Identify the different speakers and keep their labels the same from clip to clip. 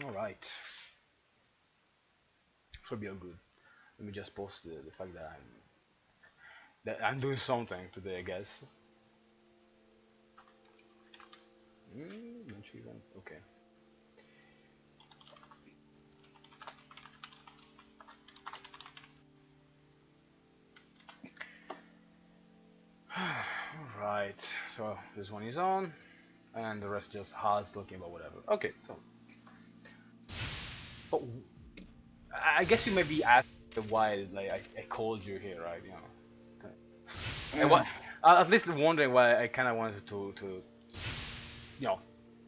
Speaker 1: Alright. Should be all good. Let me just post the fact that I'm doing something today, I guess. Launch event. Okay. Alright. So this one is on, and the rest just has talking about whatever. Okay. So, but I guess you may be asking why like I called you here, right? You know. And what? At least wondering why I kind of wanted to you know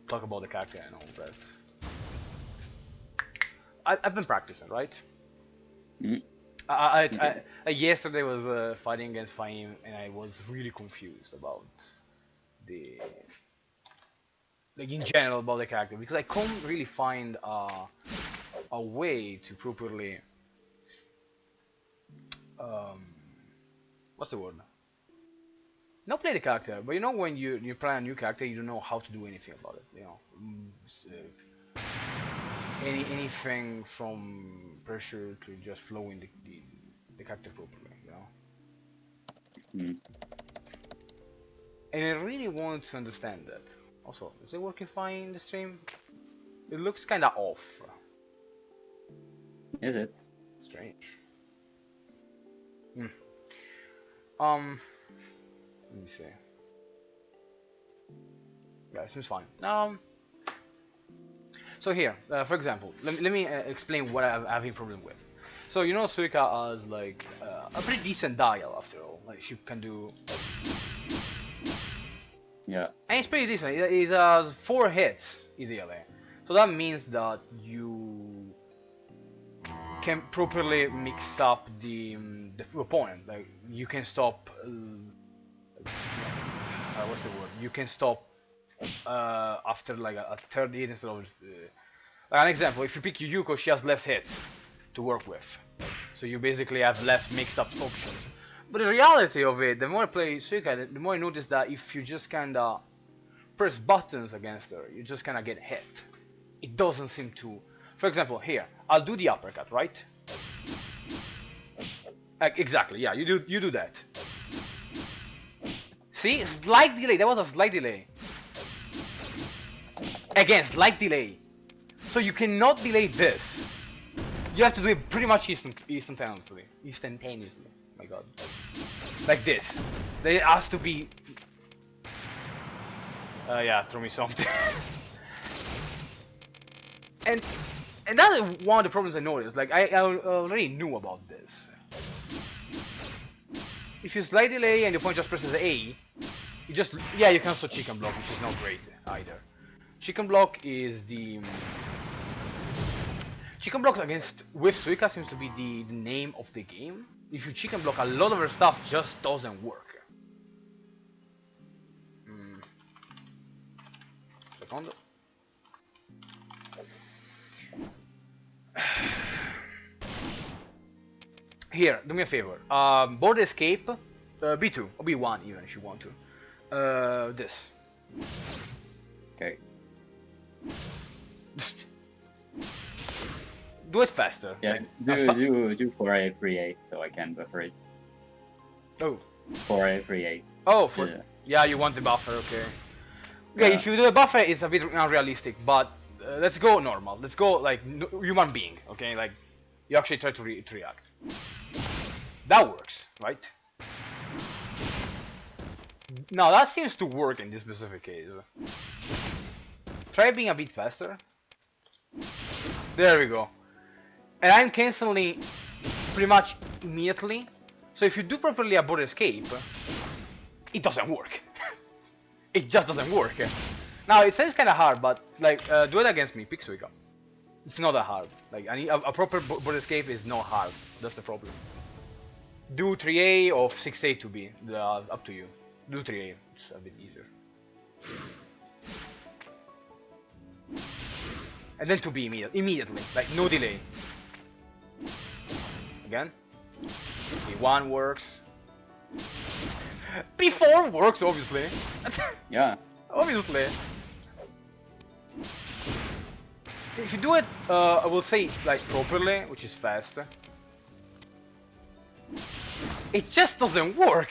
Speaker 1: talk about the character and all that. I've been practicing, right?
Speaker 2: Mm.
Speaker 1: Yesterday was fighting against Fahim, and I was really confused about the like in general about the character because I couldn't really find a way to properly um what's the word? Not play the character, but you know when you play a new character, you don't know how to do anything about it. You know, anything from pressure to just flowing the character properly. You know.
Speaker 2: Mm.
Speaker 1: And I really want to understand that. Also, is it working fine in the stream? It looks kinda off.
Speaker 2: Is it?
Speaker 1: Strange. Hmm. Let me see. Yeah, it seems fine. So here, for example, let me explain what I'm having problem with. So you know Suika has like a pretty decent dial after all. Like she can do,
Speaker 2: Yeah.
Speaker 1: and it's pretty decent. It has 4 hits ideally. So that means that you can properly mix up the opponent. Like you can stop. What's the word? You can stop after like a third hit instead of. Like an example, if you pick Yuyuko, she has less hits to work with, so you basically have less mix-up options. But the reality of it, the more I play Suika, the more I notice that if you just kinda press buttons against her, you just kinda get hit. It doesn't seem to. For example, here, I'll do the uppercut, right? Exactly, yeah, you do that. See, slight delay. That was a slight delay. Again, slight delay. So you cannot delay this. You have to do it pretty much instantaneously. Instantaneously. My God. Like this. There has to be. Yeah, throw me something. and that's one of the problems I noticed. Like I already knew about this. If you slide delay and your point just presses A, you just you can also chicken block, which is not great either. Chicken block is the chicken blocks against with Suika seems to be the name of the game. If you chicken block, a lot of her stuff just doesn't work. Secondo. Here, do me a favor. Board escape, B2 or B1 even if you want to. This.
Speaker 2: Okay.
Speaker 1: Do it faster.
Speaker 2: Yeah.
Speaker 1: Like,
Speaker 2: do 4A 3A so I can buffer it.
Speaker 1: Oh.
Speaker 2: 4A 3A.
Speaker 1: Oh, for yeah, you want the buffer, okay. Okay,
Speaker 2: Yeah.
Speaker 1: if you do a buffer, it's a bit unrealistic, but let's go normal. Let's go like human being, okay? Like you actually try to react. That works, right? Now that seems to work in this specific case. Try being a bit faster. There we go. And I'm canceling pretty much immediately. So if you do properly a board escape, it doesn't work. It just doesn't work. Now it sounds kind of hard, but like do it against me, pick Suika. It's not that hard. Like a proper board escape is not hard. That's the problem. Do 3A or 6A to be up to you. Do 3A. It's a bit easier. And then to be immediately, like no delay. Again. B1 works. B4 works, obviously.
Speaker 2: Yeah.
Speaker 1: Obviously. if you do it, I will say like properly, which is fast, it just doesn't work.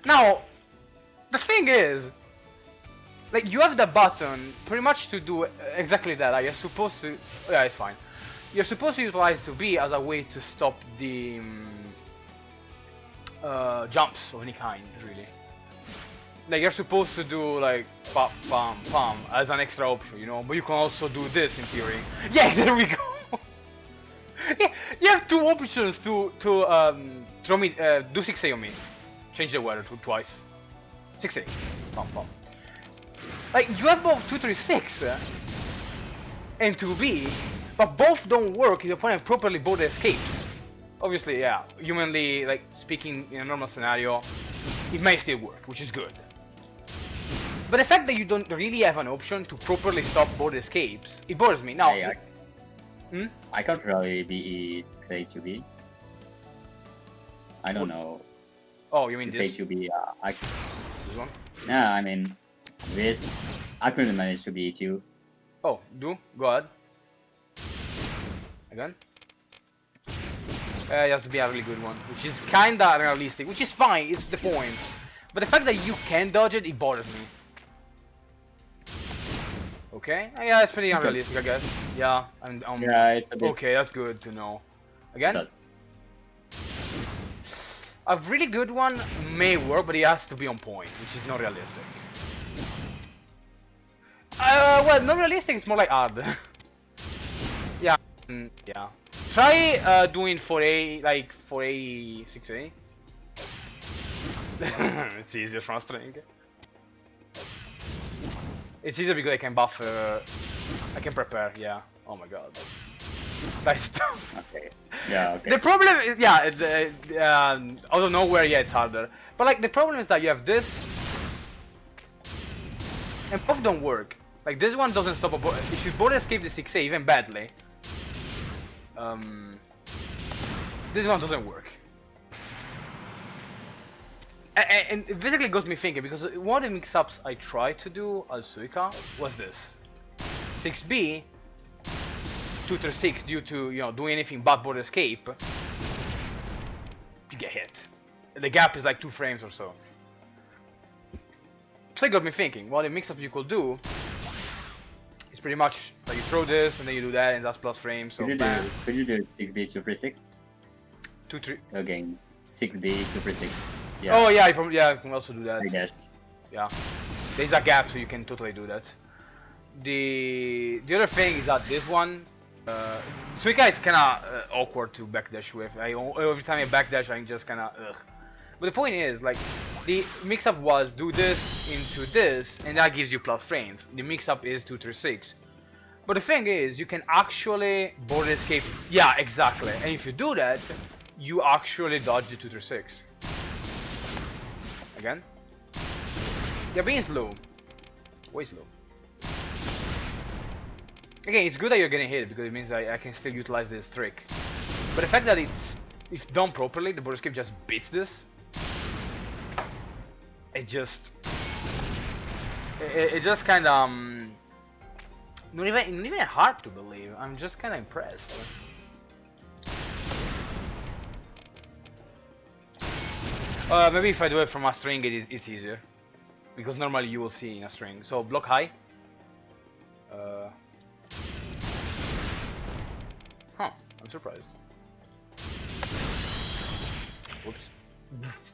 Speaker 1: Now, the thing is, like you have the button pretty much to do exactly that. Like you're supposed to, yeah, it's fine. You're supposed to utilize 2B as a way to stop the jumps of any kind, really. Like you're supposed to do like pam pam pam as an extra option, you know, but you can also do this in theory. Yeah, there we go. Yeah, you have two options to throw me do 6A on me. Change the weather to twice. 6A. Pam pam. Like you have both 236 and 2B, but both don't work if the opponent properly board escapes. Obviously, yeah, humanly like speaking in a normal scenario, it may still work, which is good. But the fact that you don't really have an option to properly stop board escapes, it bothers me. Now,
Speaker 2: I can't really be 6A to B. I don't know.
Speaker 1: Oh, you mean
Speaker 2: 6A
Speaker 1: this?
Speaker 2: to B.
Speaker 1: This one?
Speaker 2: Yeah, I mean, this. I couldn't manage to be 2.
Speaker 1: Oh, do? Go ahead. Again? It has to be a really good one, which is kinda unrealistic, which is fine, it's the point. But the fact that you can dodge it, it bothers me. Okay, yeah, it's pretty unrealistic, I guess. Yeah,
Speaker 2: Yeah, it's a bit.
Speaker 1: okay, that's good to know. Again? A really good one may work, but it has to be on point, which is not realistic. Well, not realistic, it's more like hard. Yeah, yeah. Try doing 4A, like 4A, 6A. It's easier from a string. It's easier because I can buffer, I can prepare, yeah. Oh my god. Nice stuff.
Speaker 2: Okay. Yeah, okay.
Speaker 1: The problem is, yeah, out of nowhere, yeah, it's harder. But like, the problem is that you have this, and both don't work. Like, this one doesn't stop a board. If you board escape the 6A, even badly, this one doesn't work. And it basically got me thinking, because one of the mix-ups I tried to do as Suika was this. 6B, 236 due to, you know, doing anything but board escape, you get hit. The gap is like 2 frames or so. So it got me thinking, what a mix-up you could do is pretty much like you throw this and then you do that and that's plus frames, so bam.
Speaker 2: Could you do 6B 236?
Speaker 1: 2, 3.
Speaker 2: Again, 6B 236. Yeah.
Speaker 1: Oh yeah, you can also do that.
Speaker 2: I guess.
Speaker 1: Yeah, there's a gap, so you can totally do that. The other thing is that this one, Suika is kind of awkward to backdash with. Every time I backdash, I'm just kind of ugh. But the point is, like, the mix-up was do this into this, and that gives you plus frames. The mix-up is 236. But the thing is, you can actually board escape. Yeah, exactly. And if you do that, you actually dodge the 236. Again? You're being slow. Way slow. Again, it's good that you're getting hit because it means that I can still utilize this trick. But the fact that it's done properly, the board escape just beats this. It just kind of not even hard to believe. I'm just kind of impressed. Maybe if I do it from a string, it's easier. Because normally you will see in a string. So block high. Huh, I'm surprised. Whoops.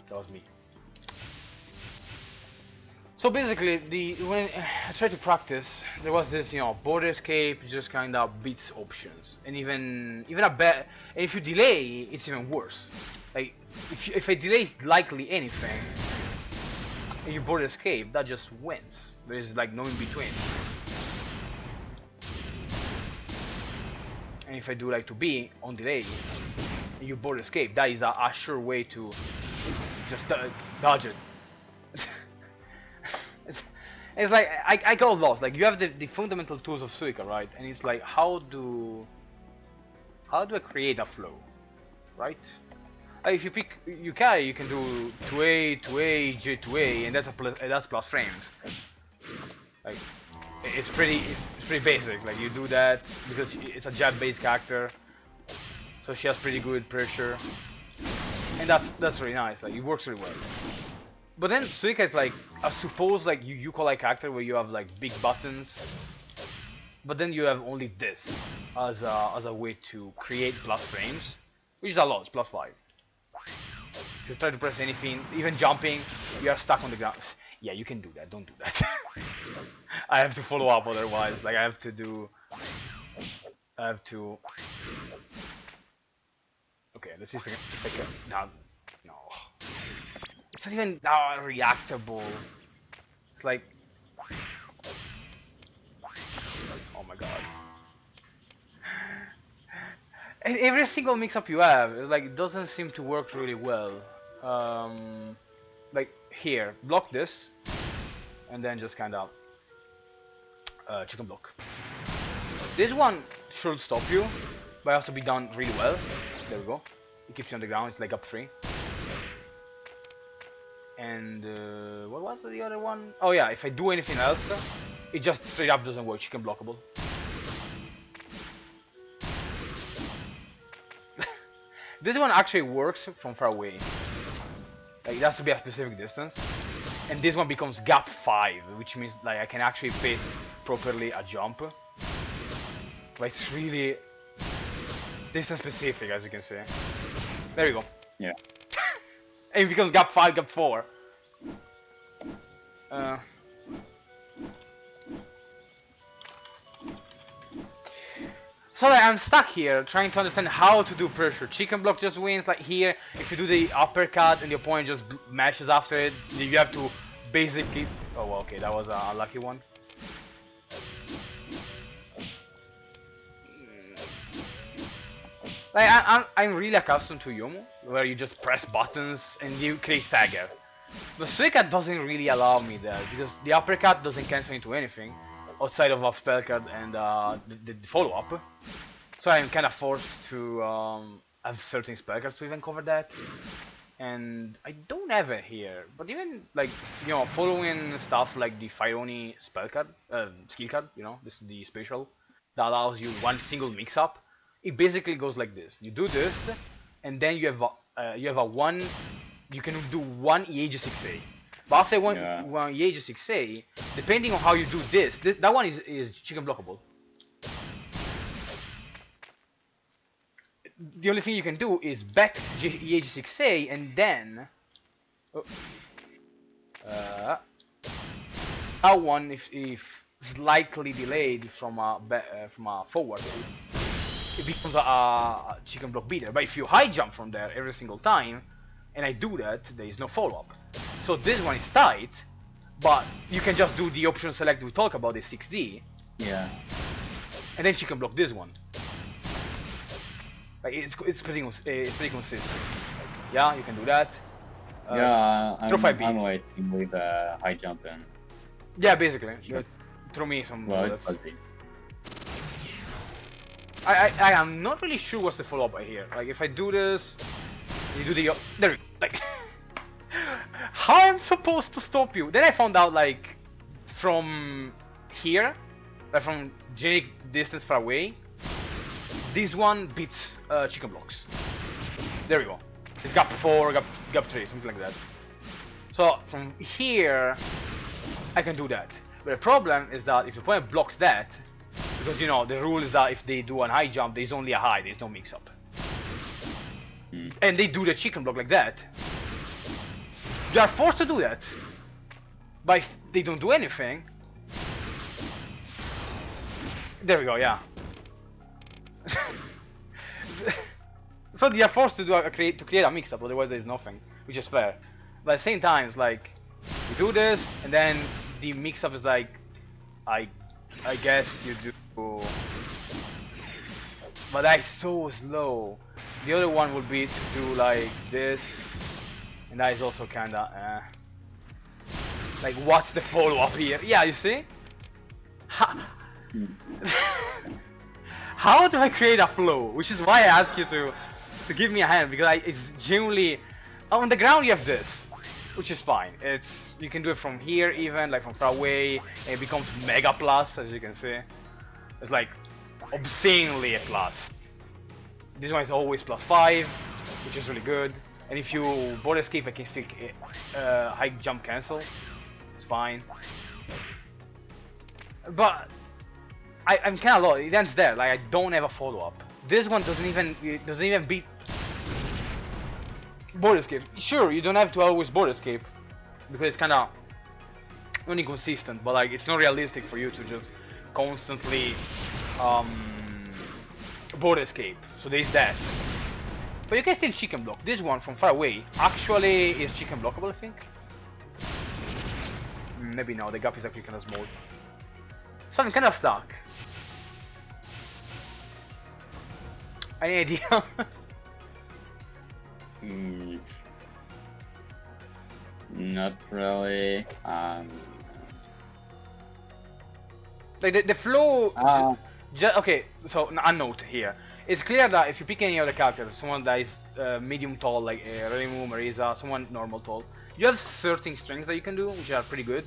Speaker 1: That was me. So basically, when I tried to practice, there was this, you know, board escape just kind of beats options, and even a bad. And if you delay, it's even worse. Like if I delay likely anything, and you board escape, that just wins. There is like no in between. And if I do like to be on delay, and you board escape, that is a sure way to just dodge it. It's like I got lost. Like you have the fundamental tools of Suika, right? And it's like how do I create a flow, right? If you pick Yukai, you can do 2A, 2A, J2A, and that's plus frames. Like it's pretty basic. Like you do that because it's a jet-based character, so she has pretty good pressure, and that's really nice. Like it works really well. But then Suika is like, I suppose like you call like character where you have like big buttons, but then you have only this as a way to create plus frames, which is a lot. It's +5. If you try to press anything, even jumping, you are stuck on the ground. Yeah, you can do that. Don't do that. I have to follow up otherwise. Like I have to. Okay, let's see if I can. No. It's not even reactable. It's like. Oh my god. Every single mix-up you have, like, doesn't seem to work really well. Like here, block this, and then just kind of chicken block. This one should stop you, but it has to be done really well. There we go. It keeps you on the ground. It's like up 3. And what was the other one? Oh yeah, if I do anything else, it just straight up doesn't work. Chicken blockable. This one actually works from far away. Like it has to be a specific distance. And this one becomes gap 5, which means like I can actually fit properly a jump. But it's really distance specific, as you can see. There we go.
Speaker 2: Yeah.
Speaker 1: And it becomes gap 5, gap 4. So like, I'm stuck here trying to understand how to do pressure. Chicken block just wins. Like here, if you do the uppercut and the opponent just mashes after it, you have to basically. Oh, okay, that was a lucky one. Like I'm really accustomed to Yomu, where you just press buttons and you create stagger. But Suika doesn't really allow me that because the uppercut doesn't cancel into anything outside of a spell card and the follow-up. So I'm kind of forced to have certain spell cards to even cover that. And I don't have it here. But even like, you know, following stuff like the Fironi spell card, skill card, you know, this is the special that allows you one single mix-up. It basically goes like this. You do this, and then you have a one. You can do one EAG6A. But after one EAG6A, depending on how you do that one is chicken blockable. The only thing you can do is back EAG6A and then that one if slightly delayed from a forward, it becomes a chicken block beater. But if you high jump from there every single time, and I do that, there is no follow-up. So this one is tight, but you can just do the option select we talk about, the 6D.
Speaker 2: Yeah.
Speaker 1: And then chicken block this one. Like it's pretty consistent. Yeah, you can do that.
Speaker 2: Yeah,
Speaker 1: I'm
Speaker 2: always with high jump and.
Speaker 1: Yeah, basically. Throw me some bullets.
Speaker 2: Fuzzy.
Speaker 1: I am not really sure what's the follow-up right here. Like if I do this, you do the there. Like how I'm supposed to stop you? Then I found out like from here, like from generic distance far away, this one beats chicken blocks. There we go. It's gap 4, gap 3, something like that. So from here, I can do that. But the problem is that if the opponent blocks that, because you know the rule is that if they do a high jump, there's only a high, there's no mix-up. And they do the chicken block like that, you are forced to do that. But if they don't do anything, there we go, yeah. So they are forced to do create a mix-up, otherwise there's nothing, which is fair. But at the same time, it's like you do this, and then the mix-up is like, I guess you do, but that's so slow. The other one would be to do like this, and that is also kinda like what's the follow-up here? Yeah, you see? How do I create a flow? Which is why I ask you to give me a hand, because it's genuinely on the ground you have this. which is fine. You can do it from here even, like from far away, and it becomes mega plus, as you can see. It's like obscenely a plus. This one is always +5, which is really good. And if you board escape, I can still high jump cancel. It's fine. But I'm kind of low. It ends there. Like I don't have a follow up. This one doesn't even beat board escape. Sure, you don't have to always board escape because it's kind of not inconsistent. But like it's not realistic for you to just constantly board escape. So there's that. But you can still chicken block. This one from far away actually is chicken blockable, I think. Maybe no, the gap is actually kind of small. So I'm kind of stuck. Any idea?
Speaker 2: Not really.
Speaker 1: Like the flow. Okay, so a note here. It's clear that if you pick any other character, someone that is medium tall, like Reimu, Marisa, someone normal tall, you have certain strings that you can do, which are pretty good.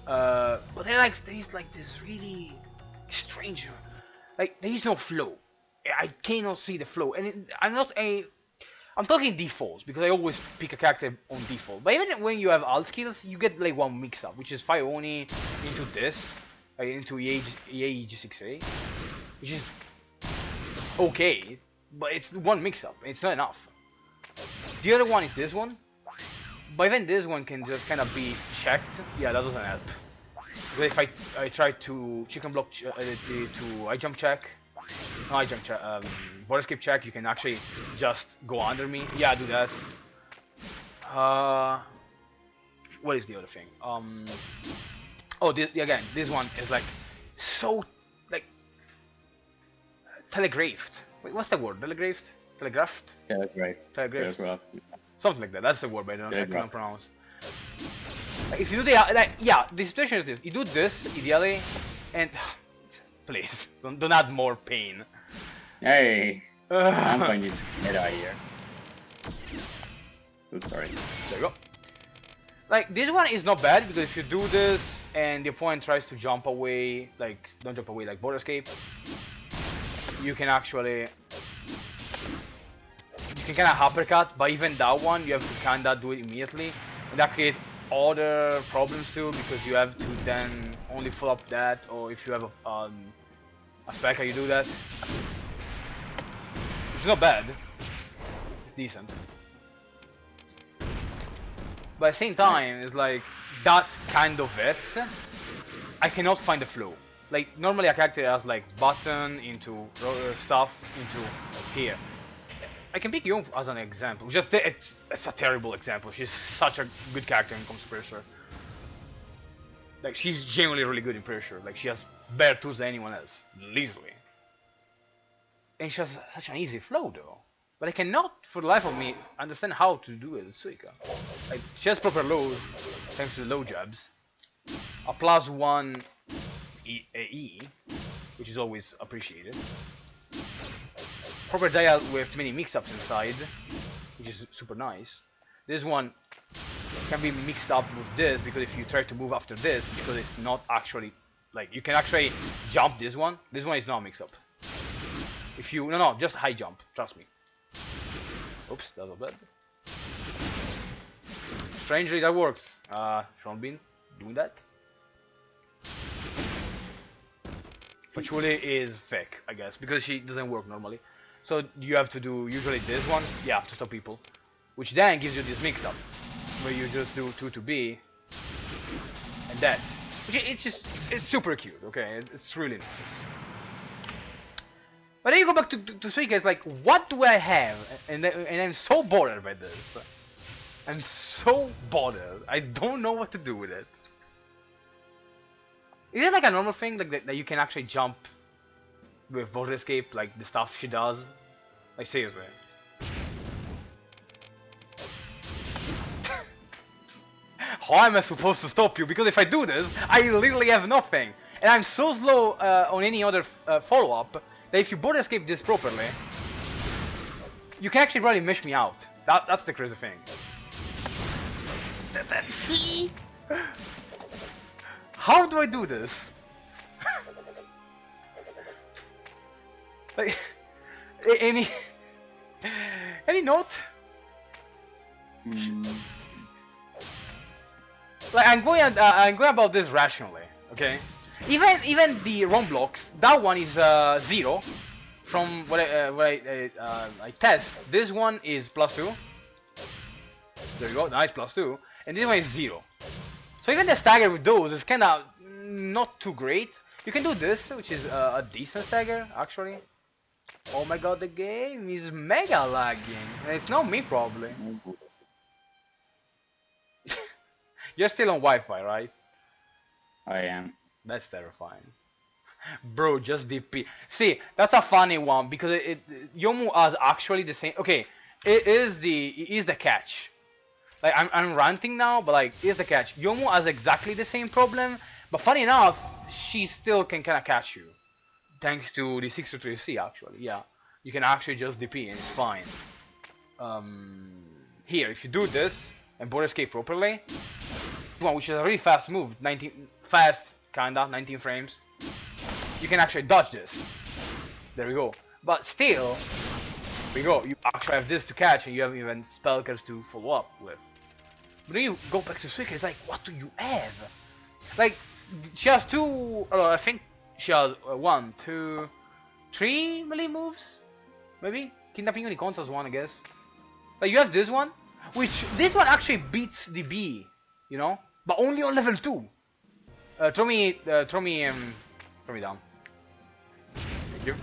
Speaker 1: But there's like this really strange, like there is no flow. I cannot see the flow, and I'm talking defaults because I always pick a character on default. But even when you have alt skills, you get like one mix-up, which is Fire Oni into this, into EAG6A, which is okay, but it's one mix-up. It's not enough. The other one is this one, but even this one can just kind of be checked. Yeah, that doesn't help. But if I try to chicken block to I jump check, no, I jump check, border escape check, you can actually just go under me. Yeah, do that. What is the other thing? Oh, this one is like so like telegraphed. Wait, what's the word? Telegraphed? Telegraphed? Telegraphed. Something like that. That's the word, but I can't pronounce. Like, if you do the situation is this: you do this ideally, and please don't add more pain.
Speaker 2: Hey, I'm going to get out of here. Oops, sorry.
Speaker 1: There you go. Like this one is not bad because if you do this and the opponent tries to jump away, like don't jump away, like border escape, you can actually kind of uppercut. But even that one, you have to kind of do it immediately, and that creates other problems too because you have to then only follow up that, or if you have a Suika, you do that. Which is not bad. It's decent. But at the same time, it's like, that's kind of it. I cannot find the flow. Like, normally a character has like button into stuff into here. I can pick you as an example. Just it's a terrible example. She's such a good character when it comes to pressure. Like, she's genuinely really good in pressure. Like, she has better tools than anyone else, literally. And she has such an easy flow though. But I cannot, for the life of me, understand how to do it with Suika. Like, she has proper lows, thanks to the low jabs. A +1 E, which is always appreciated. Proper dial with many mix-ups inside, which is super nice. This one can be mixed up with this, because if you try to move after this, because it's not actually, like, you can actually jump this one. This one is not mixed up. If you, no, just high jump, trust me. Oops, that was bad. Strangely, that works. Sean Bean doing that. But surely is fake, I guess, because she doesn't work normally. So you have to do usually this one, yeah, to stop people. Which then gives you this mix-up, where you just do 2 to B, and that. Which it's super cute, okay? It's really nice. But then you go back to Suika, it's like, what do I have? And I'm so bothered by this. I'm so bothered. I don't know what to do with it. Is it like a normal thing, like that you can actually jump with border escape, like the stuff she does? Like, seriously. How am I supposed to stop you? Because if I do this, I literally have nothing. And I'm so slow on any other follow-up that if you border escape this properly, you can actually probably mish me out. That's the crazy thing. Let's see. How do I do this? Like, any note? Like I'm going about this rationally, okay? Even the ROM blocks, that one is 0. From what I test, this one is +2. There you go, nice +2, and this one is 0. So even the stagger with those is kind of not too great. You can do this, which is a decent stagger actually. Oh my god, the game is mega lagging. And it's not me probably. You're still on Wi-Fi, right?
Speaker 2: I am.
Speaker 1: That's terrifying. Bro, just DP. See, that's a funny one because Yomu has actually the same. Okay, it is the catch. Like I'm ranting now, but like here's the catch. Yomu has exactly the same problem, but funny enough, she still can kind of catch you, thanks to the 623C actually. Yeah, you can actually just DP and it's fine. Here, if you do this and board escape properly, one which is a really fast move, 19 fast kinda 19 frames. You can actually dodge this. There we go. But still, there we go. You actually have this to catch, and you have even spell cards to follow up with. But then you go back to Suika, it's like, what do you have? Like, she has two. I think she has 1, 2, 3 melee moves, maybe. Kidnapping Unicorns has one, I guess. Like you have this one, which this one actually beats the B, you know, but only on level 2. Throw me down. Thank you.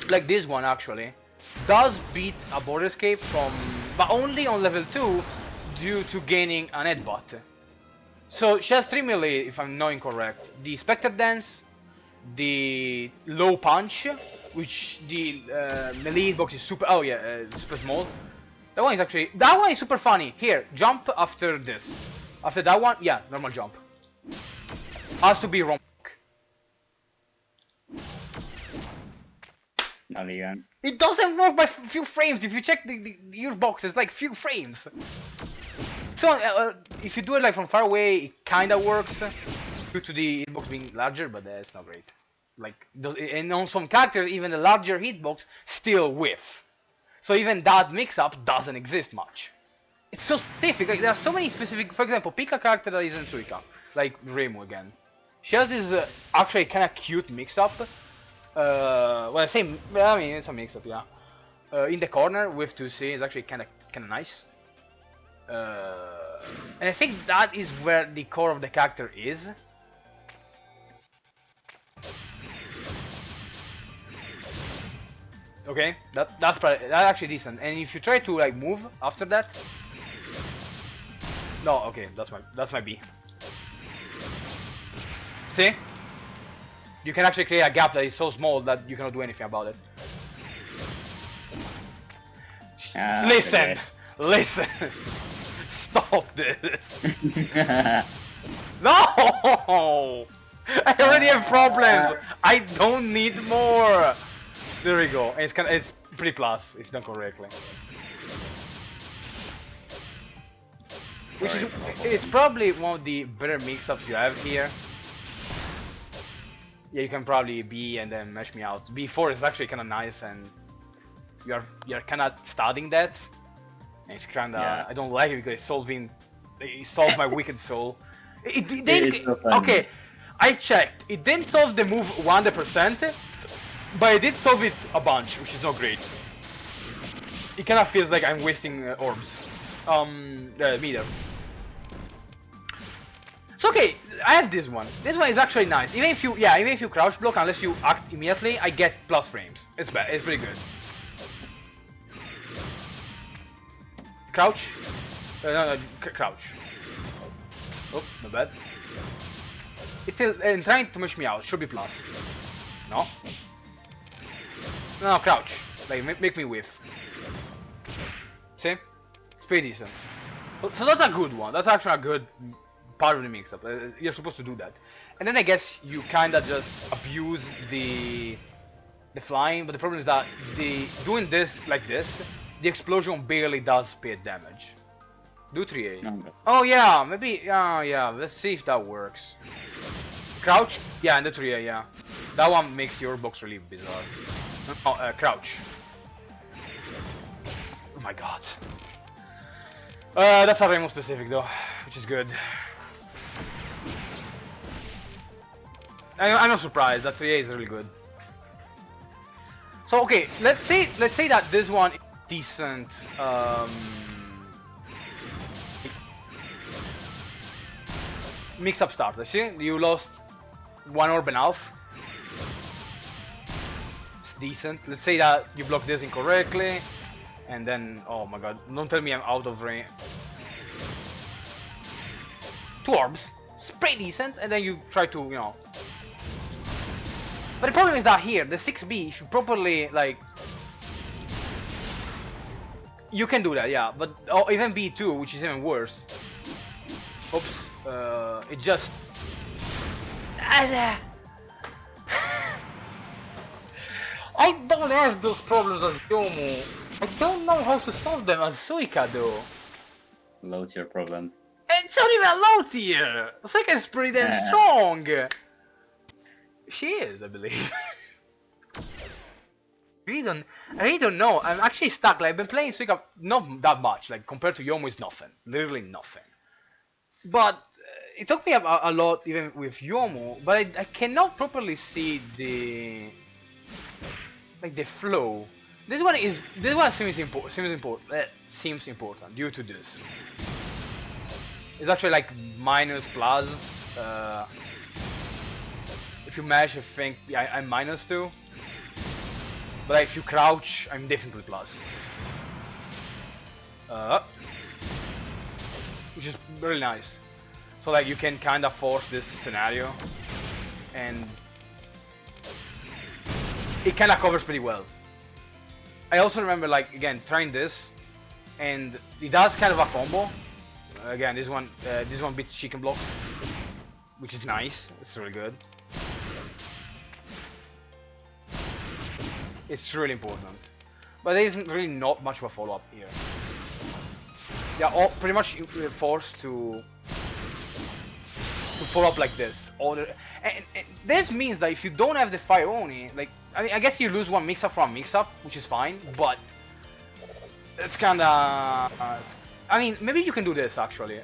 Speaker 1: Like this one actually does beat a board escape from, but only on level 2 due to gaining an headbutt. So she has 3 melee, if I'm not incorrect. The Spectre Dance, the Low Punch, which the melee hitbox is super. Oh yeah, super small. That one is super funny. Here, jump after this. After that one, yeah, normal jump. Has to be wrong.
Speaker 2: Not even.
Speaker 1: It doesn't work by few frames. If you check the earbox, it's like few frames. So if you do it like from far away, it kinda works due to the hitbox being larger, but it's not great. Like, and on some characters, even the larger hitbox still whiffs. So even that mix-up doesn't exist much. It's so difficult. There are so many specific. For example, pick a character that isn't Suika, like Remu again. She has this actually kind of cute mix-up. Well, I mean it's a mix-up, yeah. In the corner with 2C is actually kind of nice. And I think that is where the core of the character is. Okay, that's actually decent. And if you try to like move after that, no, okay, that's my B. See, you can actually create a gap that is so small that you cannot do anything about it. Listen, listen, stop this. No, I already have problems. I don't need more. There we go. It's pretty plus if done correctly. Which is it's probably one of the better mix-ups you have here. Yeah, you can probably B and then mesh me out. B4 is actually kind of nice, and you're kind of studying that. And it's kind of I don't like it because it solved my wicked soul. Okay, I checked. It didn't solve the move 100%. But I did solve it a bunch, which is not great. It kind of feels like I'm wasting orbs. Meter. So okay, I have this one. This one is actually nice. Even if you crouch block, unless you act immediately, I get plus frames. It's bad. It's pretty good. Crouch. No, crouch. Oh, not bad. It's still trying to push me out. Should be plus. No. No, crouch. Like, make me whiff. See? It's pretty decent. So that's a good one. That's actually a good part of the mix-up. You're supposed to do that. And then I guess you kinda just abuse the flying, but the problem is that doing this like this, the explosion barely does pay damage. Do 3A.
Speaker 2: Okay.
Speaker 1: Oh yeah, maybe. Yeah. Let's see if that works. Crouch. Yeah, and the 3A. Yeah. That one makes your box really bizarre. Oh, crouch. Oh my god. That's a Rainbow specific though, which is good. I'm not surprised. That 3A is really good. So okay, let's say that this one is decent. Mix-up start. See, you lost one orb and half. It's decent. Let's say that you block this incorrectly, and then oh my god, don't tell me I'm out of range. 2 orbs. It's pretty decent, and then you try to, you know. But the problem is that here, the 6B, if you properly, like... You can do that, yeah, but even B2, which is even worse. Oops, it just... I don't have those problems as Yomu. I don't know how to solve them as Suika, though.
Speaker 2: Load your problems.
Speaker 1: It's not even a low tier! Suika is pretty damn strong! She is, I believe. I really don't know. I'm actually stuck. Like, I've been playing Suika not that much. Like, compared to Yomu, it's nothing. Literally nothing. But it took me a lot, even with Yomu. But I cannot properly see the the flow. This one seems important due to this. It's actually like minus plus. If you mash, I think I'm -2. But if you crouch, I'm definitely plus. Which is really nice. So like you can kind of force this scenario, and it kind of covers pretty well. I also remember, like, again, trying this, and it does kind of a combo. Again, this one beats chicken blocks, which is nice. It's really good. It's really important. But there isn't really not much of a follow-up here. Yeah, all pretty much forced to follow up like this. And this means that if you don't have the Fire Oni, like, I guess you lose one mix-up from mix-up, which is fine, but it's kinda... I mean, maybe you can do this, actually.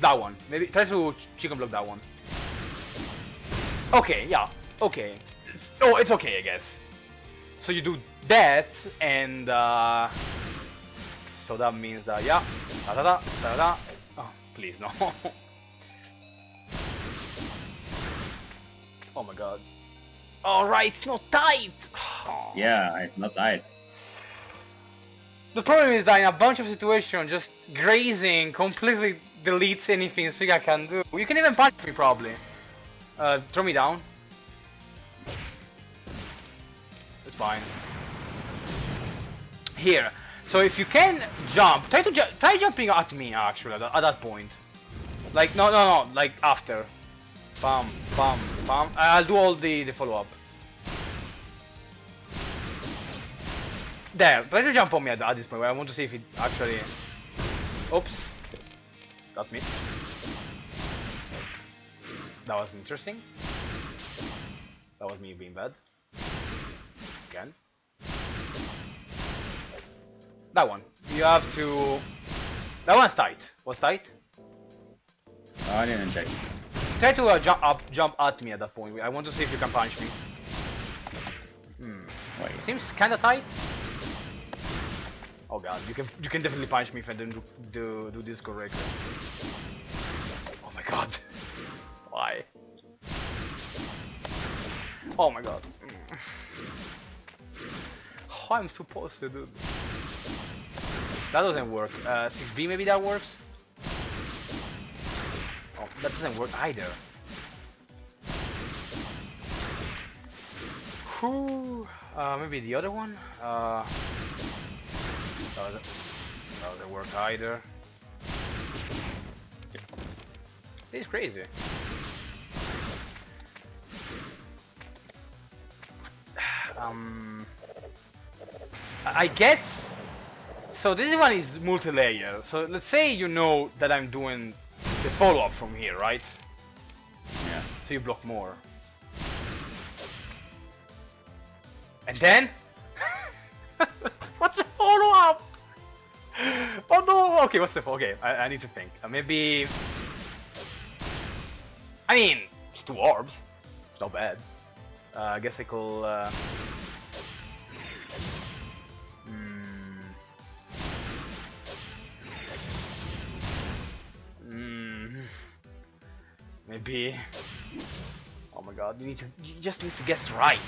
Speaker 1: That one. Maybe try to chicken block that one. Okay, yeah. Okay. It's okay, I guess. So you do that, and so that means that, yeah. Da-da-da, da-da-da. Oh, please, no. Oh my god. Alright, it's not tight! Oh.
Speaker 2: Yeah, it's not tight.
Speaker 1: The problem is that in a bunch of situations, just grazing completely deletes anything Suika can do. You can even punch me, probably. Throw me down. It's fine. Here. So if you can jump, try jumping at me, actually, at that point. Like, no, like after. Bam, bam, bam. I'll do all the follow-up. There, try to jump on me at this point. I want to see if it actually... Oops. Got me. That was interesting. That was me being bad. Again. That one. You have to... That one's tight. What's tight?
Speaker 2: No, I didn't check.
Speaker 1: Try to jump at me at that point. I want to see if you can punch me.
Speaker 2: Wait.
Speaker 1: Seems kinda tight. Oh god, you can definitely punch me if I don't do this correctly. Oh my god. Why? Oh my god. How I'm supposed to do this? That doesn't work. 6B maybe that works? Oh, that doesn't work either. Whew. Maybe the other one? That doesn't work either. This is crazy. I guess So this one is multi-layer. So let's say you know that I'm doing the follow-up from here, right?
Speaker 2: Yeah.
Speaker 1: So you block more. And then? What's the follow-up? Oh no! Okay, what's the okay? I need to think. Maybe. I mean, it's 2 orbs. It's not bad. I guess I call. Maybe. Oh my god! You just need to guess right.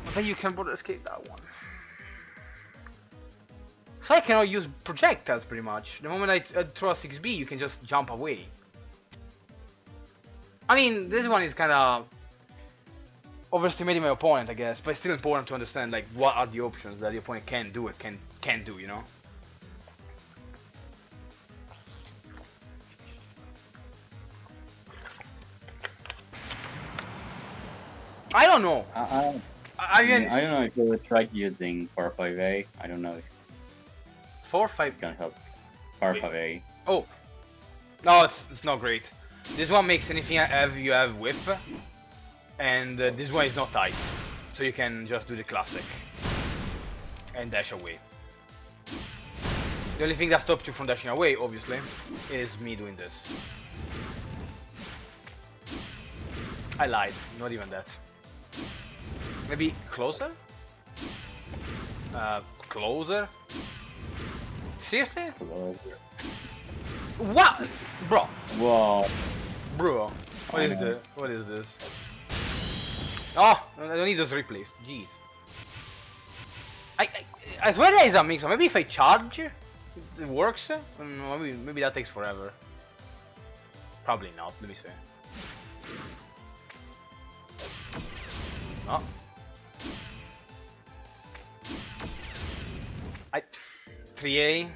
Speaker 1: But then you can border escape that one. So I cannot use projectiles pretty much. The moment I throw a 6B, you can just jump away. I mean, this one is kind of overestimating my opponent, I guess, but it's still important to understand like what are the options that the opponent can do and can't do, you know? I don't know.
Speaker 2: I don't know if you would try using 4-5A. I don't know if
Speaker 1: 4-5
Speaker 2: can help 4-5A.
Speaker 1: Oh, no, it's not great. This one makes anything you have whiff, and this one is not tight, so you can just do the classic and dash away. The only thing that stops you from dashing away, obviously, is me doing this. I lied, not even that. Maybe closer? Closer? Seriously?
Speaker 2: Closer.
Speaker 1: What? Bro.
Speaker 2: Whoa.
Speaker 1: Bro. What is this? What is this? Oh, I don't need those replays. Jeez. I swear there is a mix. Maybe if I charge, it works. Maybe that takes forever. Probably not. Let me see. Oh. 3A.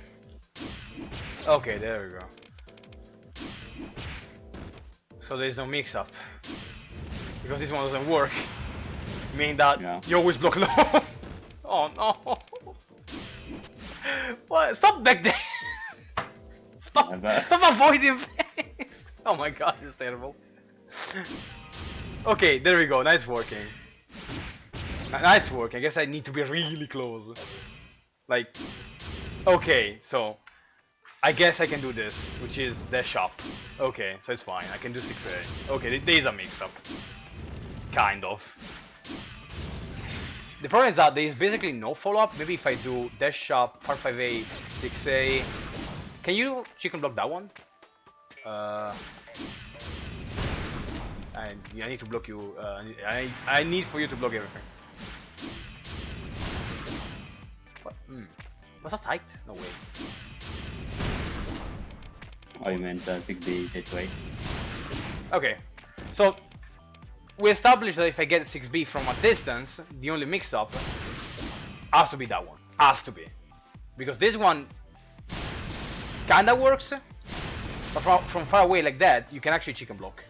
Speaker 1: Okay, there we go. So there's no mix-up because this one doesn't work. Meaning that you always block low. Oh no! What? Stop back there! Stop! Stop avoiding it! Oh my god, this is terrible. Okay, there we go. Nice working. Nice work. I guess I need to be really close. Like, okay, so I guess I can do this, which is dash up. Okay, so it's fine. I can do 6A. Okay, there is a mix-up. Kind of. The problem is that there is basically no follow-up. Maybe if I do dash up, 5A, 6A. Can you chicken block that one? I need to block you. I need for you to block everything. What? Was that tight? No way.
Speaker 2: Oh, you meant 6B this way.
Speaker 1: Okay, so we established that if I get 6B from a distance, the only mix-up has to be that one. Has to be. Because this one kinda works, but from far away like that, you can actually chicken block.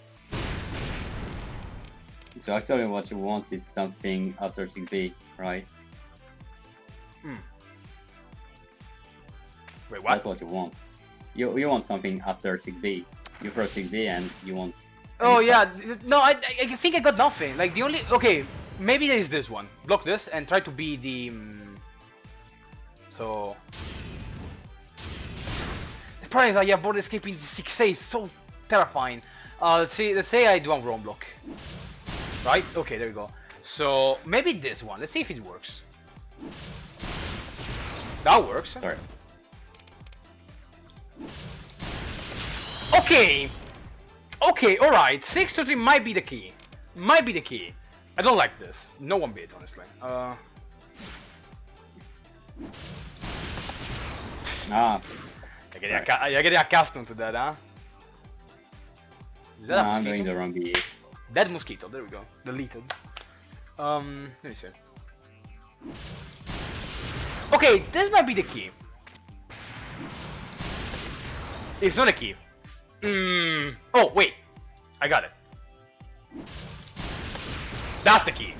Speaker 2: So actually what you want is something after 6B, right?
Speaker 1: Wait, what?
Speaker 2: That's what you want. You want something after 6B. You press 6B and you want...
Speaker 1: Oh yeah, no, I think I got nothing. Like the only... Okay, maybe there is this one. Block this and try to be the... So... The problem is that you have border escaping 6A is so terrifying. Let's say I do a wrong block. Right? Okay, there we go. So maybe this one. Let's see if it works. That works.
Speaker 2: Sorry.
Speaker 1: Okay. Okay, alright. 6 to 3 might be the key. Might be the key. I don't like this. No one bit, honestly. You're getting accustomed to that, huh? Is that a
Speaker 2: I'm
Speaker 1: mosquito?
Speaker 2: doing the wrong B.
Speaker 1: Dead mosquito, there we go. Deleted. Let me see. Okay, this might be the key. It's not a key. Oh, wait. I got it. That's the key.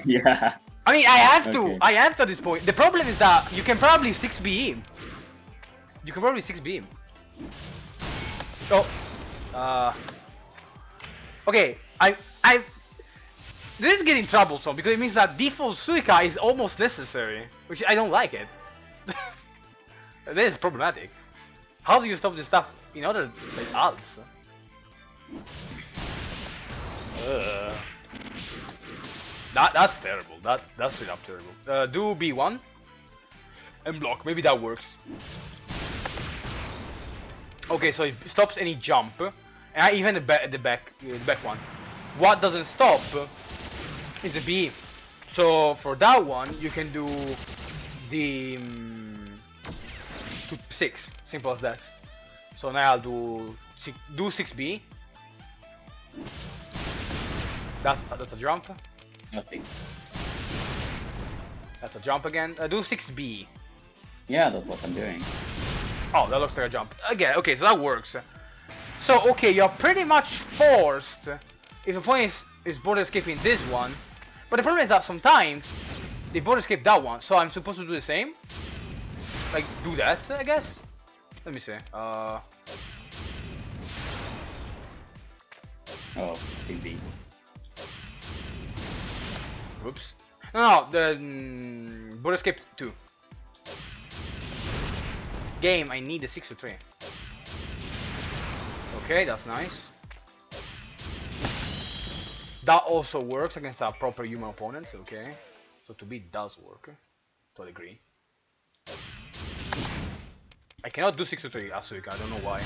Speaker 2: Yeah.
Speaker 1: I mean, I have to.
Speaker 2: Okay.
Speaker 1: I have to at this point. The problem is that you can probably 6B him. You can probably 6B him. Oh. Okay. This is getting troublesome because it means that default Suika is almost necessary, which I don't like it. That is problematic. How do you stop this stuff in other like alts? That's terrible. That's straight up terrible. Do B1 and block. Maybe that works. Okay, so it stops any jump, and even the back one. What doesn't stop is a B. So for that one, you can do the 6. Simple as that. So now I'll do 6B. That's a jump.
Speaker 2: Nothing.
Speaker 1: That's a jump again. Do 6B.
Speaker 2: Yeah, that's what I'm doing.
Speaker 1: Oh, that looks like a jump. Again, okay, so that works. So, okay, you're pretty much forced if the point is border escaping this one. But the problem is that sometimes they border escape that one, so I'm supposed to do the same? Like, do that, I guess? Let me see.
Speaker 2: Oh, big B.
Speaker 1: Oops. No, the border escape 2. Game, I need a 6 to 3. Okay, that's nice. That also works against a proper human opponent, okay. So to beat does work, to a degree. I cannot do 6 to 3 Suika, I don't know why.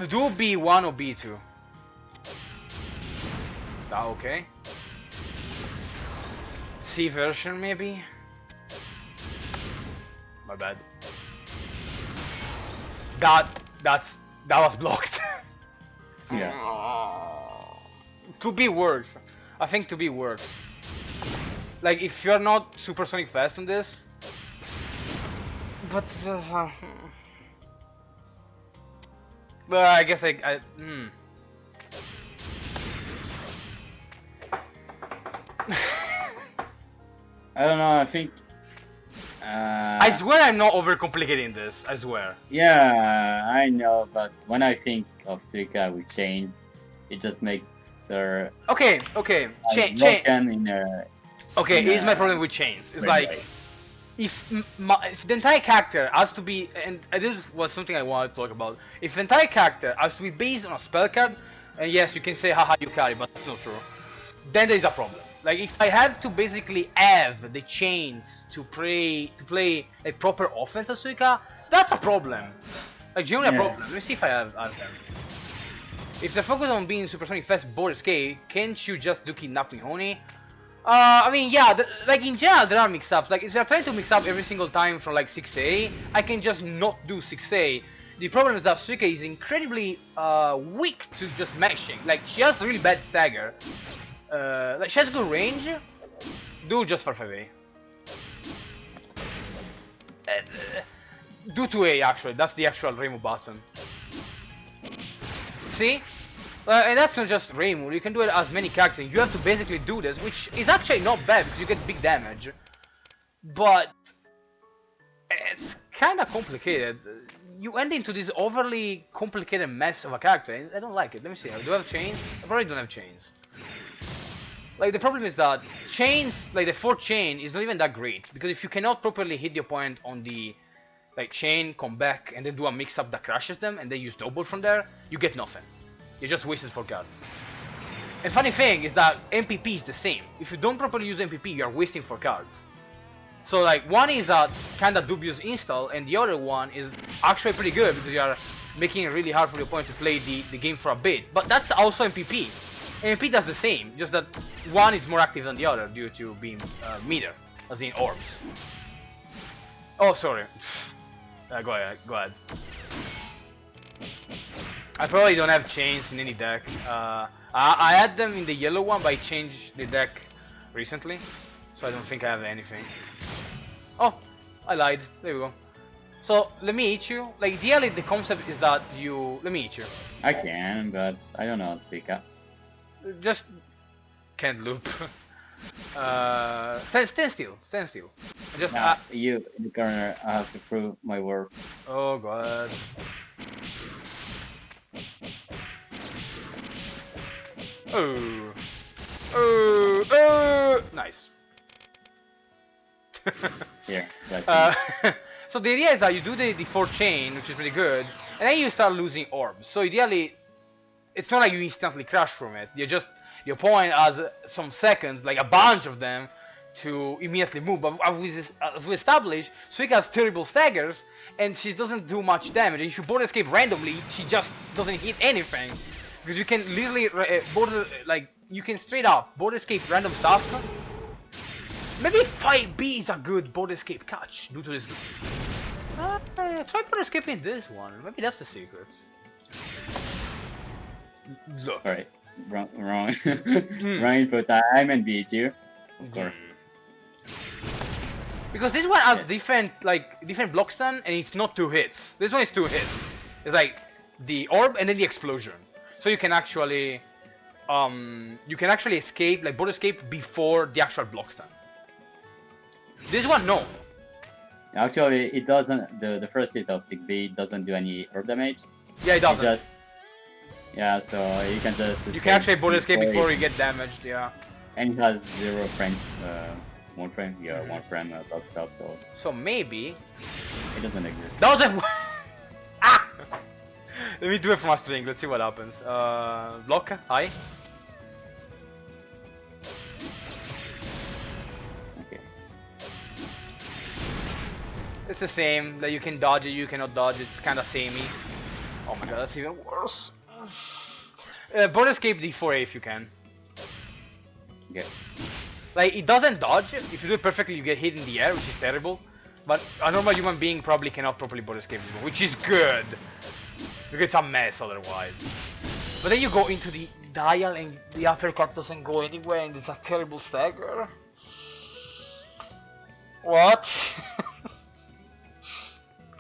Speaker 1: Do B1 or B2. That okay. C version maybe? My bad. That was blocked.
Speaker 2: Yeah.
Speaker 1: 2B works. I think 2B works. Like if you're not supersonic fast on this, but I guess I
Speaker 2: I don't know, I think...
Speaker 1: I swear I'm not overcomplicating this, I swear.
Speaker 2: Yeah, I know, but when I think of Suika with chains, it just makes her...
Speaker 1: Okay,
Speaker 2: broken in a...
Speaker 1: Okay,
Speaker 2: in
Speaker 1: here's
Speaker 2: a
Speaker 1: my problem with chains. It's
Speaker 2: red
Speaker 1: like,
Speaker 2: way.
Speaker 1: if the entire character has to be, and this was something I wanted to talk about, if the entire character has to be based on a spell card, and yes, you can say haha you carry, but that's not true, then there is a problem. Like if I have to basically have the chains to play a proper offense as Suika, that's a problem. Like genuinely a problem. Let me see if I have them. If they're focused on being supersonic fast board escape, can't you just do kidnapping honey? I mean, yeah, like in general there are mix-ups. Like if they're trying to mix up every single time from like 6A, I can just not do 6A. The problem is that Suika is incredibly weak to just mashing. Like she has really bad stagger. Like she has good range. Do just for 5A. Do 2A actually. That's the actual remove button. See? And that's not just Reimu, you can do it as many characters. You have to basically do this, which is actually not bad because you get big damage. But it's kind of complicated. You end into this overly complicated mess of a character. I don't like it. Let me see. Do I have chains? I probably don't have chains. Like the problem is that chains, like the 4th chain, is not even that great because if you cannot properly hit the opponent on the like chain, come back, and then do a mix-up that crashes them, and then use double from there, you get nothing. You just wasted 4 cards. And funny thing is that MPP is the same. If you don't properly use MPP, you are wasting 4 cards. So like one is a kinda dubious install, and the other one is actually pretty good because you are making it really hard for the opponent to play the game for a bit. But that's also MPP. MPP does the same, just that one is more active than the other due to being meter, as in orbs. Oh, sorry. Go ahead. I probably don't have chains in any deck. I had them in the yellow one, but I changed the deck recently, so I don't think I have anything. Oh, I lied. There we go. So let me eat you. Like ideally, the concept is that you let me eat you.
Speaker 2: I can, but I don't know Suika.
Speaker 1: Just can't loop. Stand still. Stand still. Just
Speaker 2: Now you in the corner. I have to prove my worth.
Speaker 1: oh god. Oh. Nice.
Speaker 2: Here, that's
Speaker 1: So the idea is that you do the 4 chain, which is really good, and then you start losing orbs. So ideally, it's not like you instantly crash from it. You just your opponent has some seconds, like a bunch of them, to immediately move. But as we established, Suika has terrible staggers, and she doesn't do much damage. If you border escape randomly, she just doesn't hit anything, because you can literally you can straight up border escape random stuff. Maybe 5B is a good border escape catch due to this. Try border escaping this one. Maybe that's the secret. Look.
Speaker 2: Alright, wrong, wrong info time and beat you, of course.
Speaker 1: Because this one has different block stun, and it's not 2 hits. This one is 2 hits. It's like the orb and then the explosion. So you can actually escape, like border escape before the actual block stun. This one, no.
Speaker 2: Actually, it doesn't. The first hit of 6B doesn't do any orb damage.
Speaker 1: Yeah, it doesn't.
Speaker 2: Yeah, so you can just.
Speaker 1: You can actually border escape before you get damaged. Yeah.
Speaker 2: And it has 0 frames. 1 frame. Yeah, 1 frame top.
Speaker 1: So maybe.
Speaker 2: It doesn't exist.
Speaker 1: Doesn't. Ah! Let me do it from a string. Let's see what happens. Block. Hi. It's the same, that you can dodge it, you cannot dodge it, it's kinda samey. Oh my god, that's even worse. Border escape D4A if you can.
Speaker 2: Okay.
Speaker 1: Like, it doesn't dodge, if you do it perfectly you get hit in the air, which is terrible. But a normal human being probably cannot properly border escape this one, which is good. Because it's a mess otherwise. But then you go into the dial and the uppercut doesn't go anywhere and it's a terrible stagger. What?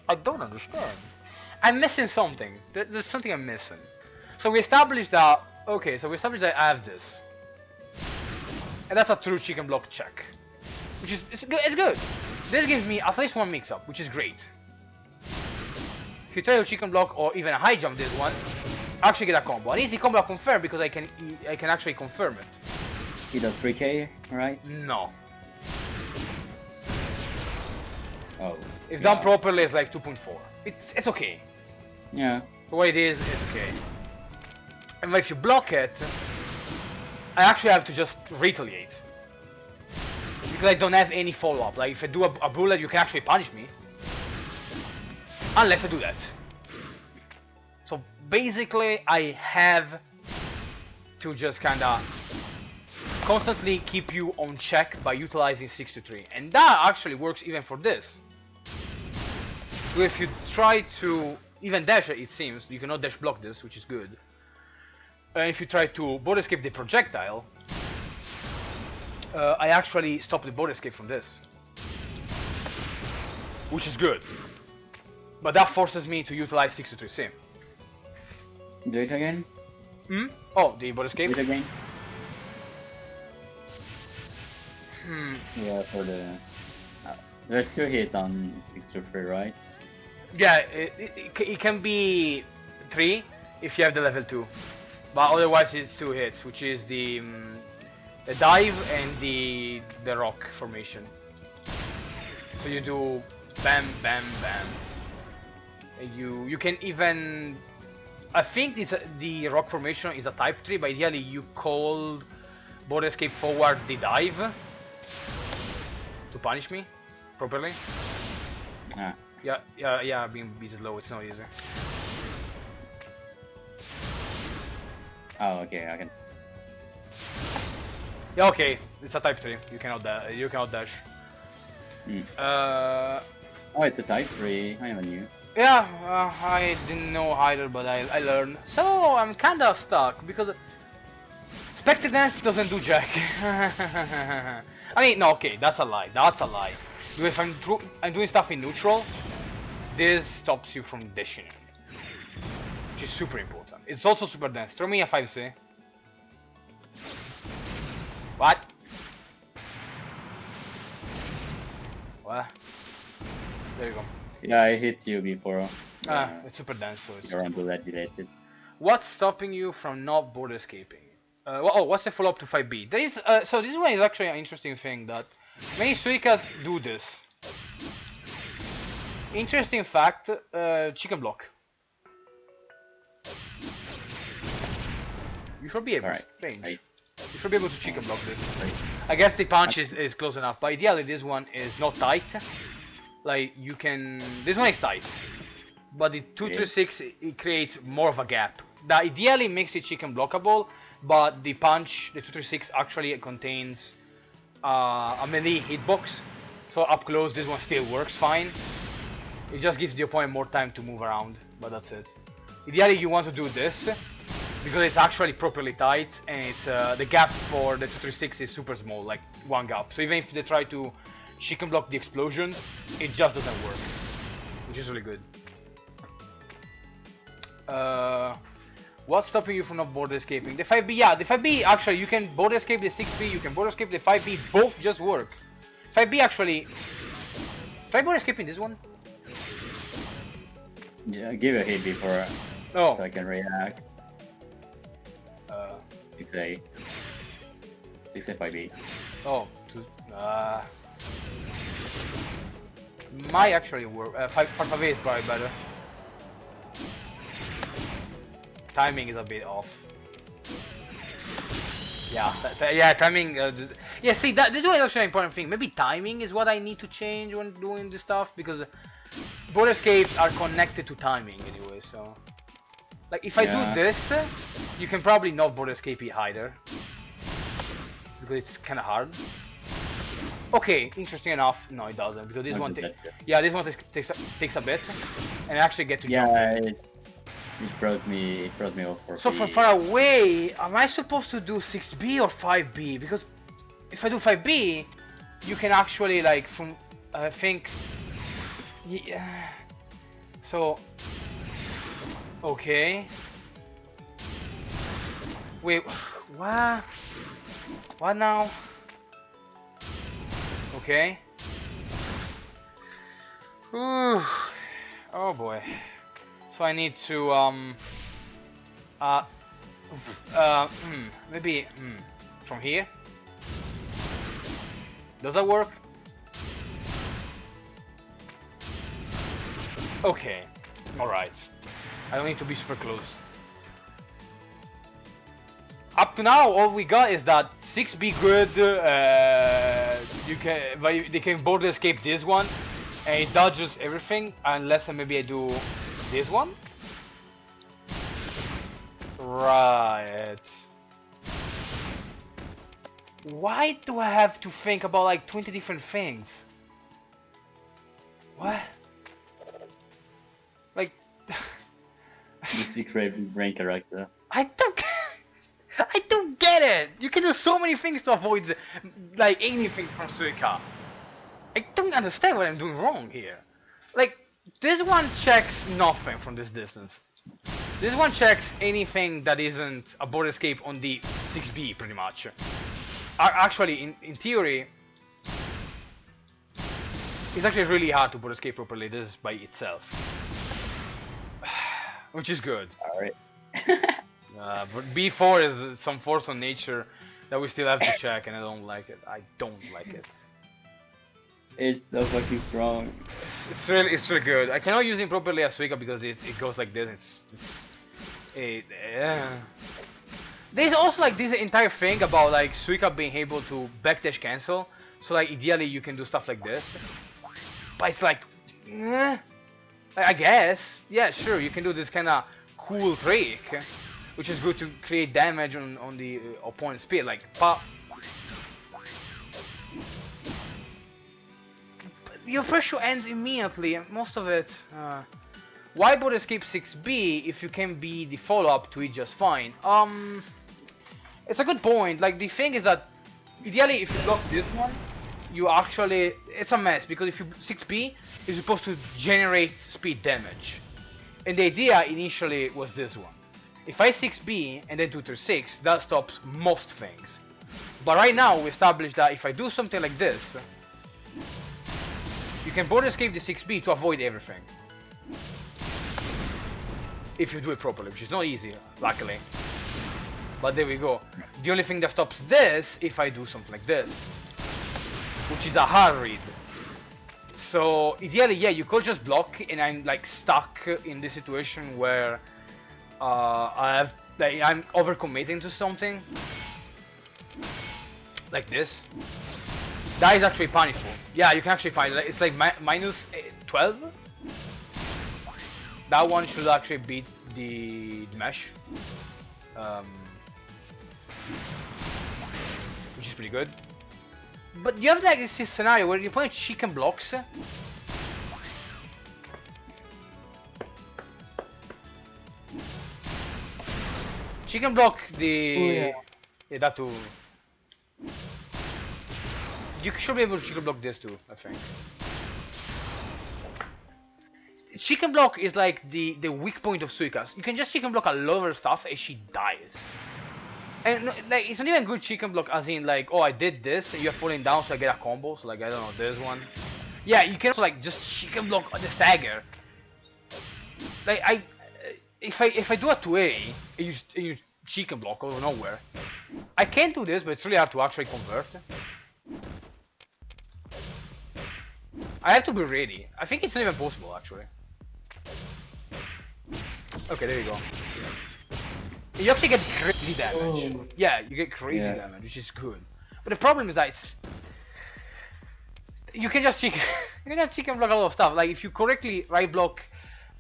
Speaker 1: I don't understand. I'm missing something. There's something I'm missing. So we established that. Okay, so we established that I have this, and that's a true chicken block check, which is it's good. This gives me at least 1 mix-up, which is great. If you try a chicken block or even a high jump, this one, I actually get a combo. An easy combo confirm because I can actually confirm it.
Speaker 2: He does 3k, right?
Speaker 1: No.
Speaker 2: Oh.
Speaker 1: If done properly, it's like 2.4. It's okay.
Speaker 2: Yeah.
Speaker 1: The way it is, it's okay. And if you block it, I actually have to just retaliate. Because I don't have any follow-up. Like, if I do a bullet, you can actually punish me. Unless I do that. So, basically, I have to just kinda constantly keep you on check by utilizing 6-3. And that actually works even for this. So if you try to even dash it seems, you cannot dash block this, which is good. And if you try to border escape the projectile, I actually stop the border escape from this. Which is good. But that forces me to utilize 6-3
Speaker 2: Do it again?
Speaker 1: Hmm? Oh, the border escape?
Speaker 2: Do it again?
Speaker 1: Hmm.
Speaker 2: Yeah, for the... there's 2 hits on 6-3, right?
Speaker 1: Yeah, it can be 3 if you have the level 2. But otherwise it's 2 hits, which is the dive and the rock formation. So you do bam, bam, bam. And you can even... I think the rock formation is a type 3, but ideally you call border escape forward the dive to punish me properly.
Speaker 2: Ah.
Speaker 1: Yeah, being beat slow, it's not easy.
Speaker 2: Oh, okay, I can...
Speaker 1: Yeah, okay, it's a type 3, you cannot dash.
Speaker 2: Oh, it's a type 3, I never knew.
Speaker 1: Yeah, I didn't know either, but I learned. So, I'm kinda stuck, because Spectre Dance doesn't do jack. I mean, no, okay, that's a lie. Because if I'm doing stuff in neutral, this stops you from dashing, which is super important. It's also super dense. Throw me a 5C. What? What? There you go.
Speaker 2: Yeah, I hit you before.
Speaker 1: It's super dense, so it's...
Speaker 2: Your undo that delays it.
Speaker 1: What's stopping you from not border escaping? What's the follow-up to 5B? There is, so this one is actually an interesting thing that many Suikas do this. Interesting fact, chicken block. You should be able to range. You should be able to chicken block this. I guess the punch is close enough, but ideally this one is not tight. Like you can, this one is tight, but the 236 it creates more of a gap. That ideally makes it chicken blockable, but the punch, the 236 actually contains a melee hitbox, so up close this one still works fine. It just gives the opponent more time to move around, but that's it. Ideally you want to do this, because it's actually properly tight, and it's the gap for the 236 is super small, like one gap. So even if they try to chicken block the explosion, it just doesn't work, which is really good. What's stopping you from not border escaping? The 5B, yeah, the 5B actually, you can border escape the 6B, you can border escape the 5B, both just work. 5B actually, try border escaping this one.
Speaker 2: Yeah, give a hit before so I can react. 6A. 6A 5B.
Speaker 1: Oh, might actually work. 5A is probably better. Timing is a bit off. Yeah, yeah, timing. Yeah, see, this is actually an important thing. Maybe timing is what I need to change when doing this stuff, because border escapes are connected to timing anyway. So, like, if I do this, you can probably not border escape it either, because it's kind of hard. Okay, interesting enough. No, it doesn't, because this one, this one takes a bit, and I actually get to jump.
Speaker 2: It throws me off for
Speaker 1: So from far away, am I supposed to do 6B or 5B? Because if I do 5B, you can actually, like, from, I think, yeah. So, okay. Wait, what? What now? Okay. Ooh. Oh boy. So I need to maybe from here. Does that work? Okay. All right. I don't need to be super close. Up to now, all we got is that 6B good. They can border escape this one, and it dodges everything unless maybe I do this one. Right. Why do I have to think about like 20 different things? What? Like
Speaker 2: the secret brain character.
Speaker 1: I don't get it. You can do so many things to avoid like anything from Suika. I don't understand what I'm doing wrong here. Like, this one checks nothing from this distance. This one checks anything that isn't a border escape on the 6B, pretty much. Actually, in theory, it's actually really hard to border escape properly this by itself. Which is good.
Speaker 2: Alright.
Speaker 1: But B4 is some force on nature that we still have to check, and I don't like it. I don't like it.
Speaker 2: It's so fucking strong.
Speaker 1: It's really good. I cannot use him properly as Suika because it goes like this. There's also like this entire thing about like Suika being able to backdash cancel. So like ideally you can do stuff like this. But it's like, I guess, yeah, sure, you can do this kind of cool trick, which is good to create damage on the opponent's speed. Like, but your pressure ends immediately, and most of it. Why border escape 6B if you can be the follow-up to it just fine? It's a good point. Like, the thing is that ideally if you block this one, you actually, it's a mess because if you 6B is supposed to generate speed damage, and the idea initially was this one. If I 6B and then 236, that stops most things. But right now we established that if I do something like this, you can border escape the 6B to avoid everything. If you do it properly, which is not easy, luckily. But there we go. The only thing that stops this, if I do something like this, which is a hard read. So ideally, yeah, you could just block, and I'm like stuck in this situation where I'm overcommitting to something like this. That is actually painful. Yeah, you can actually find it. It's like minus 12. That one should actually beat the mesh, which is pretty good. But you have like this scenario where you put chicken blocks. Chicken block the... yeah, that too. You should be able to chicken block this too, I think. Chicken block is like the weak point of Suika. You can just chicken block a lot of her stuff and she dies. And like it's not even good chicken block as in like, oh, I did this and you're falling down so I get a combo. So like, I don't know, this one. Yeah, you can also like just chicken block the stagger. Like if I do a 2A and you chicken block out of nowhere, I can do this, but it's really hard to actually convert. I have to be ready. I think it's not even possible actually. Okay, there you go. You actually get crazy damage. Oh. Yeah, you get crazy damage, which is good. But the problem is that it's... You can just chicken block a lot of stuff. Like if you correctly right block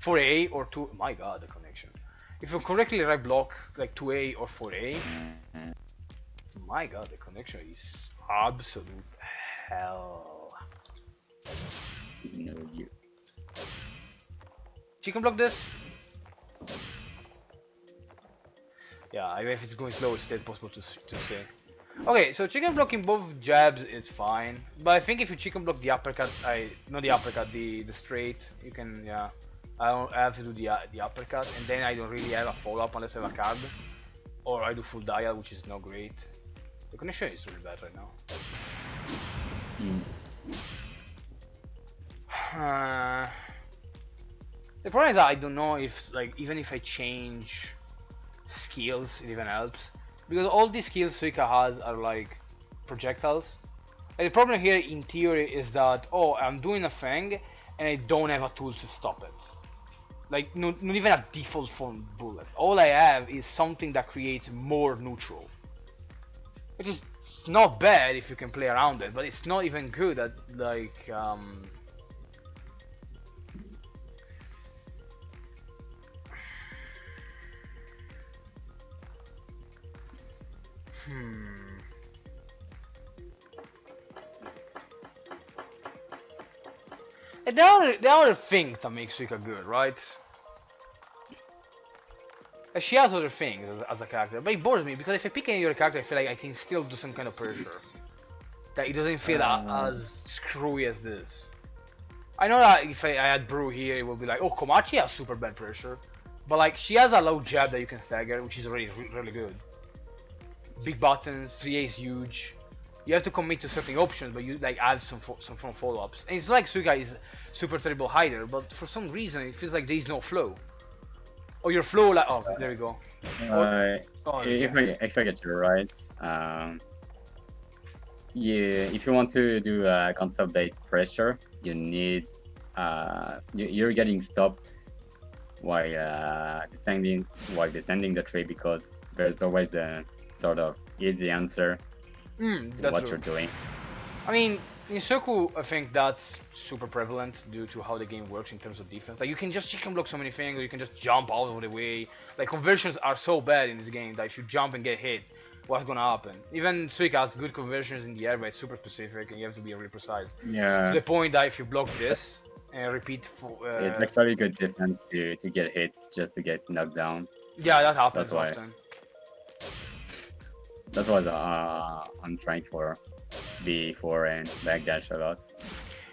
Speaker 1: 4A or 2... My god, the connection. If you correctly right block like 2A or 4A... My god, the connection is absolute hell.
Speaker 2: No, you.
Speaker 1: Chicken block this? Yeah, even if it's going slow, it's still possible to say. Okay, so chicken blocking both jabs is fine, but I think if you chicken block the uppercut, not the uppercut, the straight, you can, yeah. I have to do the uppercut, and then I don't really have a follow up unless I have a card, or I do full dial, which is not great. The connection is really bad right now. The problem is that I don't know if, like, even if I change skills, it even helps. Because all the skills Suika has are like projectiles. And the problem here in theory is that, oh, I'm doing a thing and I don't have a tool to stop it. Like, not even a default form bullet. All I have is something that creates more neutral. Which is not bad if you can play around it, but it's not even good at, like, And there are other things that make Suika good, right? She has other things as a character, but it bores me because if I pick any other character, I feel like I can still do some kind of pressure. That it doesn't feel as screwy as this. I know that if I had Brew here, it will be like, oh, Komachi has super bad pressure. But like, she has a low jab that you can stagger, which is already really good. Big buttons, 3A is huge. You have to commit to certain options, but you like add some from follow-ups. And it's not like Suika is super terrible hider, but for some reason it feels like there is no flow. Or your flow, like, oh, there we go.
Speaker 2: If I get you right, if you want to do concept-based pressure, you need you're getting stopped while descending the tree because there's always a sort of easy answer to what you're doing.
Speaker 1: I mean, in Soku, I think that's super prevalent due to how the game works in terms of defense. Like, you can just chicken block so many things, or you can just jump out of the way. Like, conversions are so bad in this game that if you jump and get hit, what's gonna happen? Even Suika has good conversions in the air, but it's super specific, and you have to be really precise.
Speaker 2: Yeah.
Speaker 1: To the point that if you block this and repeat for...
Speaker 2: it's actually good defense to get hit, just to get knocked down.
Speaker 1: Yeah, that happens often.
Speaker 2: That's what I'm trying for. B4 and backdash a lot.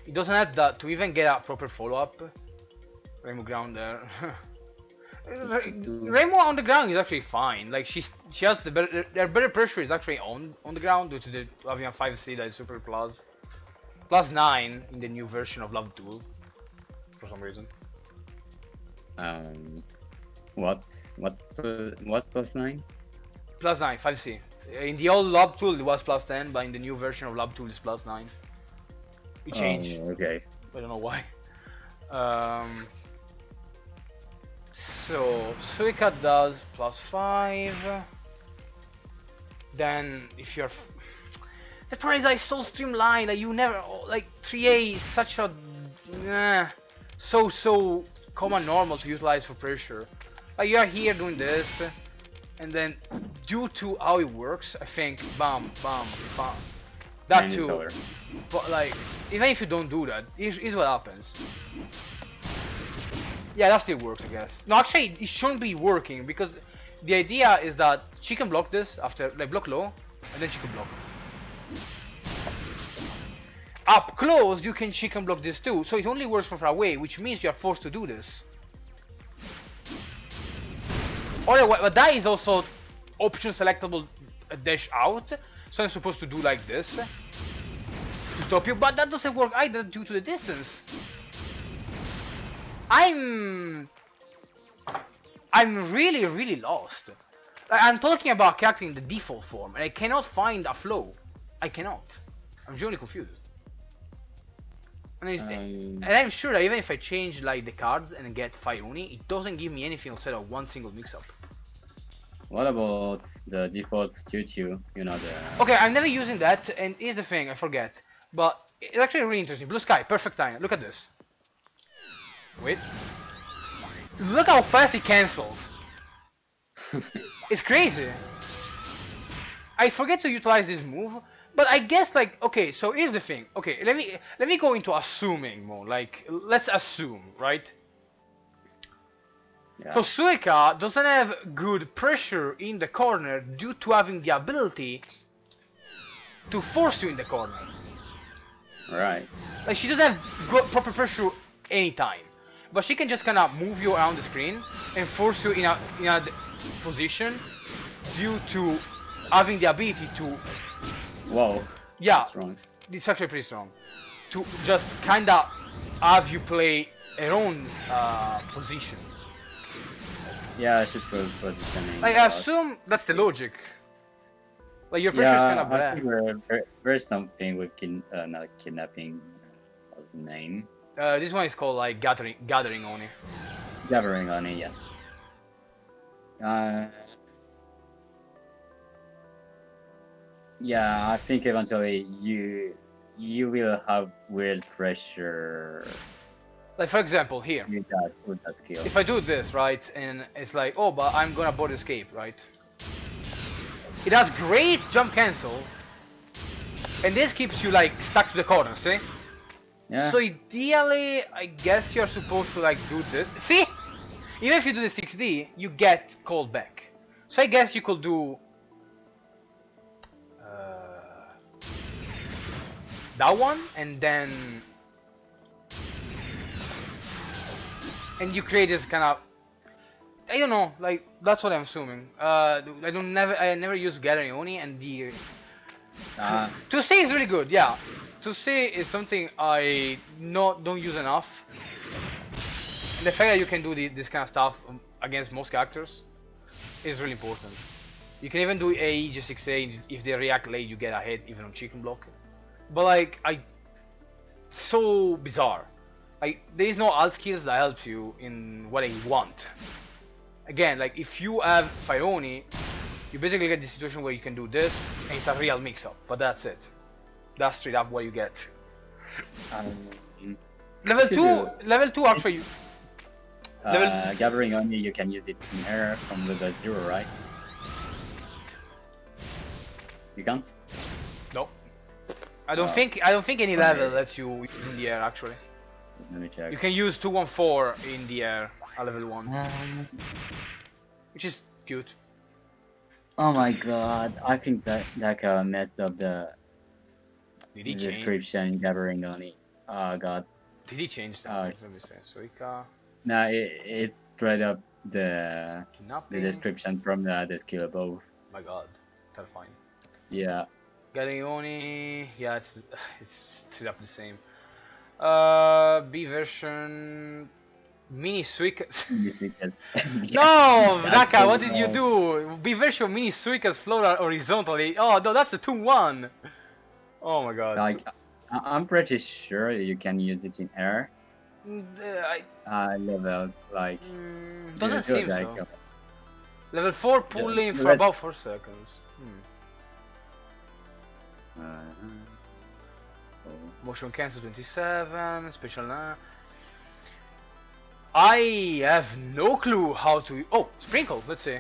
Speaker 1: It doesn't have that to even get a proper follow-up. Rainbow ground there. Rainbow on the ground is actually fine. Like she has the better, their better pressure is actually on the ground due to the having a 5C that is super plus 9 in the new version of Love Duel for some reason.
Speaker 2: What's plus 9?
Speaker 1: Plus 9, 5C. In the old Love Tool it was plus 10, but in the new version of Love Tool it's plus 9. It changed.
Speaker 2: Oh, okay.
Speaker 1: I don't know why. So Suika does plus 5. Then if you're the problem is like so streamlined, like you never like 3A is such a so common normal to utilize for pressure. Like you are here doing this, and then due to how it works, I think bam bam bam. That
Speaker 2: And
Speaker 1: too.
Speaker 2: color.
Speaker 1: But like even if you don't do that, is what happens. Yeah, that still works, I guess. No, actually, it shouldn't be working because the idea is that she can block this after, like, block low, and then she can block. Up close, she can block this too, so it only works from far away, which means you are forced to do this. Otherwise, but that is also option selectable dash out, so I'm supposed to do like this to stop you, but that doesn't work either due to the distance. I'm really lost. I'm talking about character in the default form, and I cannot find a flow. I cannot. I'm genuinely confused. And I'm sure that even if I change like the cards and get Firuni, it doesn't give me anything outside of one single mix-up.
Speaker 2: What about the default tutu? You know the.
Speaker 1: Okay, I'm never using that, and here's the thing, I forget. But it's actually really interesting. Blue sky, perfect time. Look at this. Wait. Look how fast it cancels. It's crazy. I forget to utilize this move, but I guess like okay. So here's the thing. Okay, let me go into assuming mode. Like let's assume, right?
Speaker 2: Yeah.
Speaker 1: So Suika doesn't have good pressure in the corner due to having the ability to force you in the corner.
Speaker 2: Right.
Speaker 1: Like she doesn't have proper pressure anytime, but she can just kind of move you around the screen and force you in a position due to having the ability to.
Speaker 2: Whoa.
Speaker 1: Yeah,
Speaker 2: That's wrong.
Speaker 1: it's actually pretty strong. To just kind of have you play her own position.
Speaker 2: Yeah, she's positioning.
Speaker 1: Like I assume that's the logic. Like your pressure is kind of
Speaker 2: I
Speaker 1: bad.
Speaker 2: think there's something with not kidnapping. What's the name?
Speaker 1: This one is called like gathering only.
Speaker 2: Gathering on it, yes. Yeah, I think eventually you will have weird pressure
Speaker 1: Like for example here,
Speaker 2: with that skill.
Speaker 1: if I do this right, and it's like oh, but I'm gonna board escape, right? It has great jump cancel, and this keeps you like stuck to the corner, see?
Speaker 2: Yeah.
Speaker 1: So ideally, I guess you're supposed to like do this. See? Even if you do the 6D, you get called back. So I guess you could do that one, and then you create this kind of. I don't know, like that's what I'm assuming. I never use Gathering Oni, and the to say is really good. Yeah, to say is something I don't use enough. And the fact that you can do this kind of stuff against most characters is really important. You can even do AE G6A if they react late, you get ahead even on chicken block. But like so bizarre. Like there is no alt skills that helps you in what I want. Again, like if you have Fironi, you basically get the situation where you can do this, and it's a real mix-up. But that's it. That's straight up what you get. Level two actually.
Speaker 2: Gathering only, you can use it in air from level 0, right? You can't?
Speaker 1: No. I don't think any level lets you use in the air actually.
Speaker 2: Let me check.
Speaker 1: You can use 214 in the air at level 1. Which is cute.
Speaker 2: Oh my god, I think that messed up the
Speaker 1: Did he change?
Speaker 2: Description gathering only. Oh god.
Speaker 1: Did he change something? Let me say. Suika.
Speaker 2: No, it's straight up the
Speaker 1: Kidnapping.
Speaker 2: description from the skill above.
Speaker 1: My god. Terrifying.
Speaker 2: Yeah.
Speaker 1: Gaglioni. Yeah, it's straight up the same. B version. Mini Suikas. No, Naka, what did you do? B version Mini Suikas float horizontally. Oh no, that's a 2-1. Oh my god.
Speaker 2: Like, I'm pretty sure you can use it in air. Level like.
Speaker 1: Doesn't seem
Speaker 2: like,
Speaker 1: so. Level 4 pulling for about 4 seconds. Motion cancel 27. Special. I have no clue how to. Oh, sprinkle. Let's see.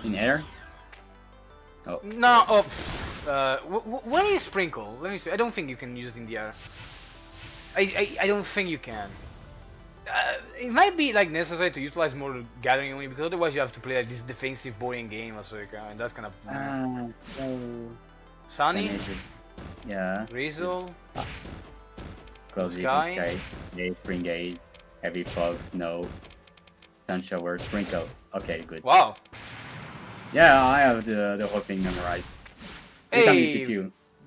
Speaker 2: In air? Oh.
Speaker 1: No. Oh. What is sprinkle? Let me see. I don't think you can use it in the air. I don't think you can. It might be like necessary to utilize more gathering only because otherwise you have to play like this defensive boring game as Suika, and that's kind of.
Speaker 2: So.
Speaker 1: Sunny.
Speaker 2: Yeah.
Speaker 1: Drizzle.
Speaker 2: Close sky. Day, spring gaze, heavy fog, snow, sun shower, sprinkle. Okay, good.
Speaker 1: Wow.
Speaker 2: Yeah, I have the whole thing memorized.
Speaker 1: Hey,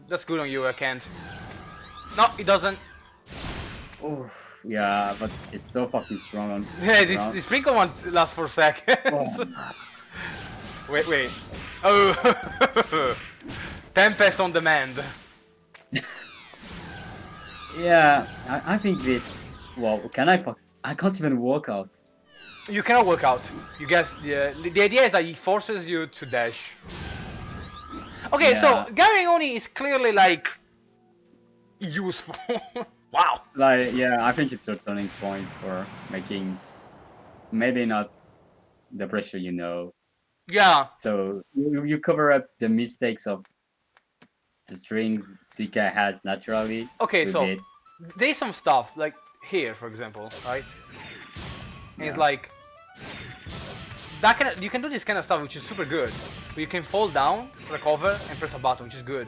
Speaker 1: that's good on you. I can't. No, it doesn't.
Speaker 2: Oof, yeah, but it's so fucking strong on.
Speaker 1: Yeah, this sprinkle one lasts for seconds. Oh. Wait. Oh, Tempest on demand.
Speaker 2: Yeah, I think this. Well, I can't even walk out.
Speaker 1: You cannot work out. You guess the idea is that he forces you to dash. Okay, yeah. So Gaglioni is clearly like useful. Wow.
Speaker 2: Like, yeah, I think it's a turning point for making maybe not the pressure, you know.
Speaker 1: Yeah.
Speaker 2: So you cover up the mistakes of the strings Suika has naturally.
Speaker 1: Okay, so there's some stuff like here, for example, right? And yeah. It's like that kind of, you can do this kind of stuff, which is super good. But you can fall down, recover, and press a button, which is good.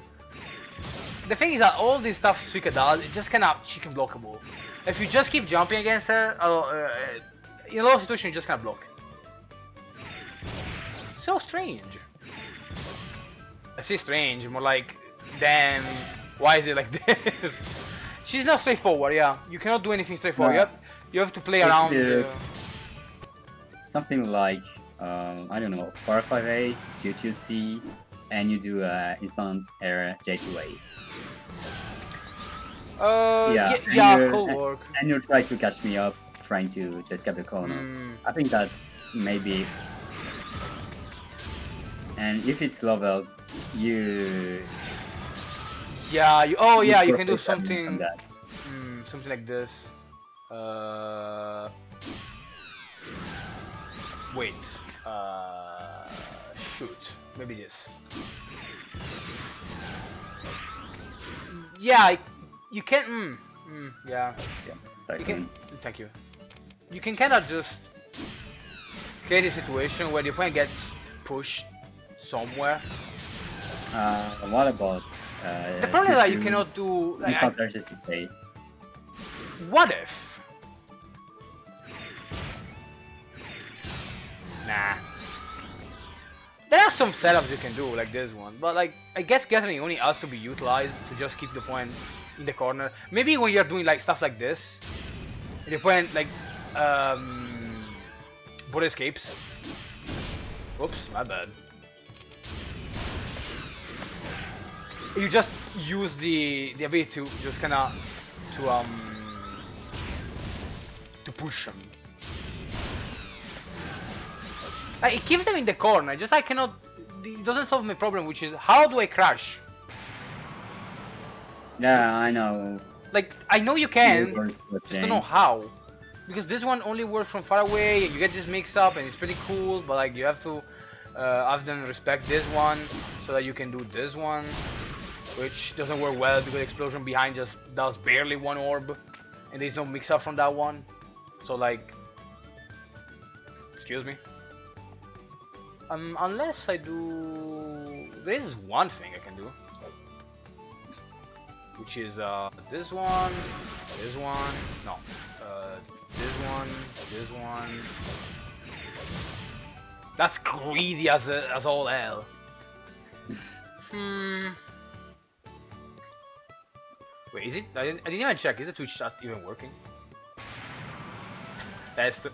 Speaker 1: The thing is that all this stuff Suika does, it's just kind of chicken blockable. If you just keep jumping against her, in a lot of situations, you just kind of block. So strange. I say strange, more like, damn, why is it like this? She's not straightforward, yeah. You cannot do anything straightforward. No. You have to play around.
Speaker 2: Something like, I don't know, 4-5A, 2-2C, and you do instant air J2A.
Speaker 1: Yeah, could work.
Speaker 2: And you try to catch me up, trying to escape the corner. I think that maybe. And if it's leveled, you.
Speaker 1: Yeah. You can do something. Something like this. Wait. Shoot. Maybe this. Yeah. You can. Yeah. You can. Thank you. You can kind of just create a situation where the opponent gets pushed somewhere.
Speaker 2: What about?
Speaker 1: The problem is that you cannot do.
Speaker 2: Like,
Speaker 1: what if? Nah. There are some setups you can do like this one, but like I guess gathering only has to be utilized to just keep the point in the corner. Maybe when you're doing like stuff like this, the point like bullet escapes. Oops, my bad. You just use the ability to just kind of to push them. Like, it keeps them in the corner. Just I cannot. It doesn't solve my problem, which is how do I crash?
Speaker 2: Yeah, I know.
Speaker 1: Like I know you can, just don't know how. Because this one only works from far away, and you get this mix up, and it's pretty cool. But like you have to have them respect this one so that you can do this one, which doesn't work well because the explosion behind just does barely one orb, and there's no mix up from that one. So like, excuse me. Unless I do, there is one thing I can do. which is this one, no, this one. That's greedy as all hell. Wait, is it? I didn't even check. Is the Twitch chat even working? Test.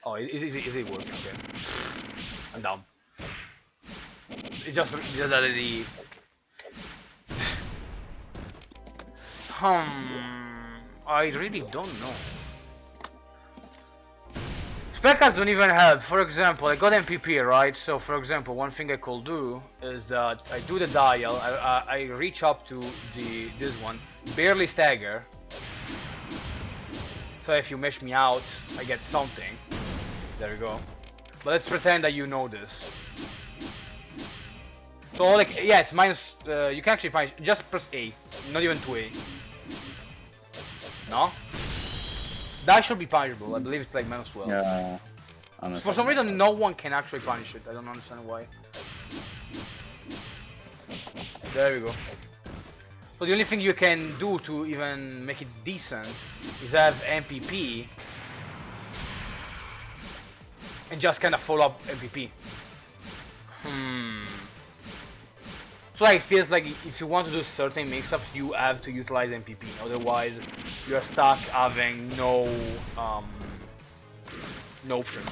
Speaker 1: Oh, is it working? Okay. I'm down. It just already. I really don't know. Spell cards don't even help. For example, I got MPP, right? So, for example, one thing I could do is that I do the dial, I reach up to this one, barely stagger. So if you mesh me out, I get something. There we go. But let's pretend that you know this. So, like, yeah, it's minus. You can actually find. Just press A, not even 2A. No? That should be punishable. I believe it's like -12.
Speaker 2: Yeah.
Speaker 1: For some reason, no one can actually punish it. I don't understand why. There we go. So the only thing you can do to even make it decent is have MPP and just kind of follow up MPP. So like, it feels like if you want to do certain mix-ups, you have to utilize MPP. Otherwise, you're stuck having no option.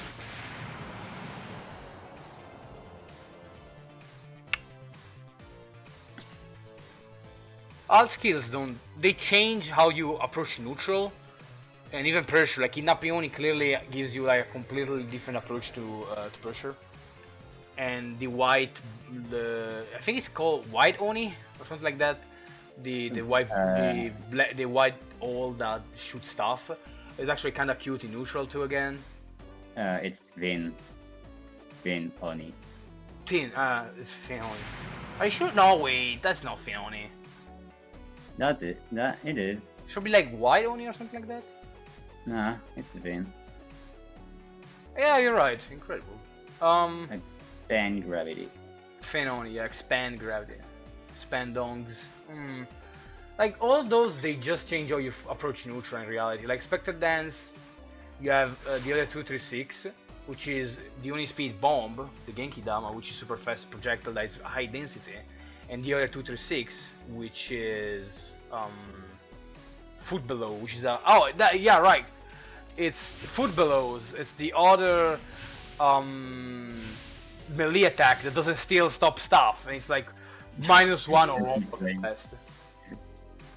Speaker 1: All skills they change how you approach neutral and even pressure. Like Inapioni clearly gives you like a completely different approach to pressure. And the white, I think it's called white Oni or something like that. The white the white all that shoot stuff is actually kind of cute in neutral too again.
Speaker 2: It's Vin Oni.
Speaker 1: It's Fin Oni. Are you sure? No, wait, that's not Fin Oni.
Speaker 2: That's it. It is.
Speaker 1: Should be like white Oni or something like that.
Speaker 2: Nah, it's Vin.
Speaker 1: Yeah, you're right. Incredible.
Speaker 2: Expand gravity.
Speaker 1: Fin Oni, yeah, expand gravity. Expand dongs. Like all those, they just change how you approach neutral in reality. Like Spectre Dance, you have the other 236, which is the only speed bomb, the Genki Dama, which is super fast projectile that is high density, and the other 236, which is Foot Below, which is yeah, right. It's Foot Belows. It's the other melee attack that doesn't still stop stuff, and it's like -1 or 1 best.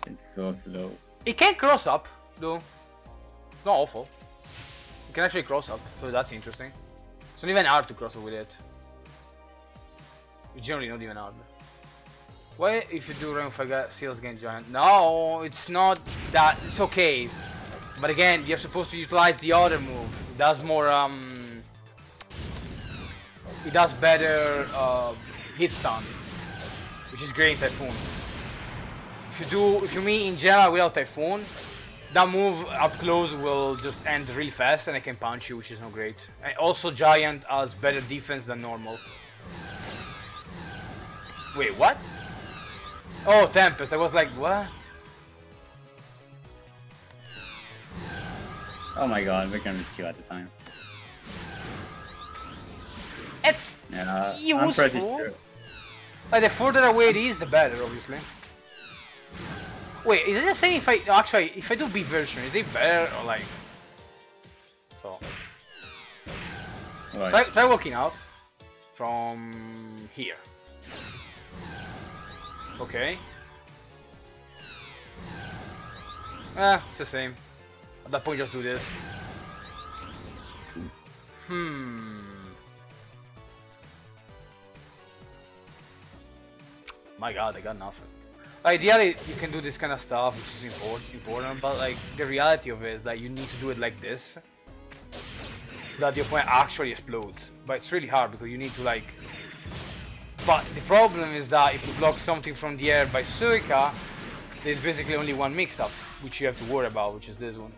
Speaker 2: It's so slow.
Speaker 1: It can cross up though. It's not awful. It can actually cross up, so that's interesting. It's not even hard to cross up with it. It's generally not even hard. Why if you do Rain of Seals against Giant? No, it's not that. It's okay. But again, you're supposed to utilize the other move. It does more, it does better hit stun, which is great in Typhoon. If you meet in general without Typhoon, that move up close will just end really fast and I can punch you, which is not great. And also Giant has better defense than normal. Wait, what? Oh, Tempest. I was like, what?
Speaker 2: Oh my god, we're gonna reach you at the time.
Speaker 1: It's
Speaker 2: Yeah, I'm pretty sure.
Speaker 1: Like, the further away it is, the better, obviously. Wait, is it the same if if I do B version, is it better or like... So...
Speaker 2: Right.
Speaker 1: Try walking out from here. Okay. It's the same. At that point, just do this. My god, I got nothing. Ideally, you can do this kind of stuff, which is important, but like the reality of it is that you need to do it like this, that your opponent actually explodes. But it's really hard because you need to like. But the problem is that if you block something from the air by Suika, there's basically only one mix-up, which you have to worry about, which is this one.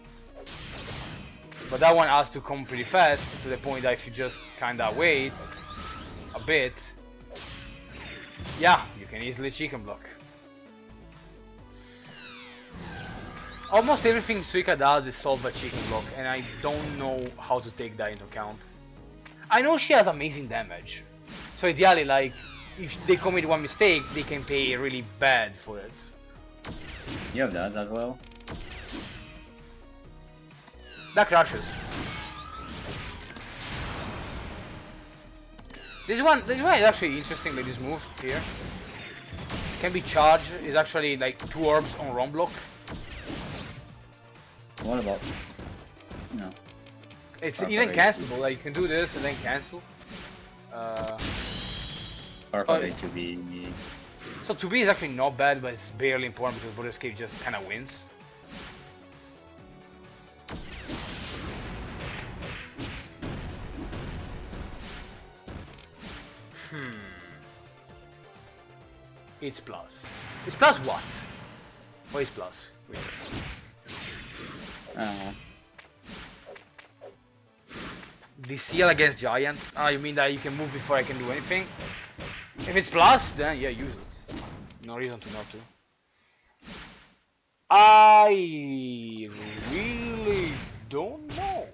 Speaker 1: But that one has to come pretty fast, to the point that if you just kinda wait a bit, yeah, you you can easily chicken block. Almost everything Suika does is solved by chicken block, and I don't know how to take that into account. I know she has amazing damage, so ideally, like, if they commit one mistake, they can pay really bad for it.
Speaker 2: You have that as well.
Speaker 1: That crushes. This one is actually interesting. Like this move here can be charged. It's actually like 2 orbs on roam block.
Speaker 2: What about? No.
Speaker 1: It's
Speaker 2: Perfect.
Speaker 1: even cancelable. Like you can do this and then cancel.
Speaker 2: Perfect to be.
Speaker 1: So 2B is actually not bad, but it's barely important because Border Escape just kind of wins. It's plus. It's plus what? What is plus? Wait. The seal against giant. Ah, you mean that you can move before I can do anything? If it's plus, then yeah, use it. No reason to not to. I really don't know.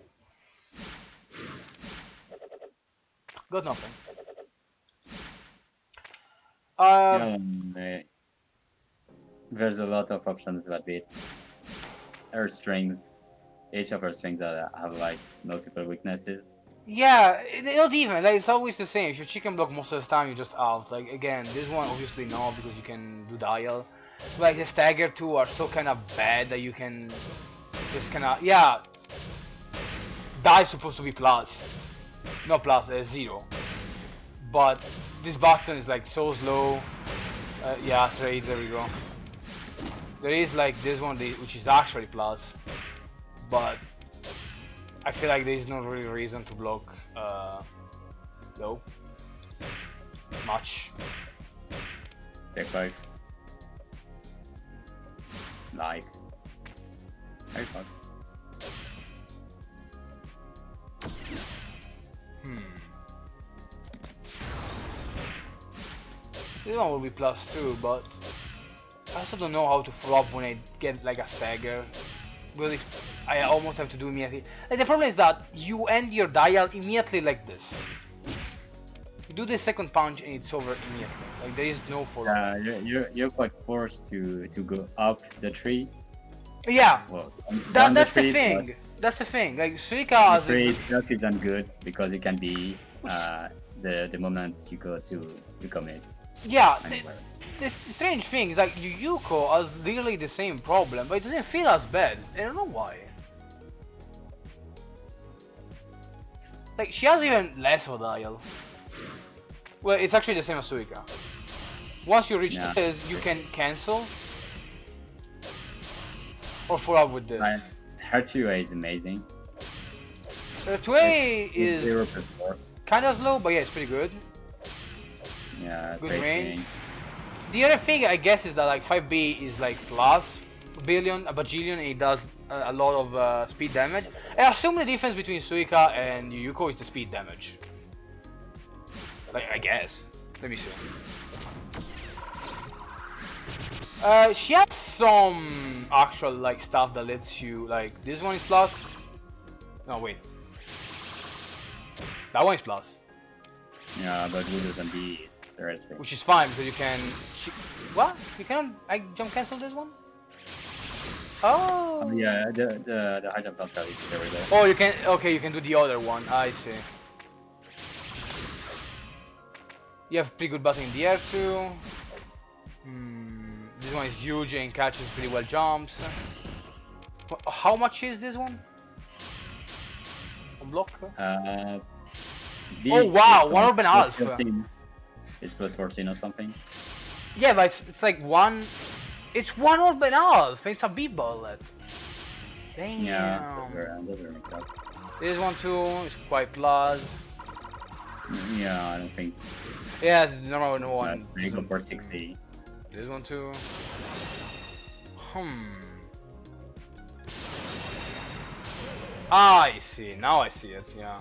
Speaker 1: Got nothing.
Speaker 2: There's a lot of options that beat her strings. Each of her strings have like multiple weaknesses.
Speaker 1: Yeah, not even. Like, it's always the same. If you chicken block most of the time, you're just out. Like again, this one obviously no because you can do dial. Like the stagger 2 are so kind of bad that you can just kind of Die is supposed to be plus, not plus, 0. But this button is like so slow. Yeah, trade. There we go. There is like this one which is actually plus, but I feel like there is no really reason to block low much.
Speaker 2: Take 5. Like. Very fun.
Speaker 1: This one will be plus 2, but I also don't know how to follow up when I get like a stagger. Well, if I almost have to do immediately. Like, the problem is that you end your dial immediately like this. You do the second punch and it's over immediately. Like there is no follow up.
Speaker 2: You're quite forced to go up the tree.
Speaker 1: Yeah,
Speaker 2: Well,
Speaker 1: that's the thing. That's the thing. Like Suika has
Speaker 2: the
Speaker 1: this.
Speaker 2: tree isn't good because it can be the moment you go to commit.
Speaker 1: Yeah,
Speaker 2: Anywhere.
Speaker 1: the strange thing is like Yuyuko has literally the same problem, but it doesn't feel as bad. I don't know why. Like she has even less of a dial. Well, it's actually the same as Suika. Once you reach this, you can cancel or follow up with this.
Speaker 2: Her 2A is amazing.
Speaker 1: The 2A is
Speaker 2: 0%.
Speaker 1: kind of slow, but yeah, it's pretty good.
Speaker 2: Yeah,
Speaker 1: Good range.
Speaker 2: spacing.
Speaker 1: The other thing I guess is that like 5B is like plus a bajillion, and it does a lot of speed damage. I assume the difference between Suika and Yuyuko is the speed damage. Like, I guess. Let me see. She has some actual like stuff that lets you like this one is plus. No wait. That one is plus.
Speaker 2: Yeah, but Voodoo can be seriously.
Speaker 1: Which is fine because you can. What? You can? I jump cancel this one? Oh.
Speaker 2: Yeah, the high jump cancel is very low.
Speaker 1: Oh, you can. Okay, you can do the other one. I see. You have pretty good button in the air too. This one is huge and catches pretty well jumps. How much is this one? On block? Oh wow, 1 orb and a half.
Speaker 2: It's plus 14 or something.
Speaker 1: Yeah, but it's like one. It's 1 orb and a half. It's a B bullet. Damn.
Speaker 2: Yeah, those are mixed up.
Speaker 1: This one too is quite plus.
Speaker 2: Yeah, I don't think.
Speaker 1: Yeah, it's the normal one.
Speaker 2: They go for 60.
Speaker 1: This one too. I see. Now I see it. Yeah.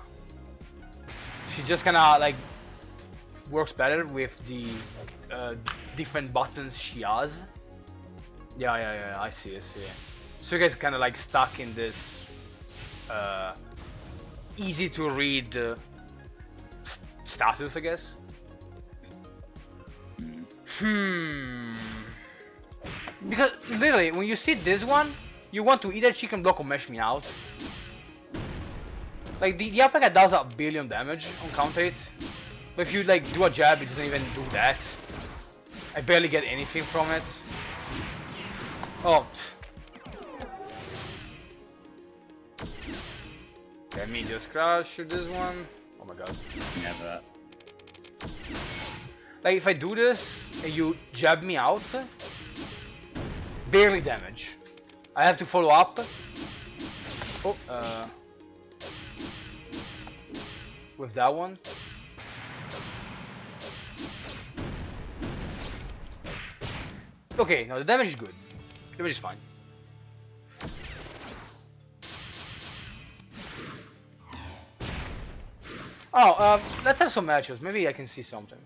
Speaker 1: She just kinda like works better with the different buttons she has. Yeah, I see. So you guys kind of like stuck in this easy to read status, I guess. Because literally, when you see this one, you want to either chicken block or mesh me out. Like the uppercut does a billion damage on counter hit, but if you like do a jab, it doesn't even do that. I barely get anything from it. Oh. Let me just crush this one. Oh my god.
Speaker 2: Never.
Speaker 1: Like if I do this and you jab me out, barely damage. I have to follow up. Oh, with that one. Okay, no, the damage is good. Damage is fine. Oh, let's have some matches. Maybe I can see something.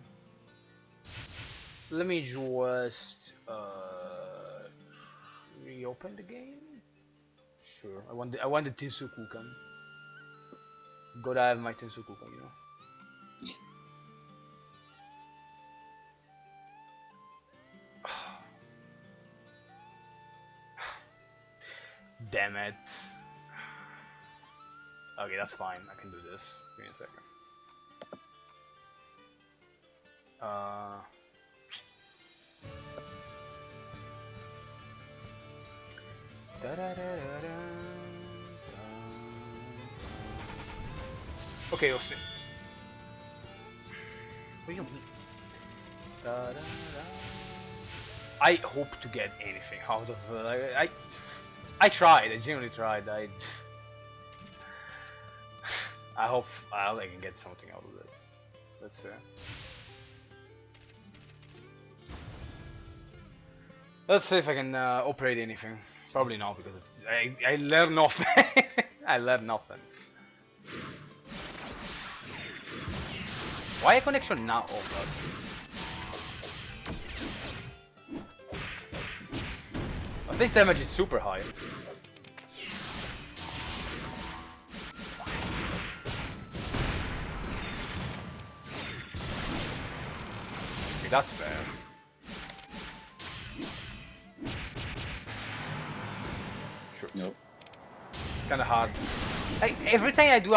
Speaker 1: Let me just reopen the game. Sure, I want the Hisoutensoku. Gotta have my Hisoutensoku, you know. Damn it. Okay, that's fine. I can do this. Give me a second. Okay, we'll see. What do you mean? I hope to get anything out of I tried. I genuinely tried. I hope I can get something out of this. Let's see. Let's see if I can operate anything. Probably not because I learned nothing. I learned nothing. Why a connection now? Oh god. But this damage is super high. Okay, that's fair. Sure.
Speaker 2: Nope.
Speaker 1: Kind of hard. Like, every time I do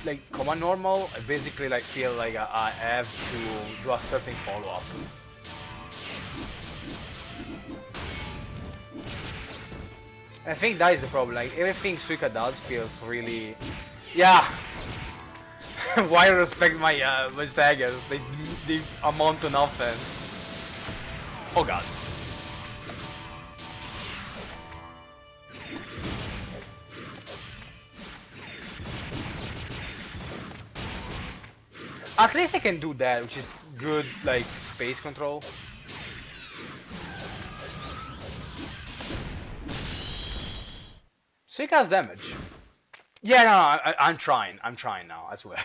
Speaker 1: like command normal, I basically like feel like I have to do a certain follow up. I think that is the problem. Like everything Suika does feels really, yeah. Why respect my my staggers? They amount to nothing. Oh god. At least I can do that, which is good, like, space control. Suika's damage. Yeah, no, I'm trying now, I swear.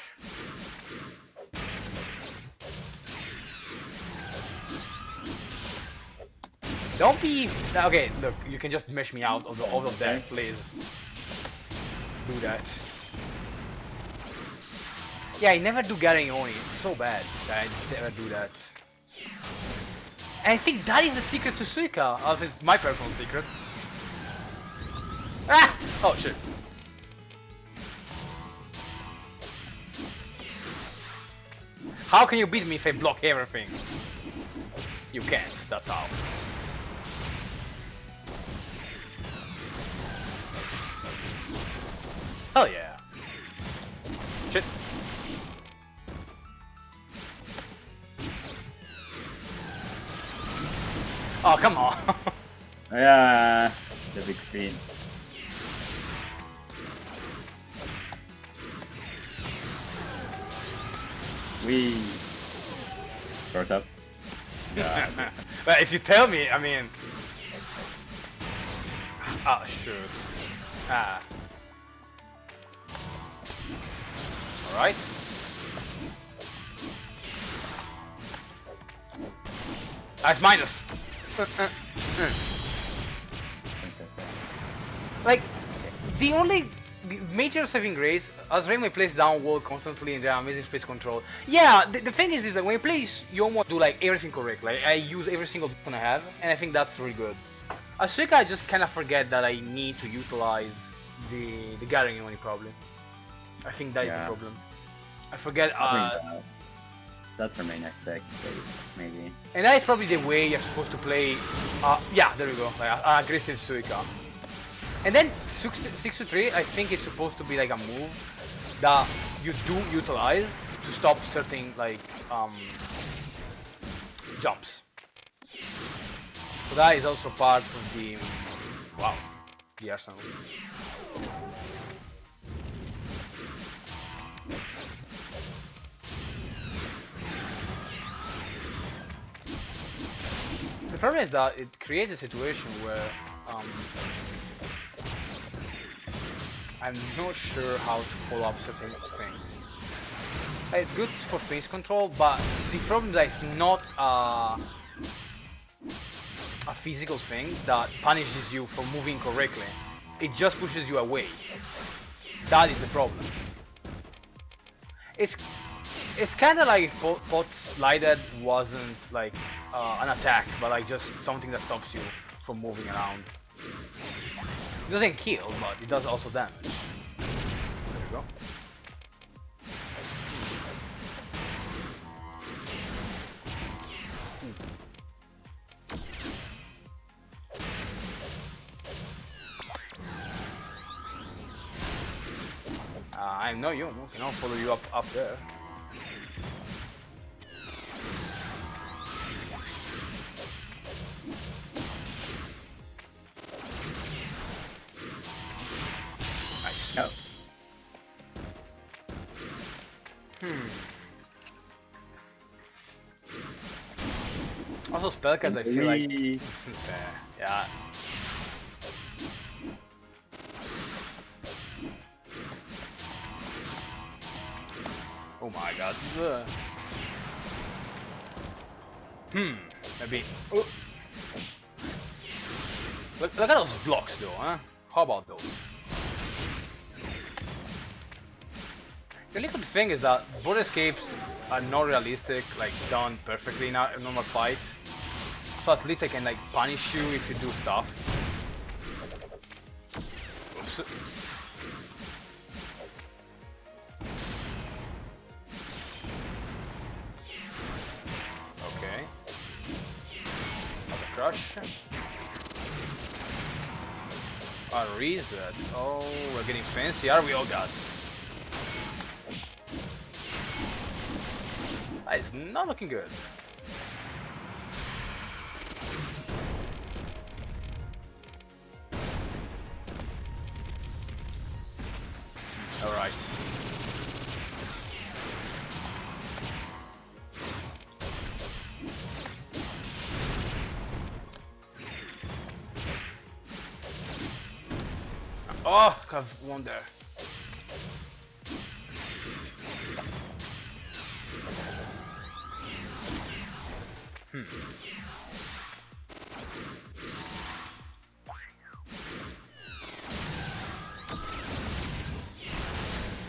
Speaker 1: Don't be... Okay, look, you can just mesh me out of that, please. Do that. Yeah, I never do Garagnoni. It's so bad that I never do that. And I think that is the secret to Suika. It's my personal secret. Ah! Oh shit. How can you beat me if I block everything? You can't, that's how. Hell yeah. Shit. Oh, come on.
Speaker 2: Yeah, the big screen. We first up. Yeah.
Speaker 1: But if you tell me, I mean... Oh, shoot. Ah. Alright. Nice minus. Like, the major saving grace, as Raymond plays down wall constantly and the amazing space control. Yeah, the thing is that when you play, you almost do like everything correct. Like, I use every single button I have, and I think that's really good. As Suika, I just kind of forget that I need to utilize the gathering money probably. I think that is the problem. I forget.
Speaker 2: That's our main aspect, maybe.
Speaker 1: And that is probably the way you're supposed to play. Yeah, there we go. Like, aggressive Suika. And then 6 to 3, I think it's supposed to be like a move that you do utilize to stop certain like jumps. So that is also part of the the arsenal. The problem is that it creates a situation where I'm not sure how to follow up certain things. It's good for space control, but the problem is that it's not a physical thing that punishes you for moving correctly. It just pushes you away. That is the problem. It's kind of like if pot slided wasn't like an attack, but like just something that stops you from moving around. It doesn't kill, but it does also damage. There we go. I know you cannot follow you up there. Nice.
Speaker 2: No.
Speaker 1: Also spell cards I feel like yeah. Oh my god. Maybe. Oh. Look at those blocks though, huh? How about those? The only good thing is that board escapes are not realistic, like done perfectly in a normal fight. So at least I can like punish you if you do stuff. Oops. Okay. Another crush. A reset. Oh, we're getting fancy, are we? Oh god. That is not looking good. Alright. Oh, I've won there.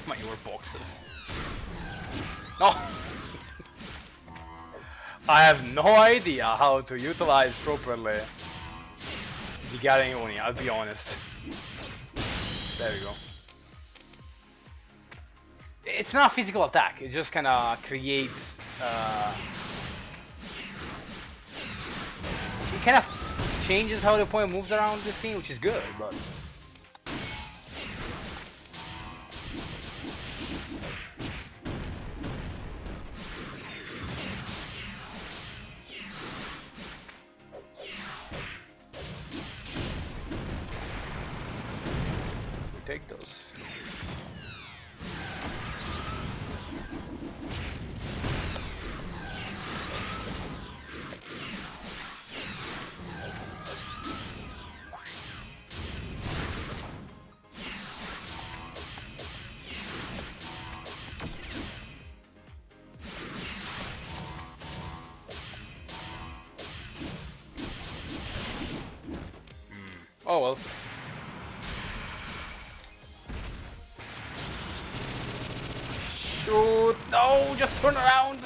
Speaker 1: My your boxes. No. I have no idea how to utilize properly the Garen Oni, I'll be honest. There we go. It's not a physical attack, it just kinda creates it kind of changes how the opponent moves around this thing, which is good, but take those. Oh well. Shoot! No, just turn around.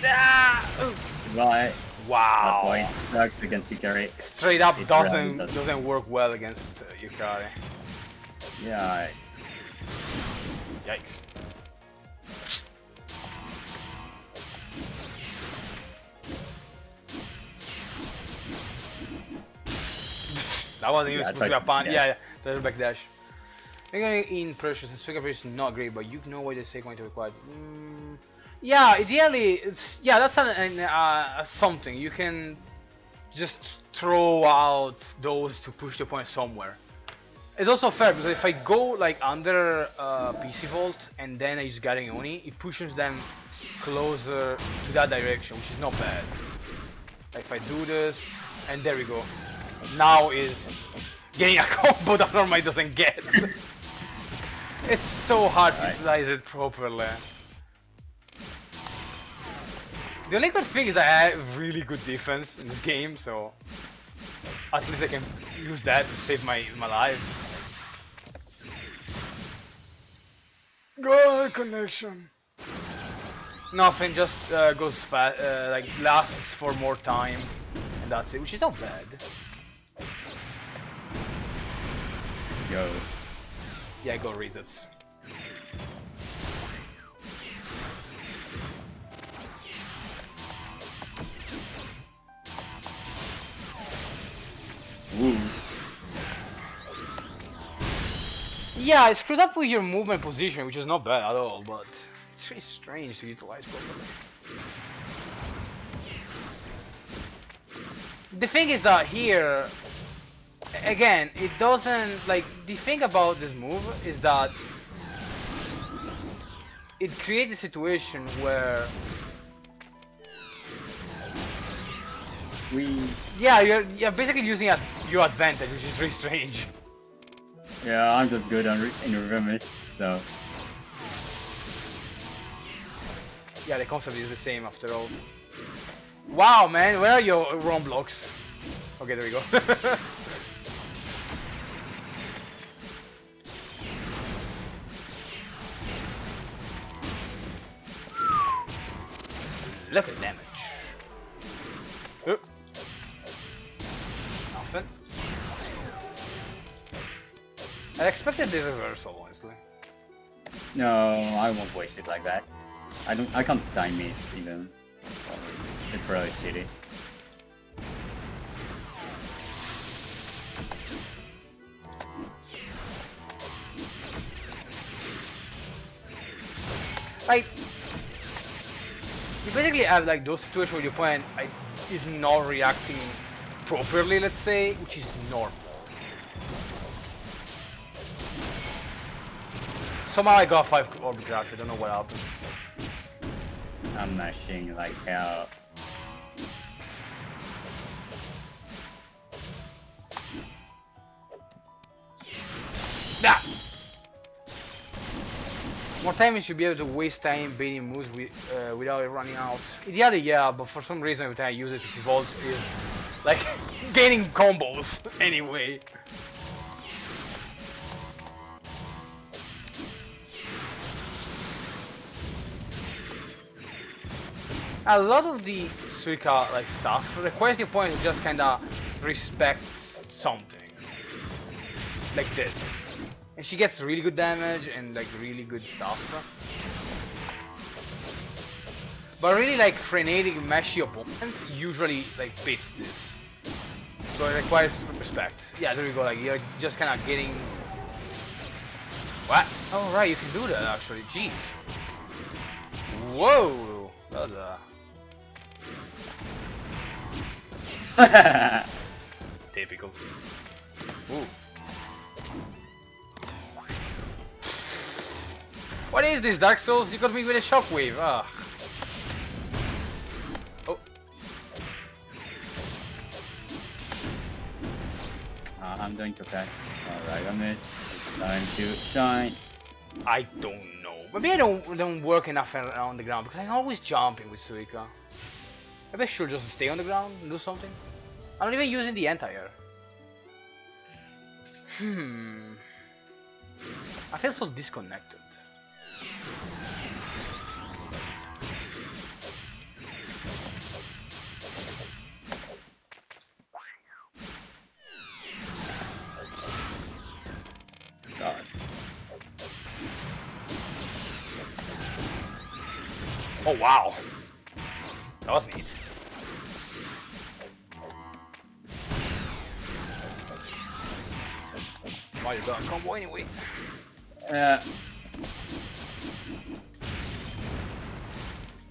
Speaker 1: Ah!
Speaker 2: Right. That's why
Speaker 1: Wow.
Speaker 2: it sucks against Yukari.
Speaker 1: Straight up
Speaker 2: It
Speaker 1: doesn't
Speaker 2: really
Speaker 1: doesn't work well against Yukari.
Speaker 2: Yeah.
Speaker 1: Yikes. That wasn't even
Speaker 2: Yeah,
Speaker 1: supposed to be a
Speaker 2: tried
Speaker 1: pun.
Speaker 2: to-
Speaker 1: Yeah, yeah, back dash. Figuring in precious and Suika precious is not great, but you know why they say going to require. Yeah, ideally, it's that's something you can just throw out those to push the point somewhere. It's also fair because if I go like under PC Vault and then I use Garing Oni, it pushes them closer to that direction, which is not bad. Like if I do this, and there we go. Now is getting a combo that normally doesn't get. It's so hard to
Speaker 2: Right.
Speaker 1: utilize it properly. The only good thing is that I have really good defense in this game, so at least I can use that to save my life. Good connection. Nothing, just goes fast, like lasts for more time, and that's it, which is not bad.
Speaker 2: Go.
Speaker 1: Yeah, go resets.
Speaker 2: Woo.
Speaker 1: Yeah, it screws up with your movement position, which is not bad at all, but it's really strange to utilize properly. The thing is that here, again, it doesn't, like, the thing about this move is that it creates a situation where, yeah, you're basically using your advantage, which is really strange.
Speaker 2: Yeah, I'm just good in Remus, so.
Speaker 1: Yeah, the concept is the same after all. Wow, man, where are your ROM blocks? Okay, there we go. Look at damage. Oh. Nothing. I expected the reversal, honestly.
Speaker 2: No, I won't waste it like that. I can't time it even. It's really shitty.
Speaker 1: Like, you basically have like those situations where your opponent is not reacting properly, let's say, which is normal. Somehow I got 5 orb crash, I don't know what happened.
Speaker 2: I'm mashing like hell.
Speaker 1: Nah! More time you should be able to waste time baiting moves without it running out. Ideally, yeah, but for some reason every time I use it, PC Vault is like gaining combos anyway. A lot of the Suika like stuff requires the opponent to just kinda respect something. Like this. And she gets really good damage and like really good stuff. But really like frenetic meshy opponents usually like beats this. So it requires respect. Yeah, there we go, like you're just kinda getting. What? Oh right, you can do that actually, jeez. Whoa! That's typical. Ooh. What is this, Dark Souls? You got me with a shockwave. Ah. Oh.
Speaker 2: I'm going to pass. Alright, on this. Time to shine.
Speaker 1: I don't know. Maybe I don't work enough around the ground because I'm always jumping with Suika. Maybe I should just stay on the ground and do something. I'm not even using the anti-air. I feel so disconnected.
Speaker 2: God.
Speaker 1: Oh wow, that was neat. Why you got a combo anyway?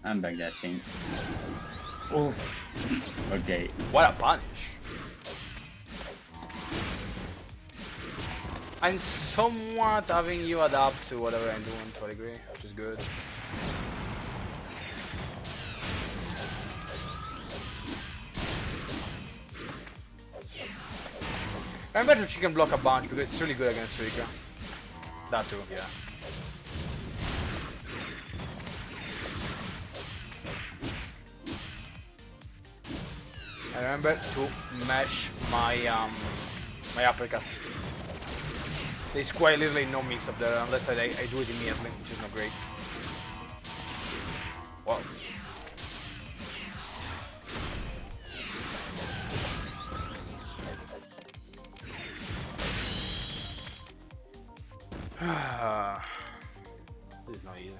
Speaker 2: I'm backdashing. Oof. Okay.
Speaker 1: What a punish! I'm somewhat having you adapt to whatever I'm doing to a degree, which is good. Remember that she can block a bunch because it's really good against Suika. That too, yeah. I remember to mash my my uppercut. There's quite literally no mix up there unless I do it immediately, which is not great. Wow. This is not easy.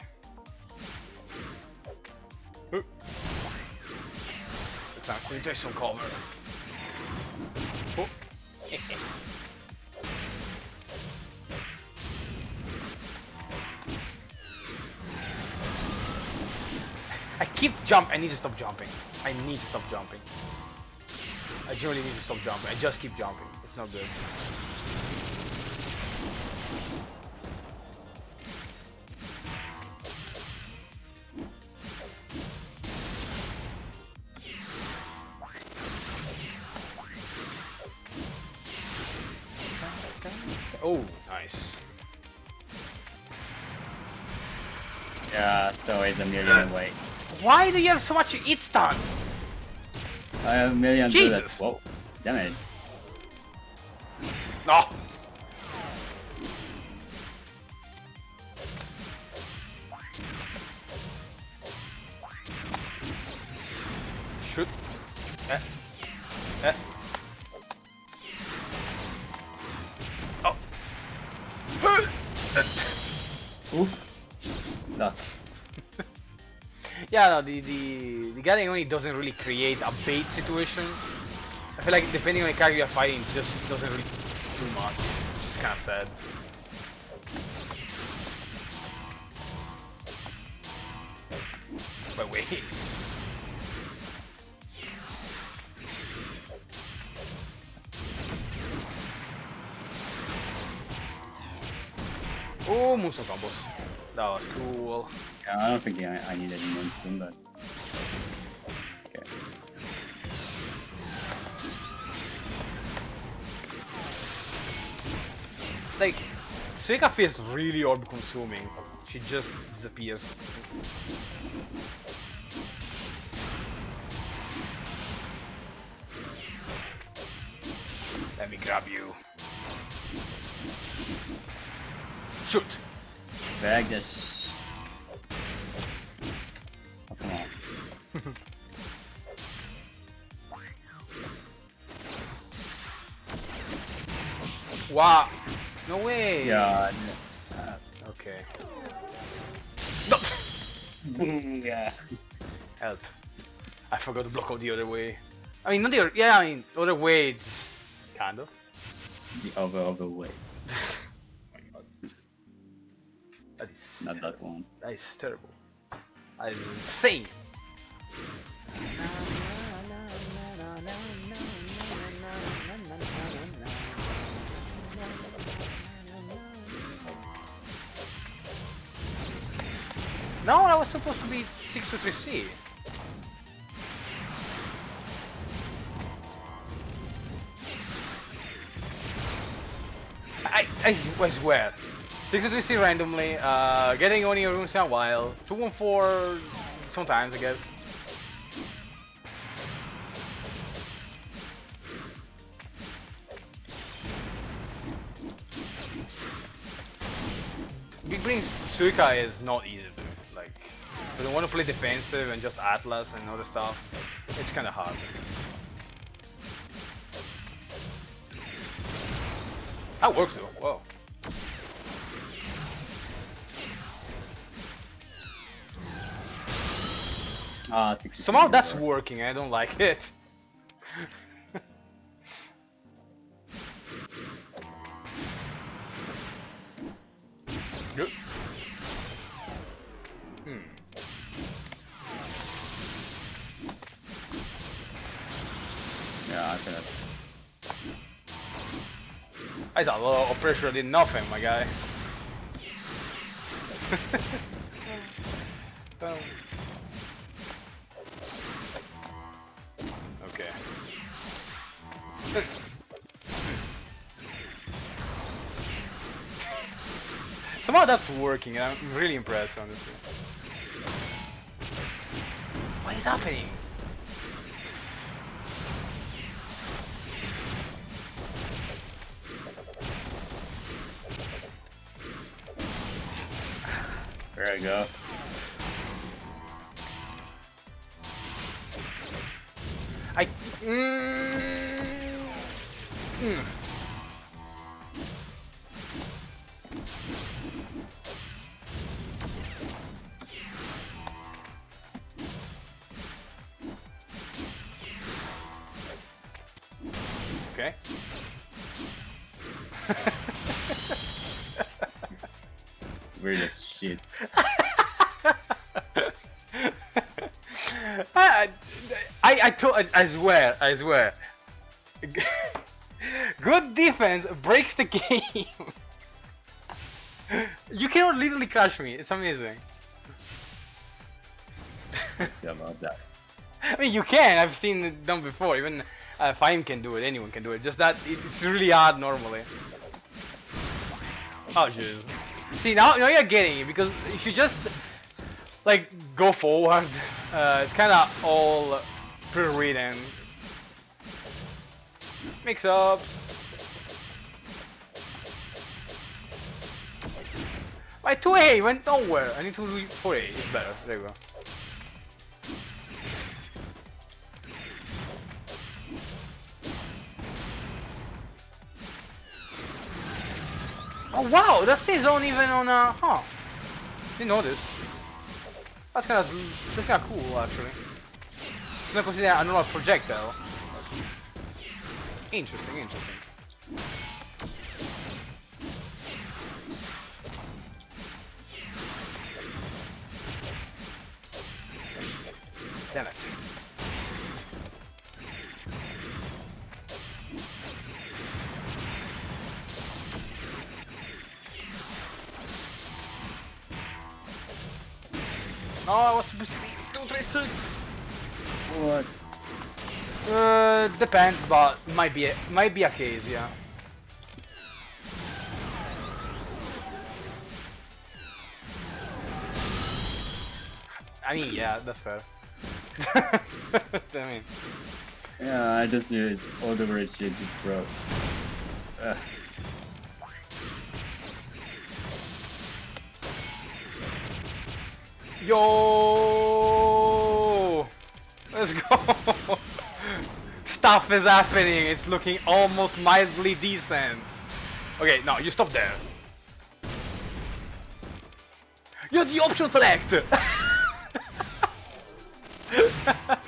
Speaker 1: Time to take some cover. Oh. I need to stop jumping. I need to stop jumping. I genuinely need to stop jumping. I just keep jumping. It's not good. Oh, nice.
Speaker 2: Yeah, so it's a million away.
Speaker 1: Why do you have so much hit stun?
Speaker 2: I have a million
Speaker 1: Jesus.
Speaker 2: bullets. Whoa. Damn it.
Speaker 1: No. Shoot. Oh.
Speaker 2: Oof. No.
Speaker 1: Yeah, no, the getting only doesn't really create a bait situation. I feel like depending on the character you're fighting, it just doesn't really do much. It's kind of sad. But wait. Oh, Muso combos. That was cool.
Speaker 2: Yeah, I don't think I need any monster, but okay.
Speaker 1: Like, Suika feels really orb consuming. She just disappears. Let me grab you. Shoot!
Speaker 2: Bag this. Oh, come on.
Speaker 1: Wow! No way!
Speaker 2: Yeah.
Speaker 1: Okay. No!
Speaker 2: Yeah.
Speaker 1: Help. I forgot to block out the other way. I mean, not the other, yeah, I mean, other way, kind of.
Speaker 2: The other way.
Speaker 1: That is
Speaker 2: Not that one.
Speaker 1: That is terrible. That is insane. No, that was supposed to be 6 to 3C. I swear. 6 to 3C randomly, getting only runes in a while. 2-1-4 sometimes, I guess. Big Brain Suika is not easy to do. Like, if you want to play defensive and just Atlas and other stuff, it's kind of hard. That works though. Whoa.
Speaker 2: Ah, 60.
Speaker 1: Somehow that's working. I don't like it. Good.
Speaker 2: Yeah, I cannot.
Speaker 1: I thought a lot of pressure did nothing, my guy. Okay. Somehow that's working. I'm really impressed, honestly. What is happening?
Speaker 2: There I go.
Speaker 1: I. Okay.
Speaker 2: Weird as shit.
Speaker 1: I swear. Good defense breaks the game. You cannot literally crush me. It's amazing.
Speaker 2: Let's see about that.
Speaker 1: I mean, you can. I've seen it done before. Even Fine can do it. Anyone can do it. Just that it's really hard normally. Oh jeez. See now you're getting it because if you just like go forward, it's kind of all pre-written. Mix ups. My 2A went nowhere. I need to do 4A. It's better. There you go. Oh wow, that stays on even on huh. Didn't know this. That's kinda cool actually. I'm gonna consider a normal projectile. Interesting. Damn it. No, I was supposed to be 236.
Speaker 2: What?
Speaker 1: Depends, but might be a case, yeah. I mean, yeah, that's fair. I mean,
Speaker 2: Yeah, I just used all the weird shit you broke.
Speaker 1: yo, let's go. Stuff is happening. It's looking almost mildly decent. Okay, no, you stop there. You're the option select.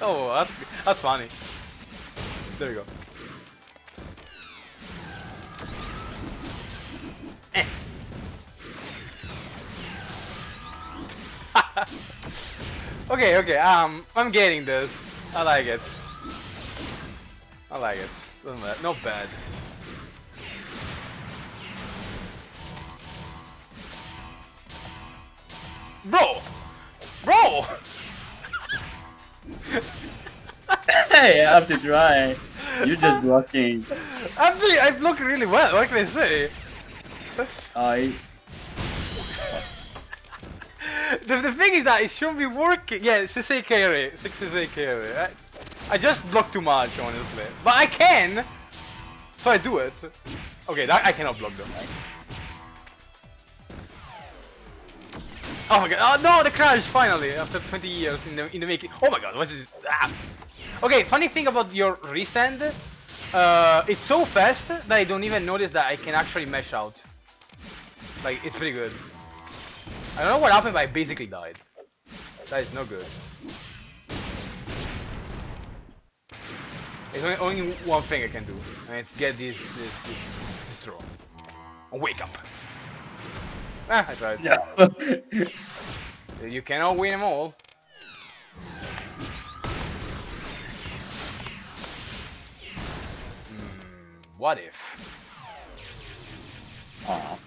Speaker 1: Oh, that's funny. There you go. Okay, I'm getting this. I like it. Not bad. Bro!
Speaker 2: Hey, I have to try. You're just blocking.
Speaker 1: I've looked really well, what can I say? The thing is that it shouldn't be working. Yeah, 6A carry. 6A carry. I just block too much, honestly. But I can! So I do it. Okay, I cannot block them. Oh my god! Oh no, the crash finally after 20 years in the making. Oh my god, what is this? Ah. Okay, funny thing about your restand, it's so fast that I don't even notice that I can actually mesh out. Like, it's pretty good. I don't know what happened, but I basically died. That is no good. There's only one thing I can do, and it's get this throw. Oh, wake up! Ah, I tried.
Speaker 2: Yeah.
Speaker 1: You cannot win them all. What if?
Speaker 2: Aw.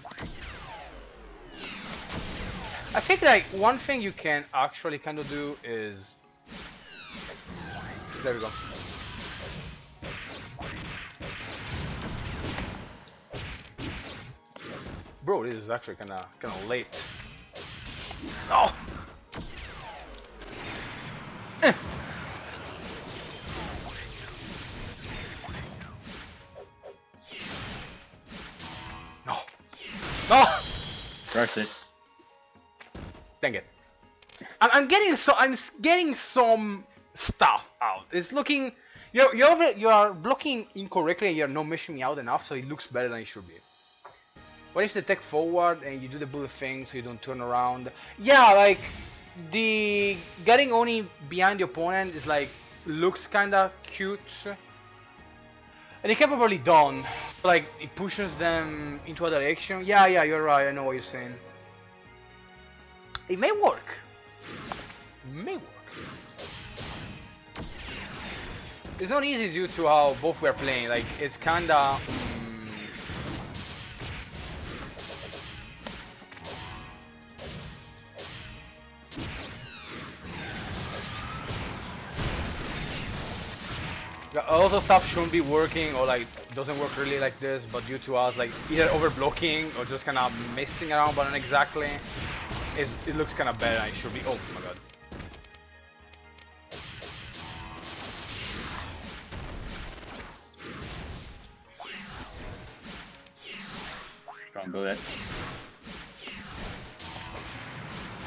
Speaker 1: I think like one thing you can actually kind of do is. There we go. Bro, this is actually kind of late. Oh. Eh. No. No.
Speaker 2: Crush it.
Speaker 1: Dang it. I'm getting some stuff out. It's looking. You are blocking incorrectly and you're not meshing me out enough, so it looks better than it should be. What if they take forward and you do the bullet thing so you don't turn around? Yeah, like the getting Oni behind the opponent is like looks kinda cute. And it can probably done. Like it pushes them into a direction. Yeah, you're right, I know what you're saying. It may work. It may work. It's not easy due to how both were playing. Like it's kinda a lot of stuff shouldn't be working or like doesn't work really like this, but due to us like either overblocking or just kind of messing around but not exactly, it looks kind of better than it should be. Oh my god.
Speaker 2: Strong bullet.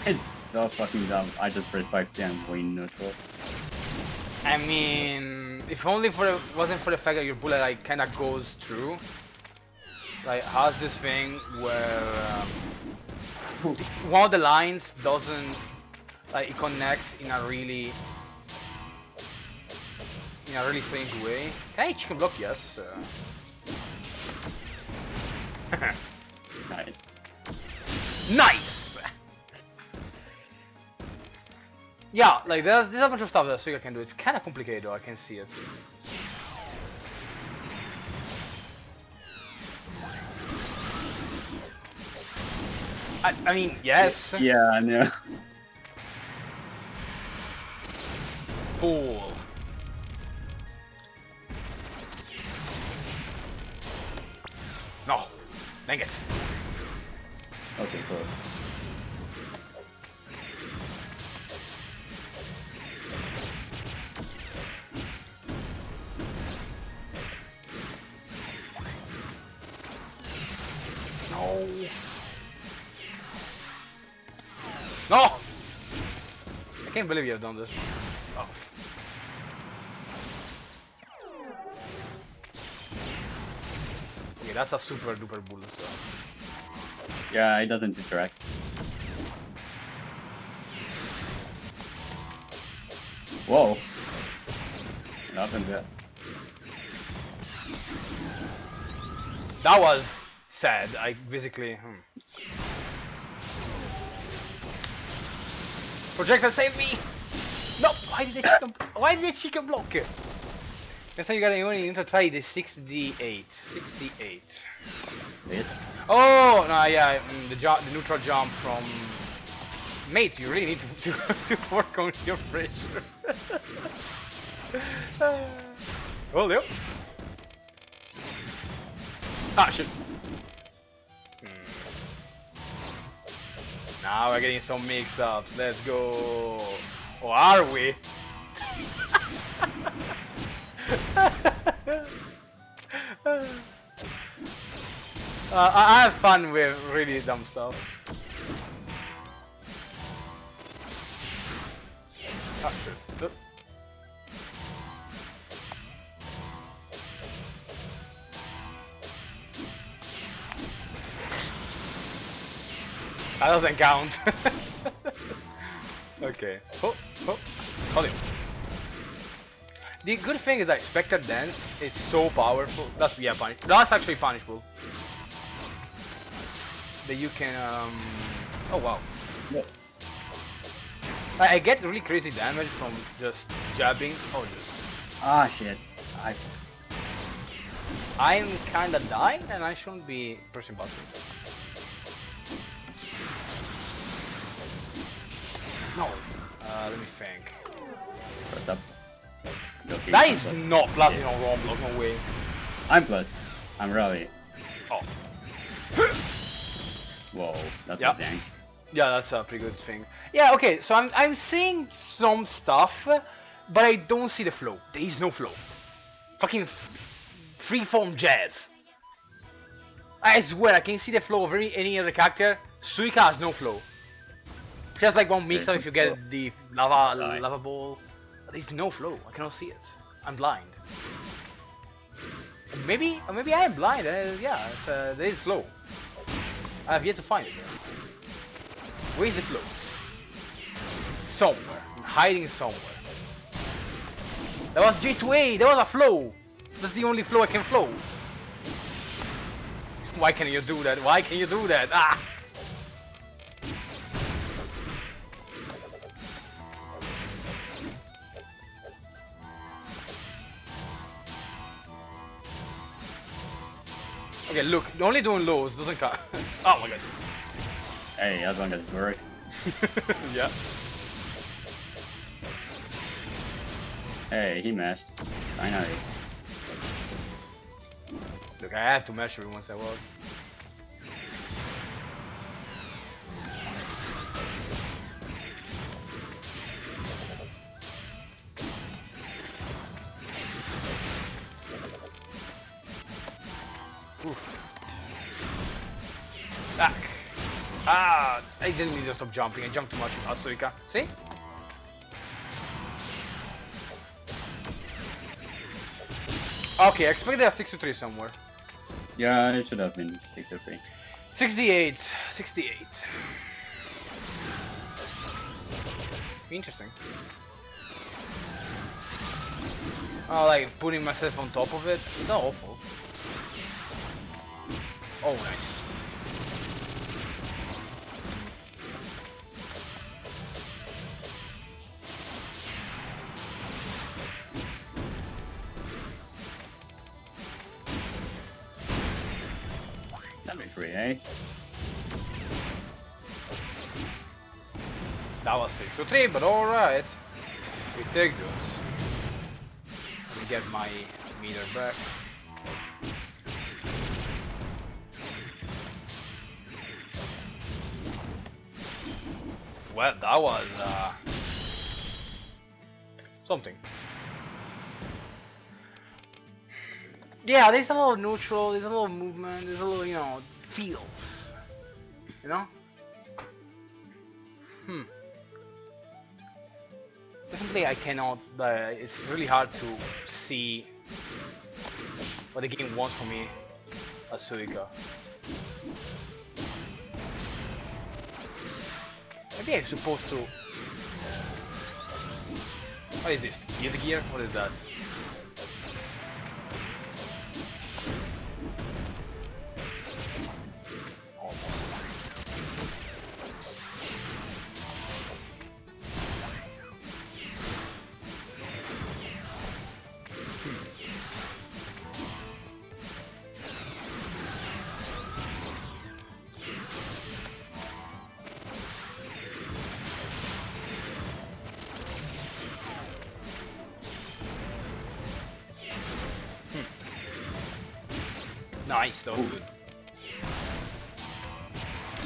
Speaker 2: It's so fucking dumb. I just press 5C and win neutral.
Speaker 1: I mean, if only wasn't for the fact that your bullet like kind of goes through, like has this thing where one of the lines doesn't like it connects in a really strange way. Can I chicken block? Yes.
Speaker 2: Nice.
Speaker 1: Nice. Yeah, like there's a bunch of stuff that Suika can do. It's kind of complicated though, I can see it. I mean, yes.
Speaker 2: Yeah, I know.
Speaker 1: Fool. No. Dang it.
Speaker 2: Okay, cool.
Speaker 1: No. No! I can't believe you have done this. Oh. Okay, that's a super duper bullet, so.
Speaker 2: Yeah, it doesn't interact. Whoa. Nothing there.
Speaker 1: That was sad. I basically. Projectile, save me! No! Why did the chicken block it? Next time you gotta only need to try the 6d8. 68.
Speaker 2: This?
Speaker 1: Oh no, yeah, the neutral jump from. Mate, you really need to work on your pressure. Well, yep. Ah, shit. Now we're getting some mix-ups. Let's go. Or are we? I have fun with really dumb stuff. That doesn't count. Okay. Oh, oh. Hold on. The good thing is that Spectre Dance is so powerful. That's yeah, punish. That's actually punishable. That you can Oh wow.
Speaker 2: Yeah.
Speaker 1: I get really crazy damage from just jabbing. Oh, just.
Speaker 2: Ah, shit.
Speaker 1: I'm kinda dying and I shouldn't be pressing buttons. No. Let me think.
Speaker 2: Press up. Okay,
Speaker 1: That
Speaker 2: I'm
Speaker 1: is
Speaker 2: plus.
Speaker 1: not Platinum Roblox, no way.
Speaker 2: I'm plus. I'm really.
Speaker 1: Oh.
Speaker 2: Whoa, that's
Speaker 1: Yeah.
Speaker 2: a jank.
Speaker 1: Yeah, that's a pretty good thing. Yeah, okay, so I'm seeing some stuff, but I don't see the flow. There is no flow. Fucking freeform jazz. I swear, I can see the flow of any other character. Suika has no flow. Just like one mix up if you get the lava ball. There's no flow. I cannot see it. I'm blind. Maybe I am blind. Yeah, there is flow. I have yet to find it. Where is the flow? Somewhere. Hiding somewhere. That was J2A. That was a flow. That's the only flow I can flow. Why can you do that? Why can you do that? Ah! Okay, look, only doing lows doesn't count. Oh my god.
Speaker 2: Hey, as long as it works.
Speaker 1: Yeah.
Speaker 2: Hey, he mashed. Finally.
Speaker 1: Look, I have to measure every once in a while. Oof. Ah. Ah, I didn't need to stop jumping. I jumped too much. Suika. See? Okay, I expected a 6-3 somewhere.
Speaker 2: Yeah, it should have been 6 or 3.
Speaker 1: 68. 68. Interesting. Oh, like putting myself on top of it? It's not awful. Oh, nice.
Speaker 2: That'd be free, eh?
Speaker 1: That was 6-3, but alright. We take those. Let me get my meter back. Well, that was something. Yeah, there's a little neutral, there's a little movement, there's a little, you know, feels. You know? Definitely I cannot, it's really hard to see what the game wants from me as Suika. Maybe I'm supposed to... What is this? Guild gear? What is that? Nice, that was good.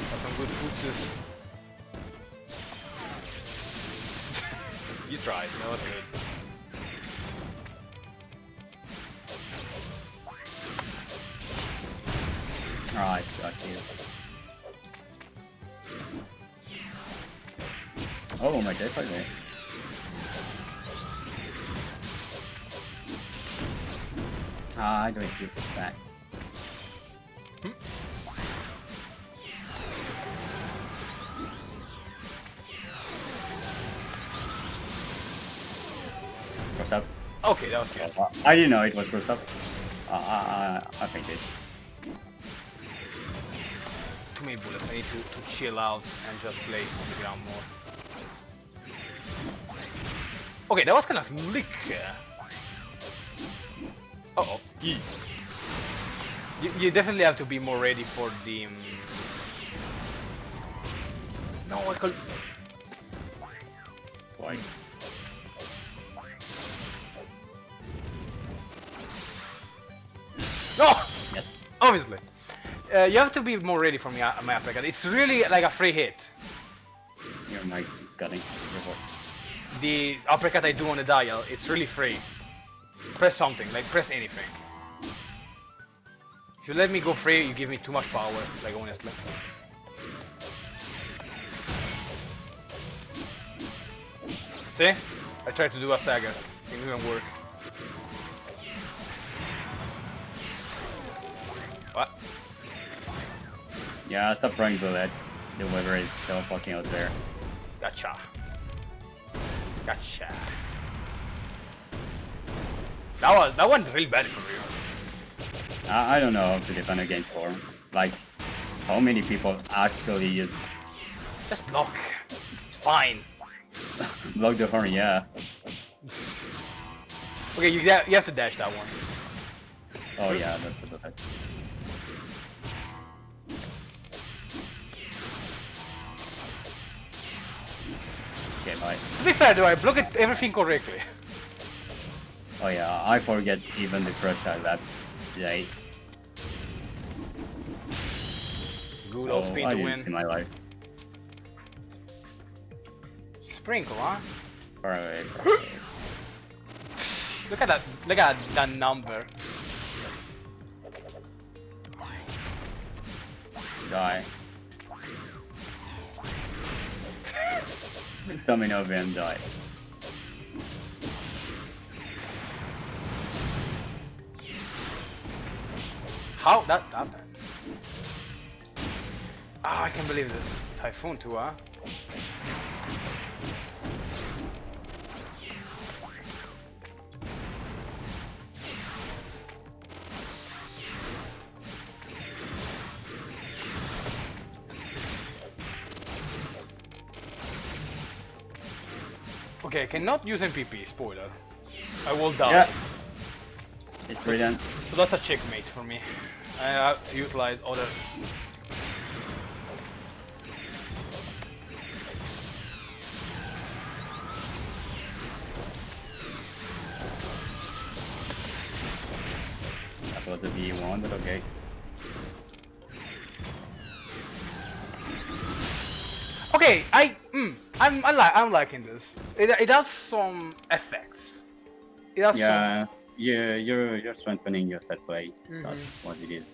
Speaker 1: That's some good footses. You tried, that was good.
Speaker 2: Alright, got you. Oh my god, okay. Ah, I do it too fast.
Speaker 1: Okay, that was good.
Speaker 2: I didn't know it was for sub. I think it.
Speaker 1: Too many bullets. I need to chill out and just play on the ground more. Okay, that was kind of slick. Uh-oh. You definitely have to be more ready for the... No, I call...
Speaker 2: Twice.
Speaker 1: No!
Speaker 2: Yes.
Speaker 1: Obviously. You have to be more ready for my uppercut. It's really like a free hit.
Speaker 2: Your mic is cutting. Your voice.
Speaker 1: The uppercut I do on the dial, it's really free. Press something, like press anything. If you let me go free, you give me too much power, like honestly. See? I tried to do a stagger. It didn't even work. What?
Speaker 2: Yeah, stop throwing bullets. The weather is so fucking out there.
Speaker 1: Gotcha. Gotcha. That one's really bad for you.
Speaker 2: I don't know how to defend against Horn. Like, how many people actually use
Speaker 1: Just block. It's fine.
Speaker 2: block the Horn? Yeah.
Speaker 1: Okay, you have to dash that one.
Speaker 2: Oh yeah, that's the best. Okay, bye.
Speaker 1: To be fair, though, I block it everything correctly.
Speaker 2: Oh yeah, I forget even the crush I left today.
Speaker 1: Good old speed
Speaker 2: I
Speaker 1: to
Speaker 2: didn't
Speaker 1: win.
Speaker 2: in my life.
Speaker 1: Sprinkle, huh?
Speaker 2: Far away.
Speaker 1: Look at that! Look at that number.
Speaker 2: Die. Summon over and die.
Speaker 1: How that happened? Ah, I can't believe this. Typhoon too, huh? Okay, I cannot use MPP, spoiler. I will die.
Speaker 2: Yeah. It's brilliant.
Speaker 1: So that's a checkmate for me. I have to utilize other...
Speaker 2: That was a V1, but okay.
Speaker 1: Okay, I'm liking this. It has some effects. It has
Speaker 2: Yeah, you're strengthening your set play.
Speaker 1: Mhm.
Speaker 2: That's what it is.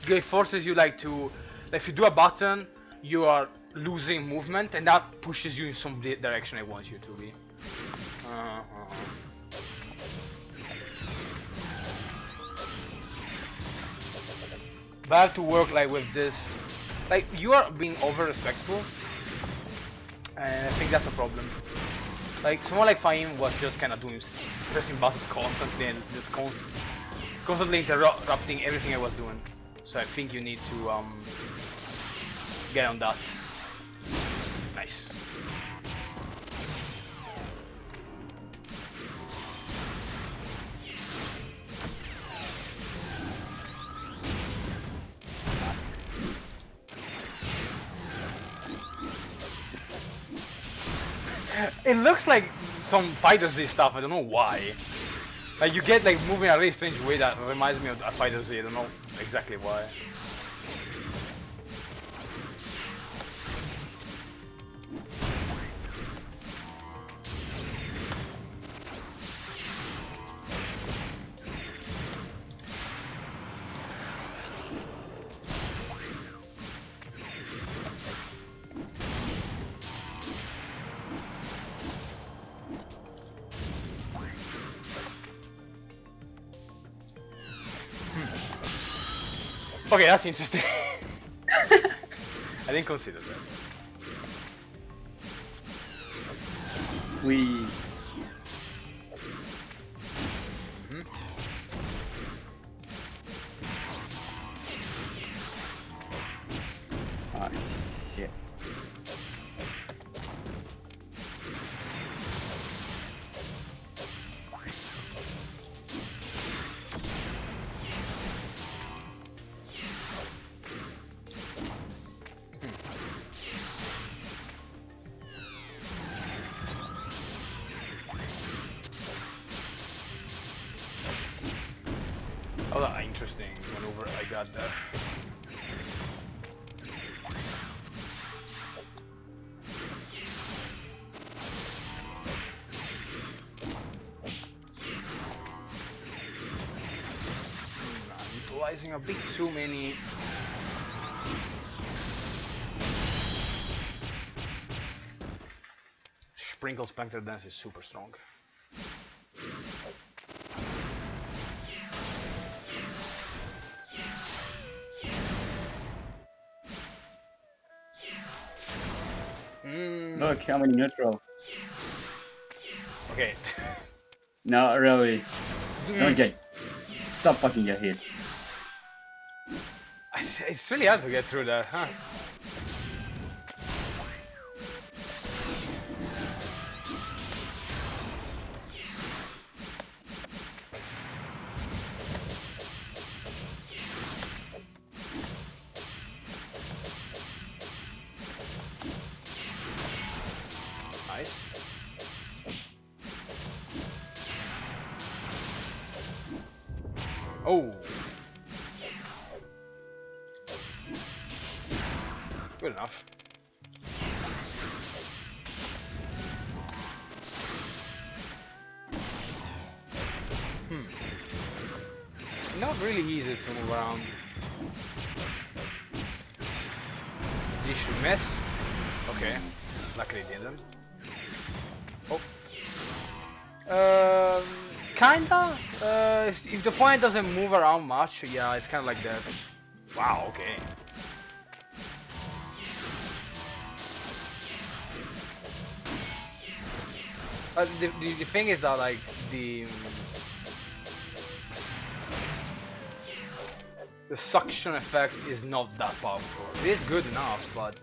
Speaker 1: It forces you like to, like, if you do a button, you are losing movement, and that pushes you in some direction I want you to be. But I have to work like with this. Like, you are being over respectful, and I think that's a problem. Like, someone like Fahim was just kind of doing pressing buttons constantly and just constantly interrupting everything I was doing. So I think you need to get on that. Nice. It looks like some Fighter Z stuff, I don't know why. Like, you get like moving in a really strange way that reminds me of a Fighter Z, I don't know exactly why. Okay, that's interesting. I didn't consider that. thing whenever I got there. I'm utilizing a bit too many. Sprinkle Spectre Dance is super strong.
Speaker 2: Look, how many neutral.
Speaker 1: Okay.
Speaker 2: No, really. Don't get. Stop fucking your hits.
Speaker 1: It's really hard to get through that, huh? Nice. Oh. Good enough. Not really easy to move around. This should miss. Okay. Luckily it didn't. Oh. Kinda. If the opponent doesn't move around much, yeah, it's kind of like that. Wow, okay. The thing is that like the suction effect is not that powerful. It is good enough, but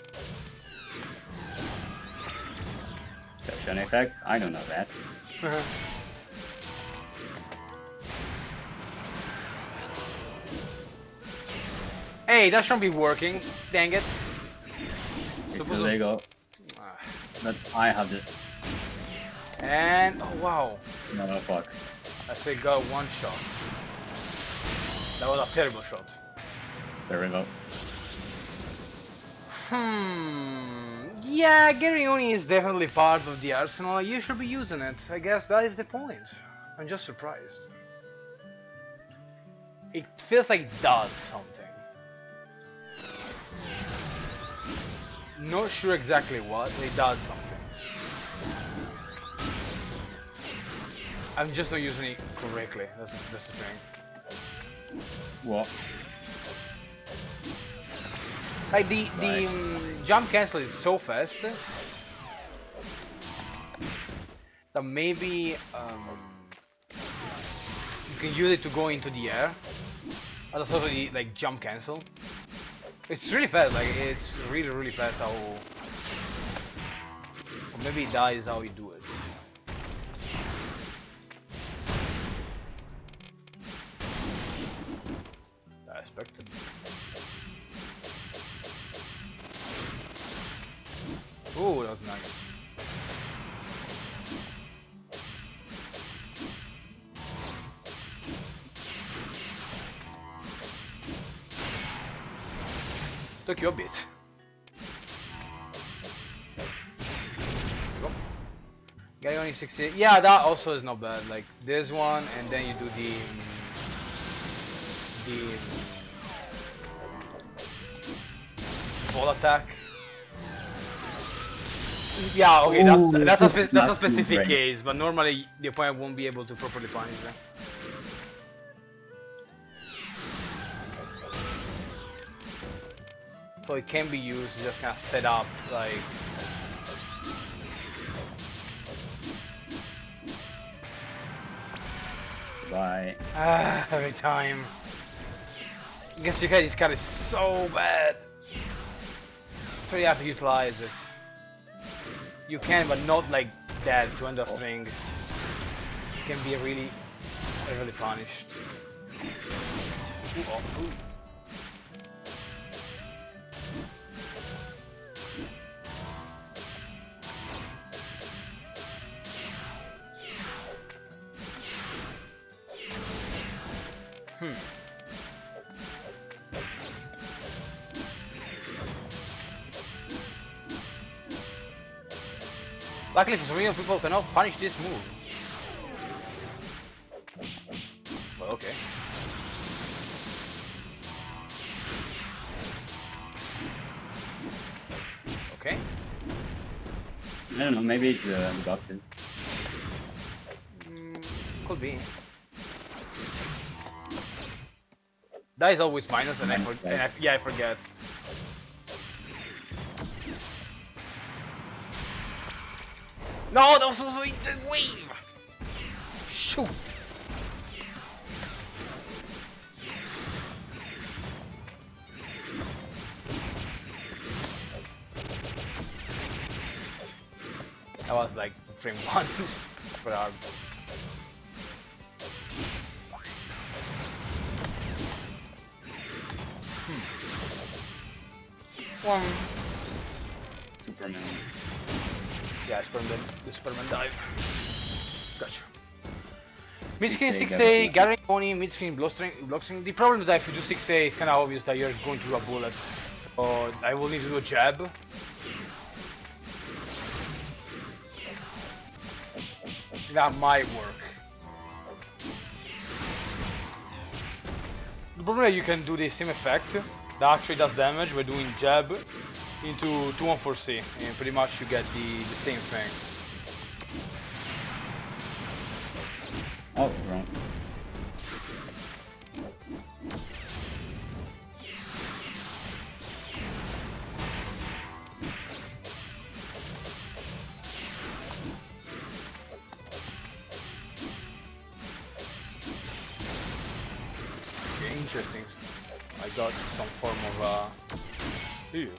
Speaker 2: Suction effect? I don't know that.
Speaker 1: hey, that shouldn't be working. Dang it.
Speaker 2: It's illegal. But I have this.
Speaker 1: And oh wow,
Speaker 2: No, fuck.
Speaker 1: I still got one shot. That was a terrible shot.
Speaker 2: Terrible.
Speaker 1: Yeah, Garioni is definitely part of the arsenal. You should be using it. I guess that is the point. I'm just surprised. It feels like it does something. Not sure exactly what, but it does something. I'm just not using it correctly. That's the thing.
Speaker 2: What?
Speaker 1: Like the jump cancel is so fast that maybe you can use it to go into the air as a sort of the, like jump cancel. It's really fast. Like it's really fast. How? Or maybe that is how you do it. I expected. Oh, that was nice. Took you a bit. Go. Guy only 60. Yeah, that also is not bad. Like this one, and then you do the ball attack. Yeah, okay,
Speaker 2: Ooh,
Speaker 1: that's a
Speaker 2: that's not too
Speaker 1: specific
Speaker 2: great.
Speaker 1: case, but normally the opponent won't be able to properly punish them. So it can be used to just kind of set up, like...
Speaker 2: Bye.
Speaker 1: every time. I guess because this card is so bad. So you have to utilize it. You can, but not like that to end a string. You can be really punished. Ooh, oh, ooh. Luckily for some reason people cannot punish this move. Well, okay. Okay.
Speaker 2: I don't know, maybe it's the boxes.
Speaker 1: Could be. That is always minus, and yeah, I forget. No, that was also the wave. Shoot. That was like frame 1 for our.
Speaker 2: Superman.
Speaker 1: Yeah, the Superman dive. Gotcha. Mid-screen 6A, gathering money, mid-screen block-string. The problem is that if you do 6A, it's kind of obvious that you're going to a bullet. So I will need to do a jab. That might work. The problem is that you can do the same effect that actually does damage by doing jab into 2-1-4C, and pretty much you get the same thing.
Speaker 2: Oh, wrong.
Speaker 1: Okay, interesting. I got some form of ew.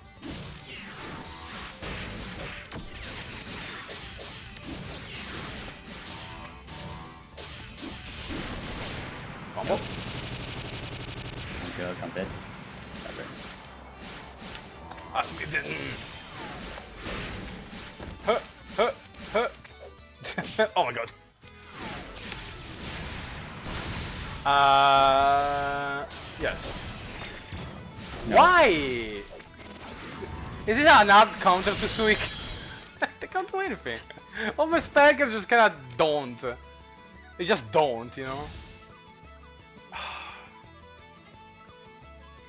Speaker 1: Combo.
Speaker 2: Okay, contest. Okay.
Speaker 1: Oh my god. Yes.
Speaker 2: No.
Speaker 1: Why? Is this an odd counter to Suika? They can't do anything. All my spells just kinda don't. They just don't, you know?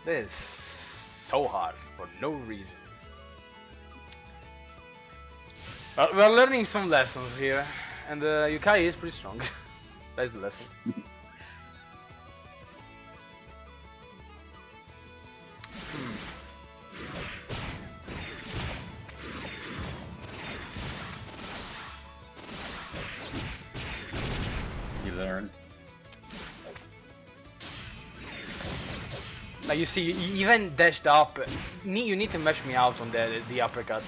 Speaker 1: This is so hard for no reason. Well, we're learning some lessons here, and Yukai is pretty strong. That's the lesson.
Speaker 2: He learns.
Speaker 1: Like you see, you even dashed up. You need to match me out on the uppercut.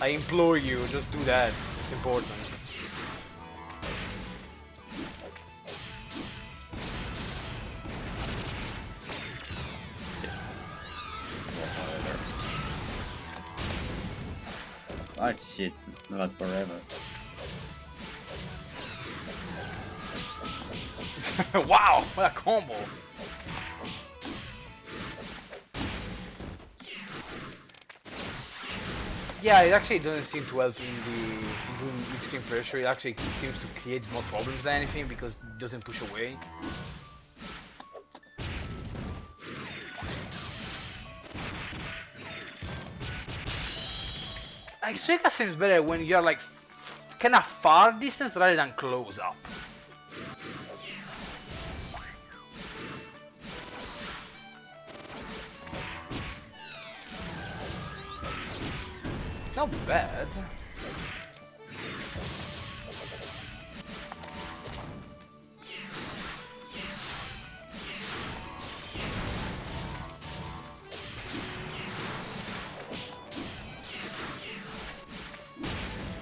Speaker 1: I implore you, just do that. It's important.
Speaker 2: Oh shit, that lasts forever.
Speaker 1: Wow, what a combo! Yeah, it actually doesn't seem to help in doing mid-screen pressure. It actually seems to create more problems than anything because it doesn't push away. Like Suika seems better when you're like kinda far distance rather than close up. Not bad.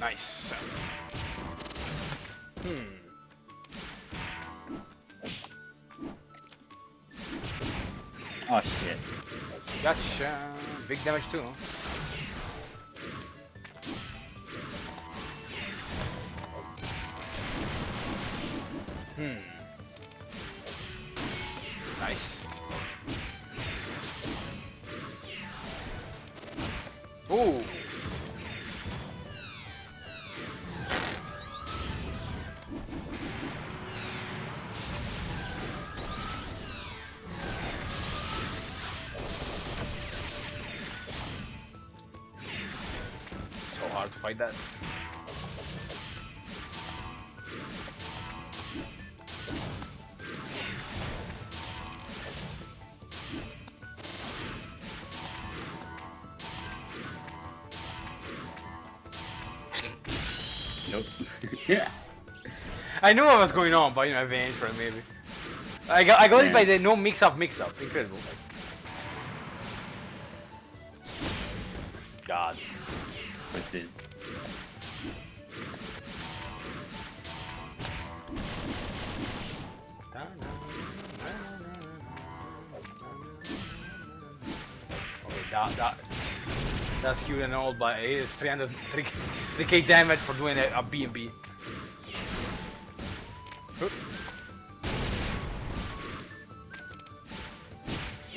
Speaker 1: Nice.
Speaker 2: Oh shit.
Speaker 1: Gotcha. Big damage too. Nice. Ooh. fight that.
Speaker 2: Nope. Yeah.
Speaker 1: I knew what was going on, but you know, I vanished for it maybe. I got it by the no mix up. Incredible. God.
Speaker 2: What's this?
Speaker 1: Okay, that's cute and all, but it is 3k damage for doing a B&B.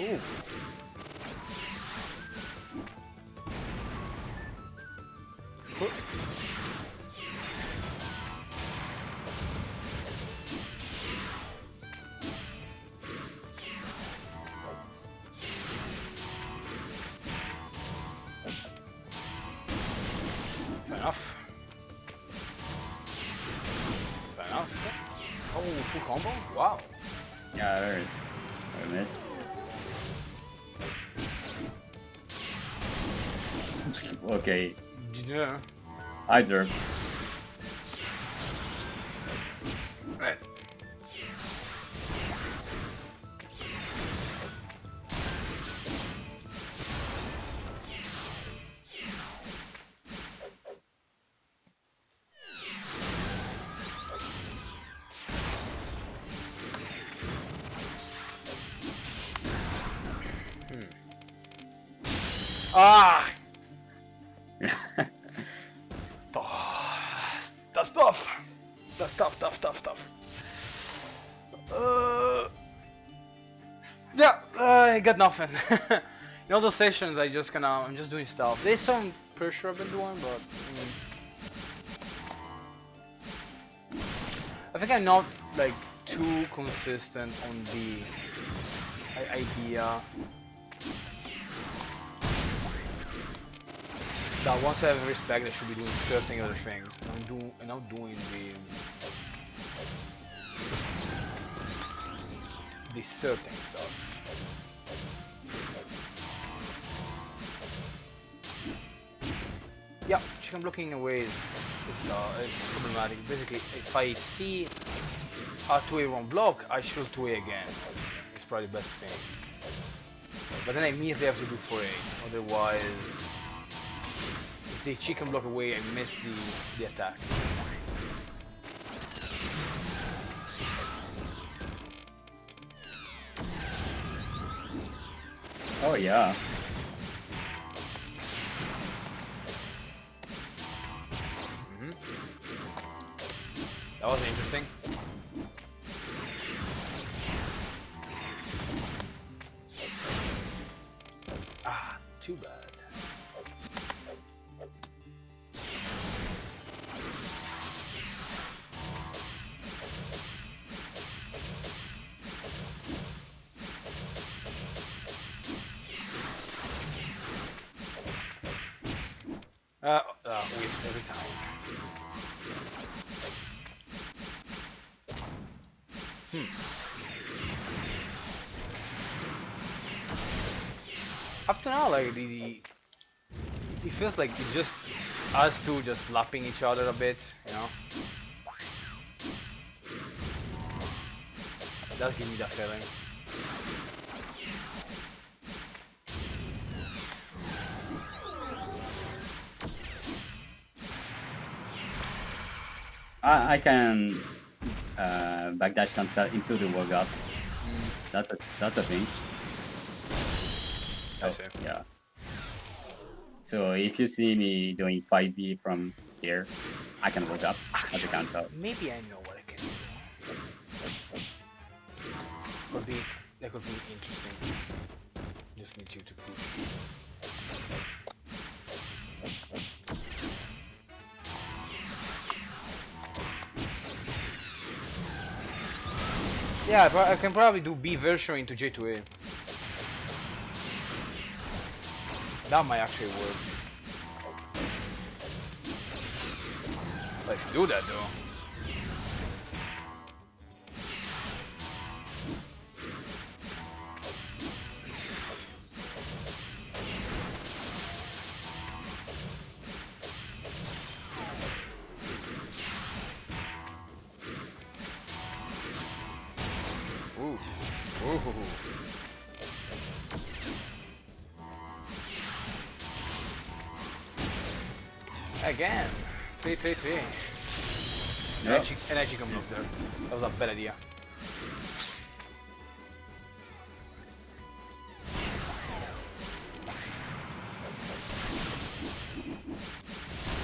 Speaker 1: Ooh. Fair enough. Fair enough. Oh, full combo? Wow.
Speaker 2: Yeah, there is. I missed. Okay,
Speaker 1: Yeah.
Speaker 2: I derp.
Speaker 1: Ah! Oh, that's tough. That's tough. Yeah, I got nothing. In all those sessions, I'm just doing stuff. There's some pressure I've been doing, but I think I'm not like too consistent on the idea that once I have respect, I should be doing certain other things. I'm not doing the certain stuff. Yeah, chicken blocking away is problematic. Basically, if I see a 2A wrong block, I should 2A again. It's probably the best thing. But then I immediately have to do 4A. Otherwise, if they chicken block away, I miss the attack.
Speaker 2: Oh yeah.
Speaker 1: That was interesting. Ah, too bad. Waste every time. Up to now, like it feels like it's just us two just lapping each other a bit, you know. It does give me that feeling.
Speaker 2: I can backdash cancel into the workout. That's a thing.
Speaker 1: I see.
Speaker 2: Yeah. So if you see me doing 5B from here, I can work up as a cancel.
Speaker 1: Maybe I know what I can do. That could be interesting. Just need you to push. Yeah, I can probably do B version into J2A. That might actually work. Let's do that though. Ooh. Ooh. Again. 3.
Speaker 2: Yep.
Speaker 1: And actually can block there. That was a bad idea.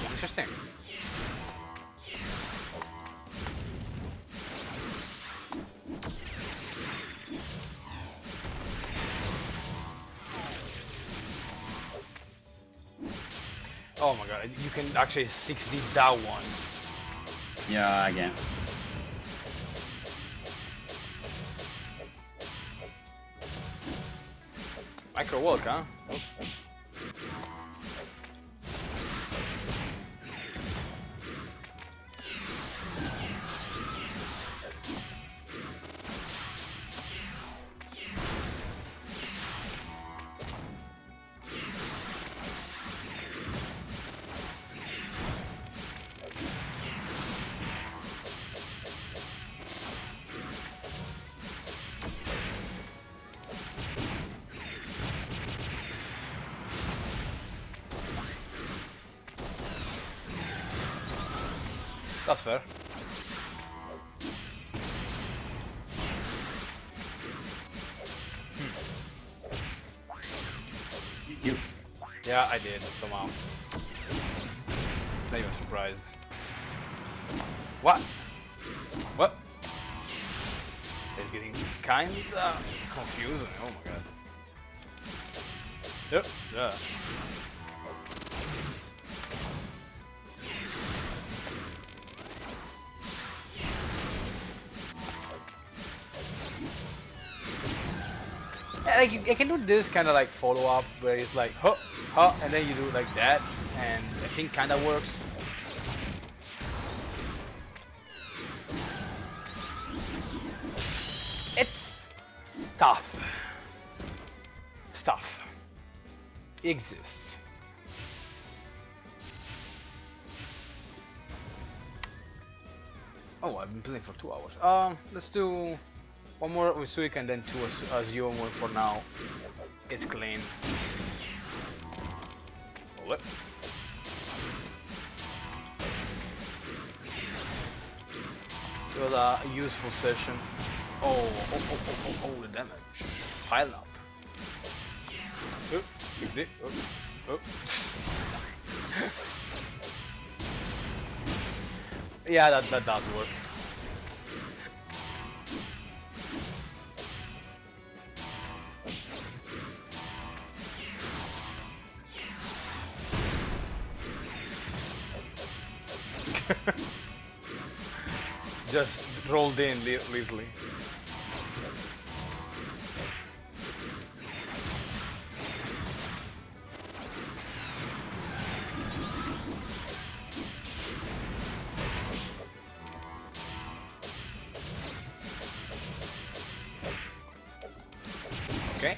Speaker 1: Interesting. Oh my god, you can actually 6D that one.
Speaker 2: Yeah, again.
Speaker 1: Micro walk, huh? That's fair.
Speaker 2: Did you?
Speaker 1: Yeah, I did, somehow. Not even surprised. What? What? It's getting kinda confusing. Oh my god. Yep, yeah. Yeah, like I can do this kind of like follow up where it's like huh, huh, and then you do like that, and I think kind of works. It's stuff. Stuff exists. Oh, I've been playing for 2 hours. Let's do one more with Suika and then 2 as you and 1 for now. It's clean. What? It was a useful session. Oh, the damage. Pile up. Oh, big dick. Oh. Yeah, that does work. Just rolled in leisurely. Okay.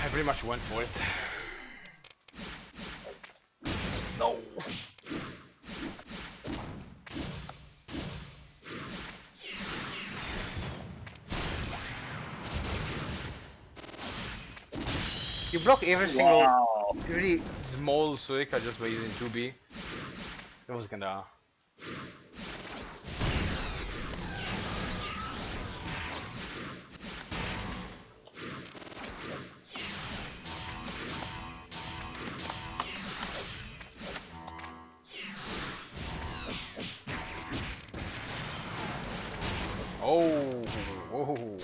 Speaker 1: I pretty much went for it. No. You block every single really small Suika just by using 2B. It was gonna. Oh, whoa.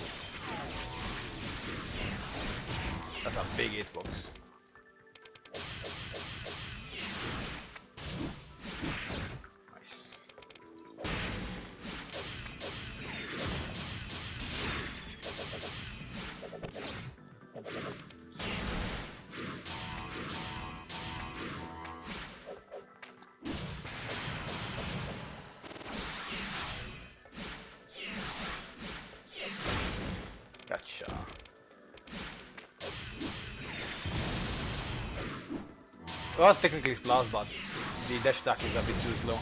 Speaker 1: That's a big hitbox. Well, it's technically plus, but the dash attack is a bit too slow.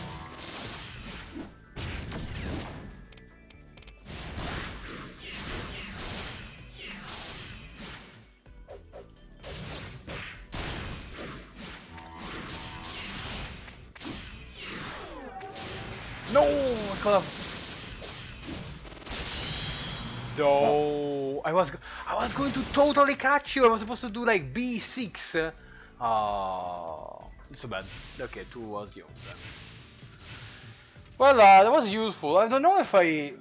Speaker 1: No, I could have. No, I was going to totally catch you. I was supposed to do like B6. It's so bad. Okay, 2 was you. Then. Well, that was useful. I don't know if I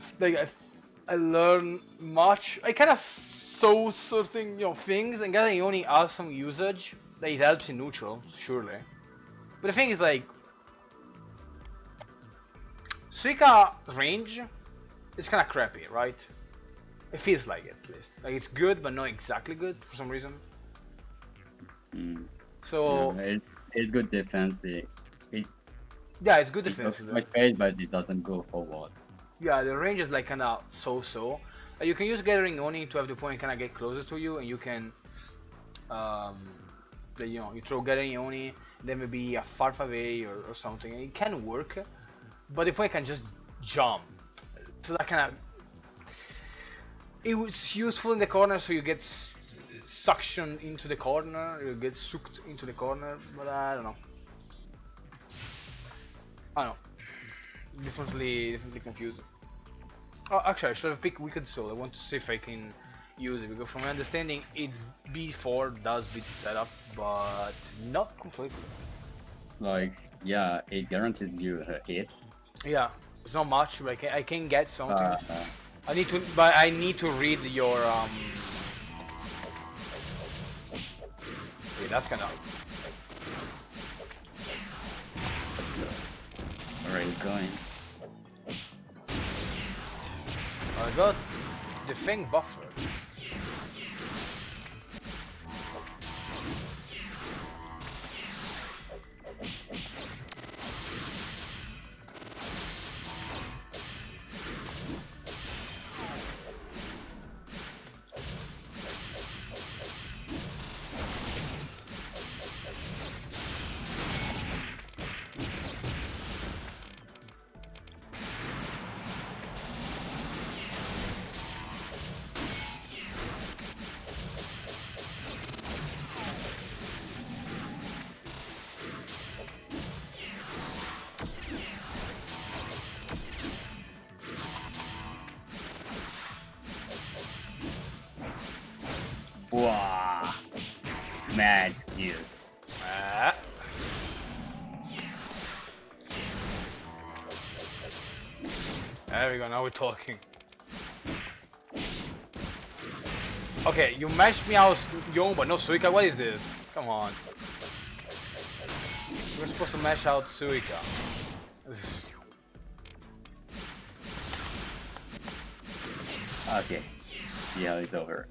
Speaker 1: learned much. I kind of saw certain things, and getting only has some usage that it helps in neutral, surely. But the thing is like Suika range is kind of crappy, right? It feels like it, at least. Like it's good, but not exactly good for some reason.
Speaker 2: Mm.
Speaker 1: So
Speaker 2: It's good defense.
Speaker 1: yeah, it's good
Speaker 2: It goes
Speaker 1: defense.
Speaker 2: too much pace, but it doesn't go forward.
Speaker 1: Yeah, the range is like kind of so-so. You can use Gathering Oni to have the opponent kind of get closer to you, and you can, you throw Gathering Oni, then maybe a Farfave or something, and it can work. But the opponent can just jump, so that kind of it was useful in the corner, so you get suction into the corner, you get sucked into the corner, but I don't know. I don't know. Definitely confused. Oh, actually, I should have picked Wicked Soul. I want to see if I can use it because, from my understanding, it B4 does beat setup, but not completely.
Speaker 2: Like, yeah, it guarantees you hits.
Speaker 1: Yeah, it's not much, but I can get something.
Speaker 2: Uh,
Speaker 1: I need to read your Wait, that's kind of.
Speaker 2: where are you going?
Speaker 1: I got the thing buffered.
Speaker 2: Wow, mad skills.
Speaker 1: Ah. There we go, now we're talking. Okay, you matched me out Young, but no Suika. What is this? Come on. We're supposed to mash out Suika.
Speaker 2: Okay, yeah, it's over.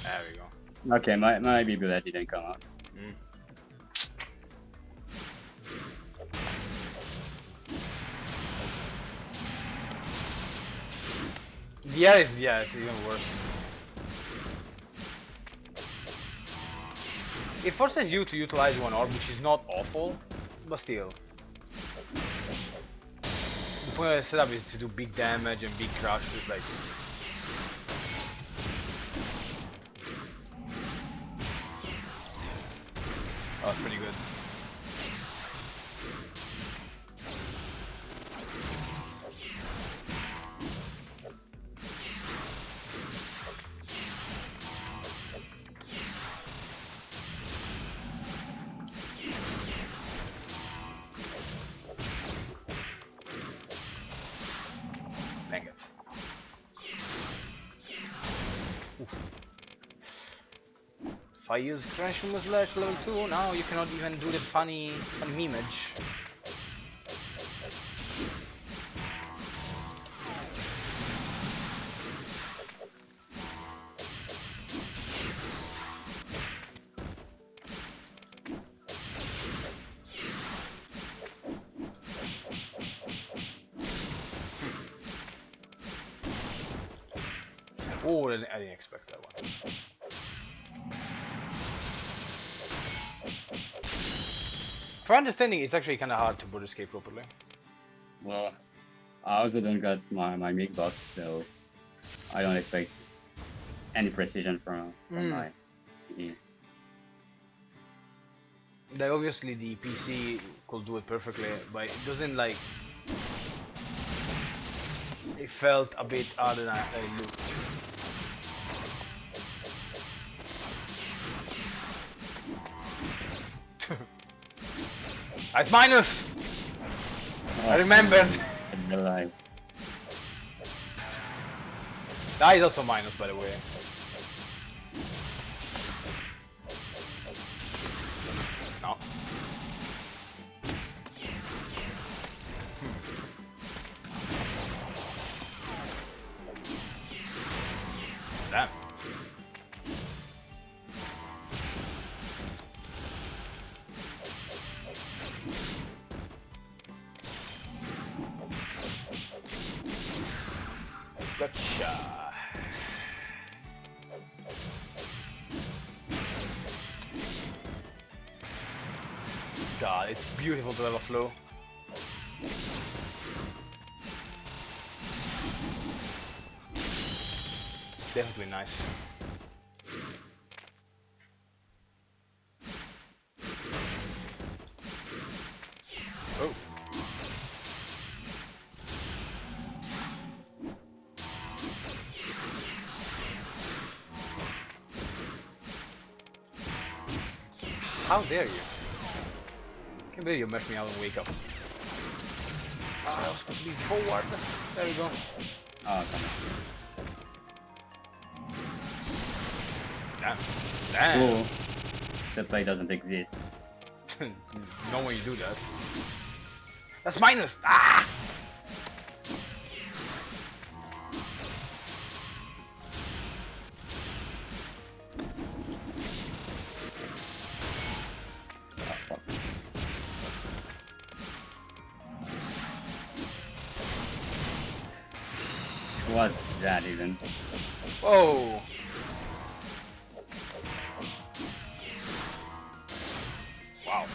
Speaker 1: There we go.
Speaker 2: Okay, my Bibula didn't come out.
Speaker 1: Mm. Yeah, it's even worse. It forces you to utilize one orb, which is not awful, but still. The point of the setup is to do big damage and big crushes, like. Oh, that's pretty good. Dang it. Oof. If I use Crash and Slash level 2, now you cannot even do the funny memeage. Oh, I didn't expect that one. For understanding, it's actually kind of hard to board escape properly.
Speaker 2: Well, I also don't got my mix box, so I don't expect any precision from my TV.
Speaker 1: Like obviously the PC could do it perfectly, but it doesn't like. It felt a bit harder than it looked. Ice minus! I remembered!
Speaker 2: I realized.
Speaker 1: That is also minus, by the way. No. Damn. Gotcha. God, it's beautiful to have a flow. Definitely nice. Oh. How dare you? Can't believe you messed me up and wake up. Ah, I was supposed to be forward. There we go.
Speaker 2: Oh, come
Speaker 1: Damn.
Speaker 2: on.
Speaker 1: Damn.
Speaker 2: Cool. That play doesn't exist.
Speaker 1: Not when you do that. That's minus! Ah!
Speaker 2: Oh, fuck. What's that even?
Speaker 1: Whoa! Wow.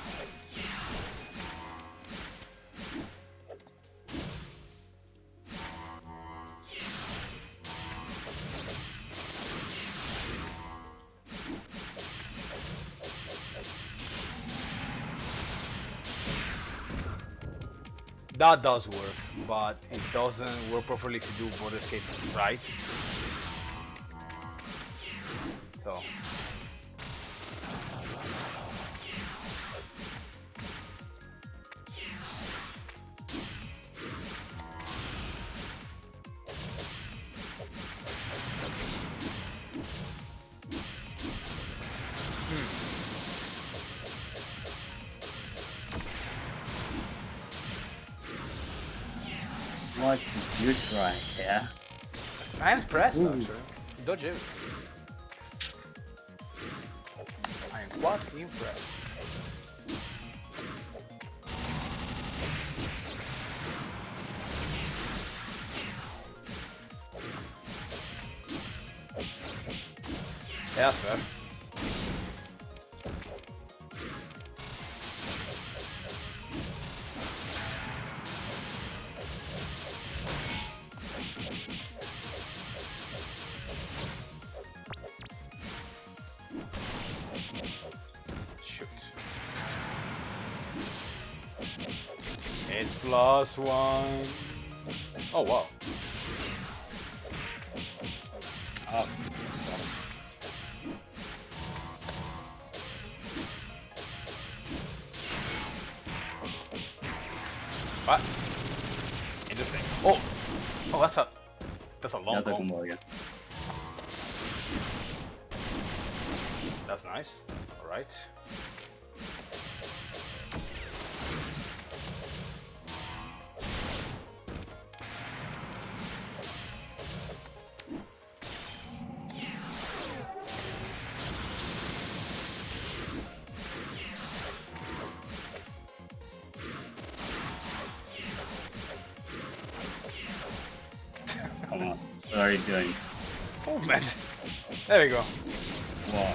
Speaker 1: That does work, but it doesn't work properly if you do border escape right. So.
Speaker 2: What did you try? Yeah.
Speaker 1: I'm impressed
Speaker 2: Ooh.
Speaker 1: actually. Dodge it. I am quite impressed. Yeah, that's fair. Shoot. It's +1. Oh wow.
Speaker 2: Oh.
Speaker 1: What? Interesting. Oh, oh, that's a long
Speaker 2: Another
Speaker 1: combo.
Speaker 2: combo again.
Speaker 1: That's nice. All right.
Speaker 2: Come on. What are you doing?
Speaker 1: Movement. There we go.
Speaker 2: Wow.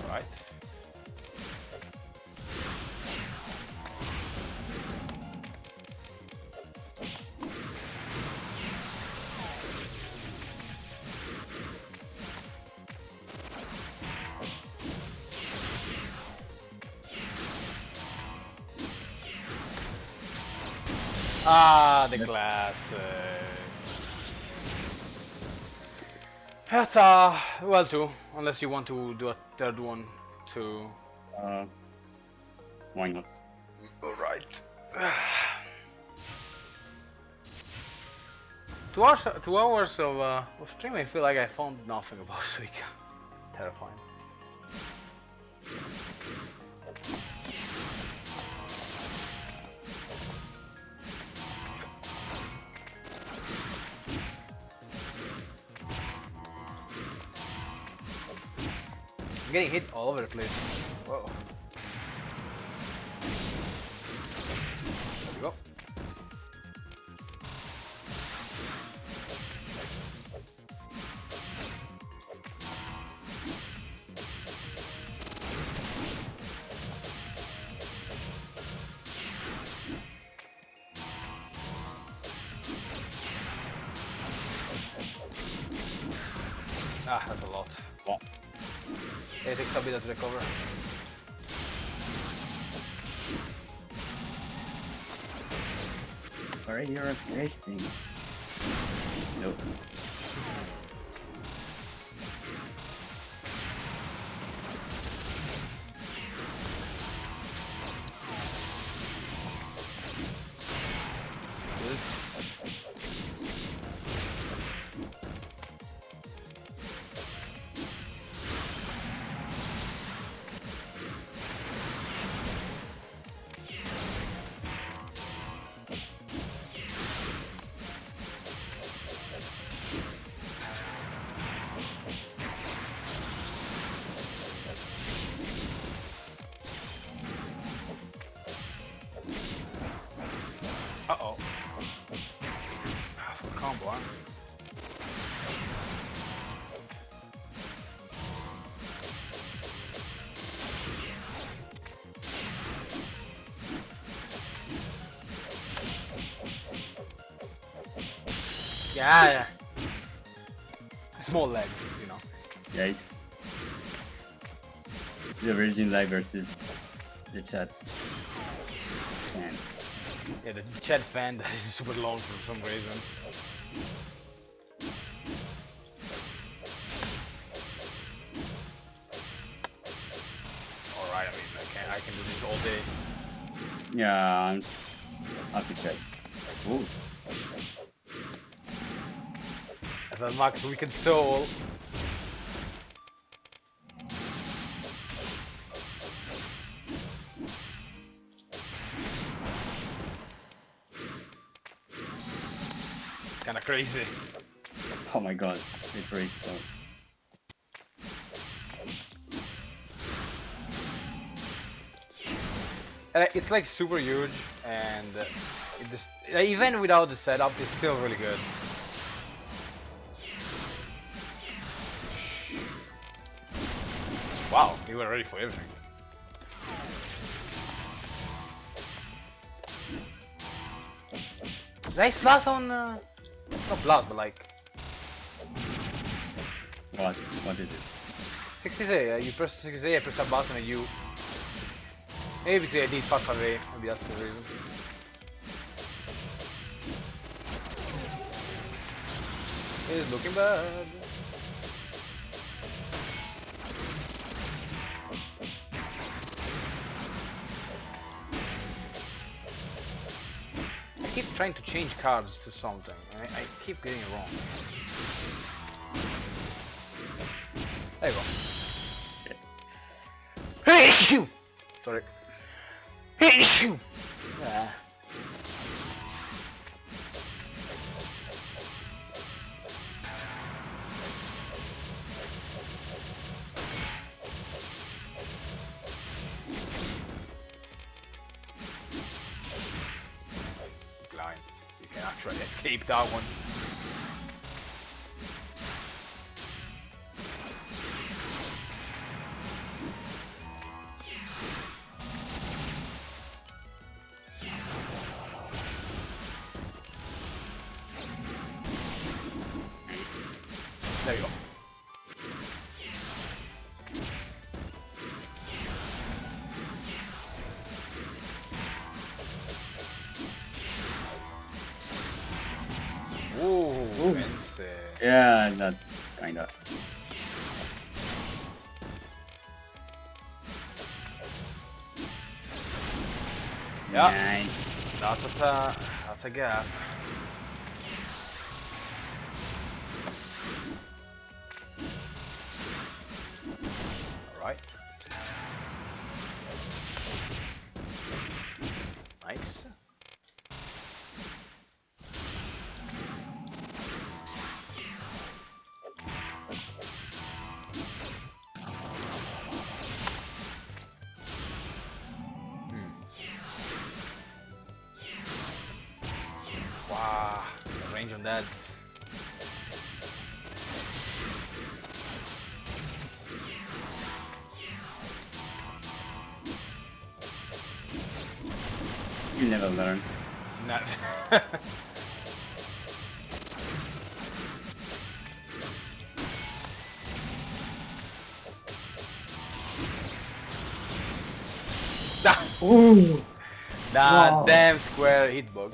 Speaker 1: Alright. Ah, the classic. That's well too, unless you want to do a third one too.
Speaker 2: Why not?
Speaker 1: Alright. 2 hours of stream, I feel like I found nothing about Suika. Terrifying. I'm getting hit all over the place. Whoa. There we go. Ah, that's a lot.
Speaker 2: Wow.
Speaker 1: It takes a bit to recover.
Speaker 2: Where you're racing? Nope. Uh-oh. Full combo, huh? Yeah. Small legs, you know. Yikes. The Virgin Live versus the chat. Man.
Speaker 1: Yeah, the chat fan that is super long for some reason. Alright, I mean, I can do this all day.
Speaker 2: Yeah, I have to check. Ooh.
Speaker 1: The max wicked soul. Kinda crazy.
Speaker 2: Oh my god, it's very slow.
Speaker 1: And it's like super huge, and it just, even without the setup, it's still really good. Wow, you were ready for everything. Nice blast on, not blast, but like
Speaker 2: What? What is it?
Speaker 1: 60A. You press 60A, I press a button, and you. Maybe because I did 5A, maybe that's the reason. It's looking bad. I keep trying to change cards to something, and I keep getting it wrong. There you go.
Speaker 2: Yes.
Speaker 1: Sorry. Yeah. Try to escape that one. There you go. Ooh, fancy.
Speaker 2: Yeah, that's kinda.
Speaker 1: Yeah.
Speaker 2: Nice.
Speaker 1: That's a gap. Alright. Nice. Wow, the range on that.
Speaker 2: You never learn.
Speaker 1: Not.
Speaker 2: Ooh.
Speaker 1: That
Speaker 2: Wow.
Speaker 1: damn square hitbox.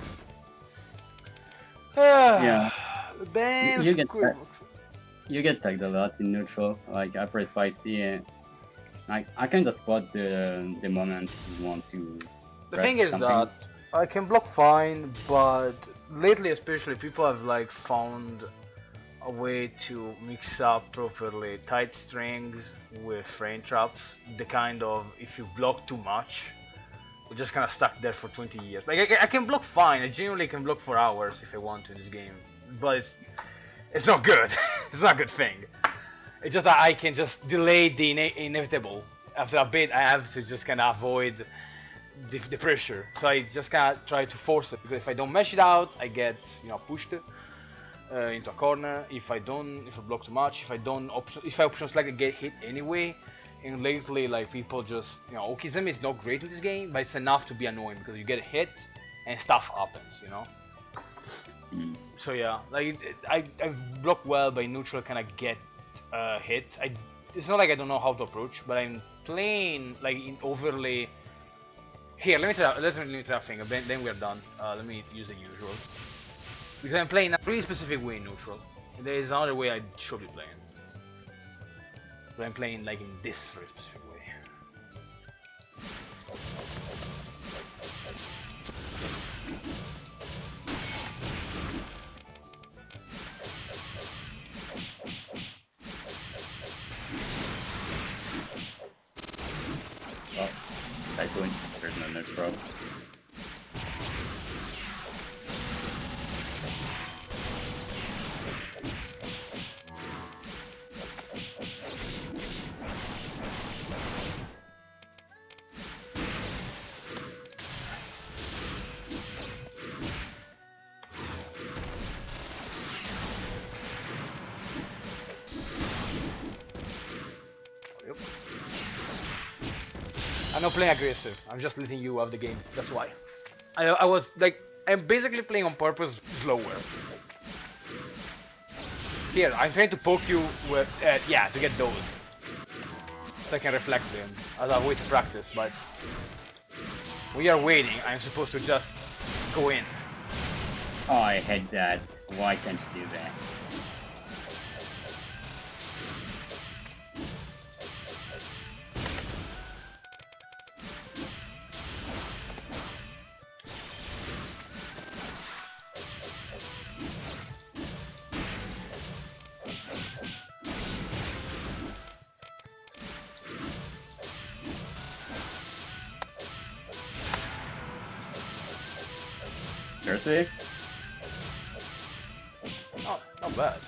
Speaker 2: Yeah.
Speaker 1: The damn
Speaker 2: You get
Speaker 1: square
Speaker 2: that.
Speaker 1: box.
Speaker 2: You get tagged a lot in neutral. Like I press 5C and I kind of spot the moment you want to
Speaker 1: The
Speaker 2: press
Speaker 1: thing is
Speaker 2: something.
Speaker 1: that I can block fine, but lately especially people have like found a way to mix up properly tight strings with frame traps. The kind of if you block too much, you're just kind of stuck there for 20 years. Like I can block fine. I genuinely can block for hours if I want to in this game, but it's not good. It's not a good thing. It's just that I can just delay the inevitable. After a bit, I have to just kind of avoid the pressure. So I just kind of try to force it because if I don't mesh it out, I get pushed into a corner. If I block too much, if I option select, I get hit anyway. And lately, like people just Okizeme is not great in this game, but it's enough to be annoying because you get hit and stuff happens.
Speaker 2: Mm.
Speaker 1: So yeah, like I block well, but in neutral kind of get hit. It's not like I don't know how to approach, but I'm playing like in overly. Here, let me try a thing. Then we're done. Let me use the usual because I'm playing a really specific way in neutral. There is another way I should be playing, but I'm playing like in this very specific way.
Speaker 2: Well, Typhoon. There's no neutral.
Speaker 1: Yep. I'm not playing aggressive. I'm just letting you have the game. That's why. I was like, I'm basically playing on purpose slower. Here, I'm trying to poke you with, yeah, to get those. So I can reflect them as a way to practice, but when you're waiting, I'm supposed to just go in.
Speaker 2: Oh, I hate that. Why can't you do that? Seriously?
Speaker 1: Oh, not bad.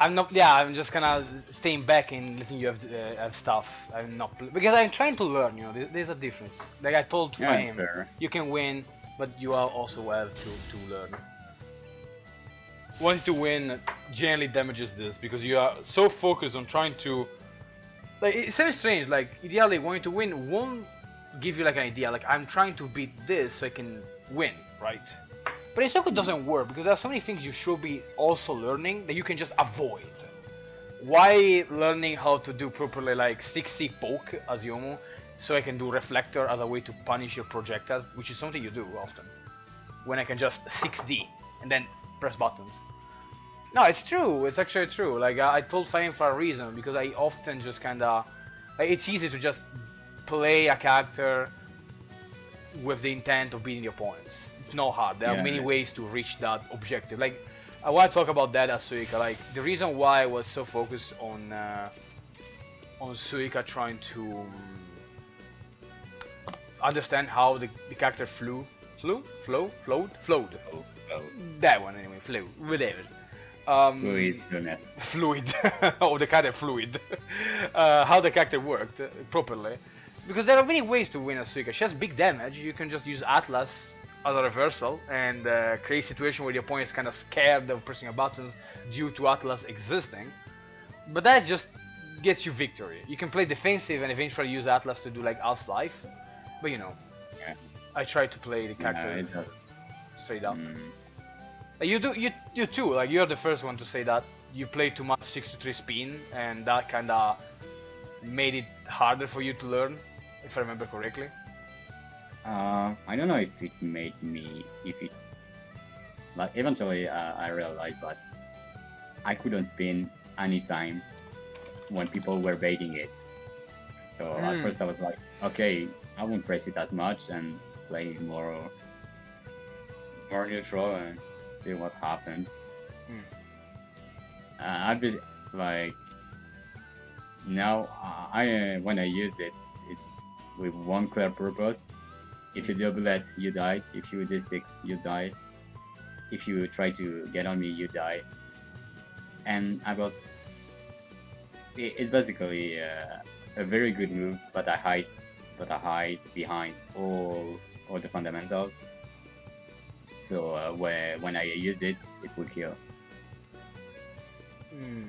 Speaker 1: I'm not. Yeah, I'm just kind of staying back and letting you have stuff. I'm not because I'm trying to learn. You know, there's a difference. Like I told
Speaker 2: Yeah, it's
Speaker 1: Fahim,
Speaker 2: fair.
Speaker 1: you can win, but you are also have to learn. Wanting to win generally damages this because you are so focused on trying to. Like it's very strange. Like ideally, wanting to win won't give you like an idea. Like I'm trying to beat this so I can win, right? But Hisoutensoku doesn't work because there are so many things you should be also learning that you can just avoid. Why learning how to do properly like 6C poke as Yomu so I can do reflector as a way to punish your projectiles, which is something you do often. When I can just 6D and then press buttons. No, it's true. It's actually true. Like I told Fahim for a reason because I often just kinda. Like, it's easy to just play a character with the intent of beating the opponents. It's not hard. There are
Speaker 2: Yeah,
Speaker 1: many ways to reach that objective. Like I want to talk about that as Suika. Like the reason why I was so focused on Suika trying to understand how the character flowed.
Speaker 2: oh, oh,
Speaker 1: That one anyway, flew, whatever.
Speaker 2: fluid, fluidness.
Speaker 1: Fluid, or the character fluid. How the character worked properly. Because there are many ways to win a Suika. She has big damage. You can just use Atlas as a reversal and create a situation where the opponent is kind of scared of pressing a button due to Atlas existing. But that just gets you victory. You can play defensive and eventually use Atlas to do like Al's life. But you know,
Speaker 2: Yeah,
Speaker 1: I try to play the
Speaker 2: yeah,
Speaker 1: character
Speaker 2: it does.
Speaker 1: straight up.
Speaker 2: Mm.
Speaker 1: You too. Like you're the first one to say that you play too much 6-3 spin, and that kind of made it harder for you to learn, if I remember correctly.
Speaker 2: I don't know if it made me, if it, like eventually I realized that I couldn't spin anytime when people were baiting it. So at
Speaker 1: Mm.
Speaker 2: first I was like, okay, I won't press it as much and play more neutral and see what happens.
Speaker 1: Mm.
Speaker 2: I'd be like, now I when I use it, it's with one clear purpose. If you double it, you die. If you d6, you die. If you try to get on me, you die. And I got it's basically a very good move, but I hide behind all the fundamentals. So when I use it, it will kill.
Speaker 1: Mm.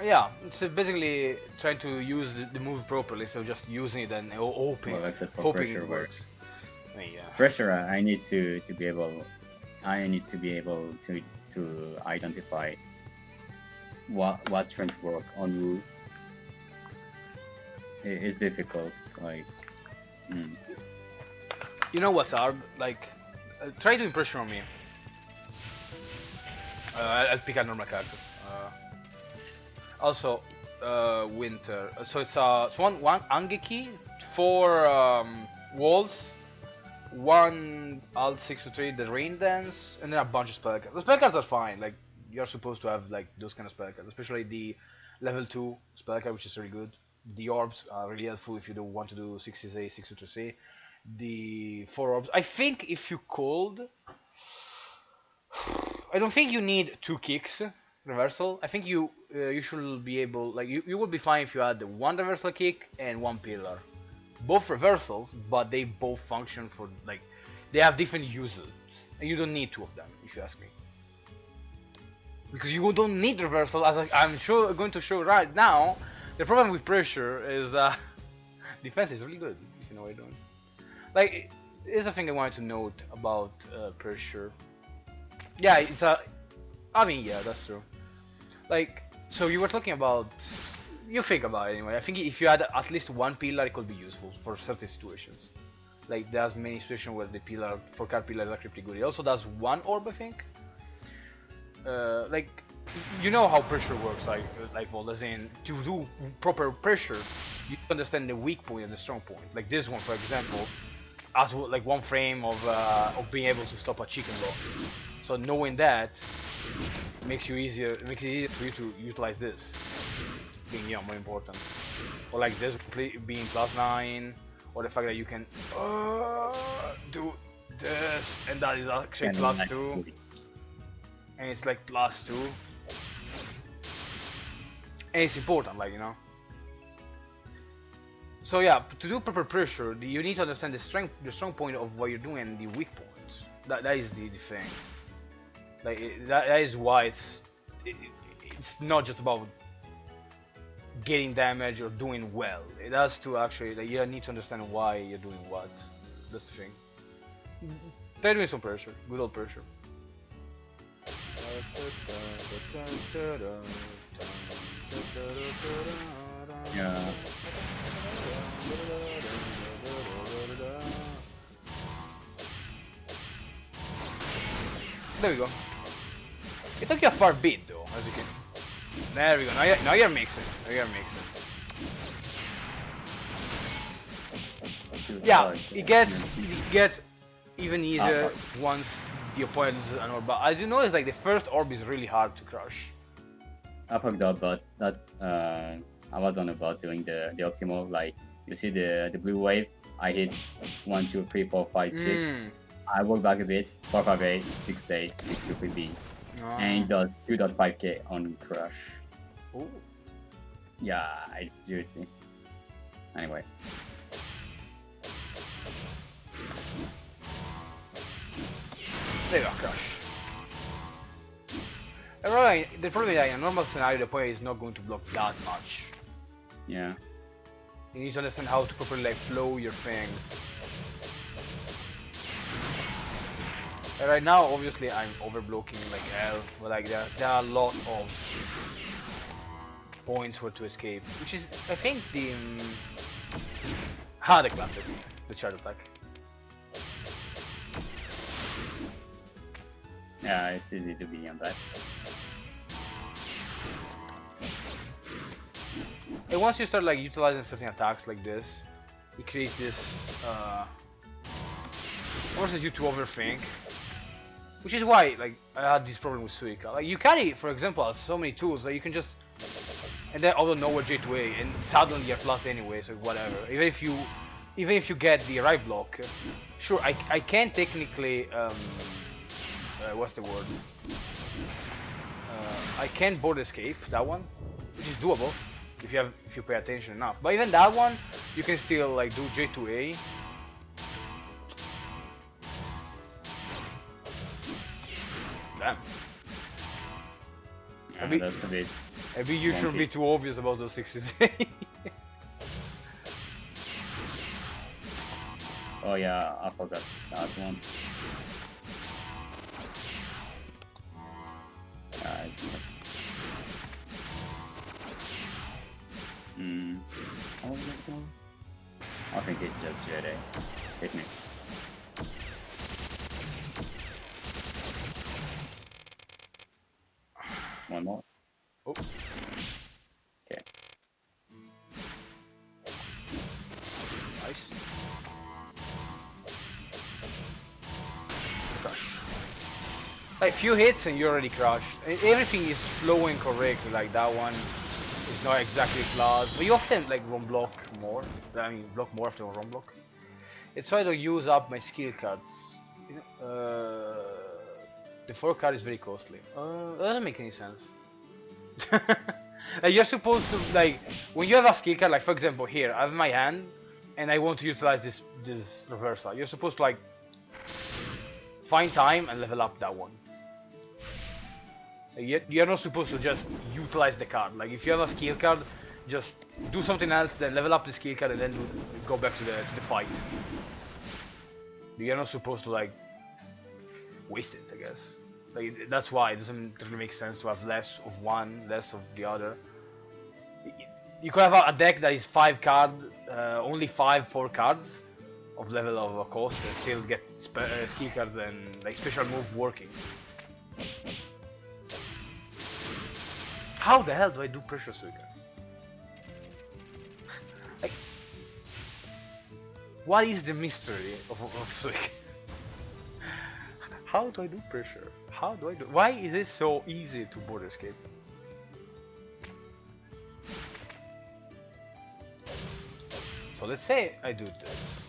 Speaker 1: Yeah, it's basically trying to use the move properly, so just using it and hoping,
Speaker 2: Well, except for
Speaker 1: hoping
Speaker 2: pressure,
Speaker 1: it
Speaker 2: where
Speaker 1: works. Yeah.
Speaker 2: pressure, I need to be able, I need to be able to identify what strengths work on who. It's difficult, like. Mm.
Speaker 1: You know what's hard? Like, try to impression on me. I'll pick a normal character. Also, winter. So it's one Angeki, 4 walls, one alt 6-3, the rain dance, and then a bunch of spell cards. The spell cards are fine. Like you're supposed to have like those kind of spell cards, especially the level 2 spell card, which is really good. The orbs are really helpful if you don't want to do 6C, 6-3C. The 4 orbs. I think if you cold, I don't think you need 2 kicks reversal. I think you should be able, like you would be fine if you had one reversal kick and one pillar. Both reversals, but they both function for like they have different uses, and you don't need 2 of them if you ask me. Because you don't need reversal, as I'm sure going to show right now. The problem with pressure is defense is really good if you know what you're doing. Like, here's a thing I wanted to note about pressure. Yeah, it's a. I mean, yeah, that's true. Like, so you were talking about. You think about it anyway. I think if you had at least one pillar, it could be useful for certain situations. Like, there's many situations where the pillar, 4-card pillar is actually pretty good. It also does one orb, I think. Like, you know how pressure works, like well, as in to do proper pressure, you understand the weak point and the strong point. Like this one, for example, has like one frame of being able to stop a chicken block. So knowing that makes it easier for you to utilize this, being more important. Or like this being +9, or the fact that you can do this, and that is actually +2. And it's like +2. And it's important, like, you know. So yeah, to do proper pressure, you need to understand the strong point of what you're doing and the weak points. That is the thing. Like that is why it's not just about getting damage or doing well. It has to actually, like, you need to understand why you're doing what. That's the thing. Try doing some pressure, good old pressure.
Speaker 2: Yeah.
Speaker 1: There we go. It took you a far bit though, as you can. There we go. Now you're mixing. Now you're mixing. Yeah, it gets even easier once the opponent loses an orb. But as you notice, like the first orb is really hard to crush.
Speaker 2: I forgot, but that I was on about doing the optimal. Like you see the blue wave, I hit 1, 2, 3, 4, 5, 6. I walk back a bit, 4, 5, 8, 6, 8, 6, 2, 3, B, and it does 2.5k on crush.
Speaker 1: Ooh.
Speaker 2: Yeah, it's juicy. Anyway.
Speaker 1: There you go, crush. Alright, the problem is that in a normal scenario the player is not going to block that much.
Speaker 2: Yeah.
Speaker 1: You need to understand how to properly like flow your things. And right now, obviously, I'm overblocking like hell, but like there are a lot of points where to escape, which is I think the the classic, the charge attack.
Speaker 2: Yeah, it's easy to be on that.
Speaker 1: And once you start like utilizing certain attacks like this, it creates this forces you to overthink. Which is why like I had this problem with Suika. Like you carry, for example, so many tools that you can just and then out of nowhere J2A and suddenly you're plus anyway, so whatever. Even if you get the right block, sure I can technically what's the word? I can board escape that one, which is doable if you pay attention enough. But even that one, you can still like do J2A. Damn.
Speaker 2: Yeah, that's a bit.
Speaker 1: Maybe you shouldn't be too obvious about those 60s.
Speaker 2: Oh yeah, I forgot that one. I think it's just Jedi. Hit me. One more.
Speaker 1: Oh.
Speaker 2: Okay.
Speaker 1: Nice. Crush. Like few hits and you already crushed. Everything is flowing correctly. Like that one is not exactly flat, but you often like run block more. I mean, block more after run block. It's why I don't use up my skill cards. You know, the 4 card is very costly. That doesn't make any sense. Like you're supposed to like when you have a skill card, like for example here, I have my hand, and I want to utilize this reversal. You're supposed to like find time and level up that one. Like, you're not supposed to just utilize the card. Like if you have a skill card, just do something else, then level up the skill card, and then go back to the fight. You're not supposed to like waste it, I guess. Like that's why it doesn't really make sense to have less of one, less of the other. You could have a deck that is 5 cards, only 4 cards of level of a cost, and still get skill cards and like special move working. How the hell do I do pressure Suika? Like, what is the mystery of Suika? How do I do pressure? How do I do? Why is it so easy to board escape? So let's say I do this.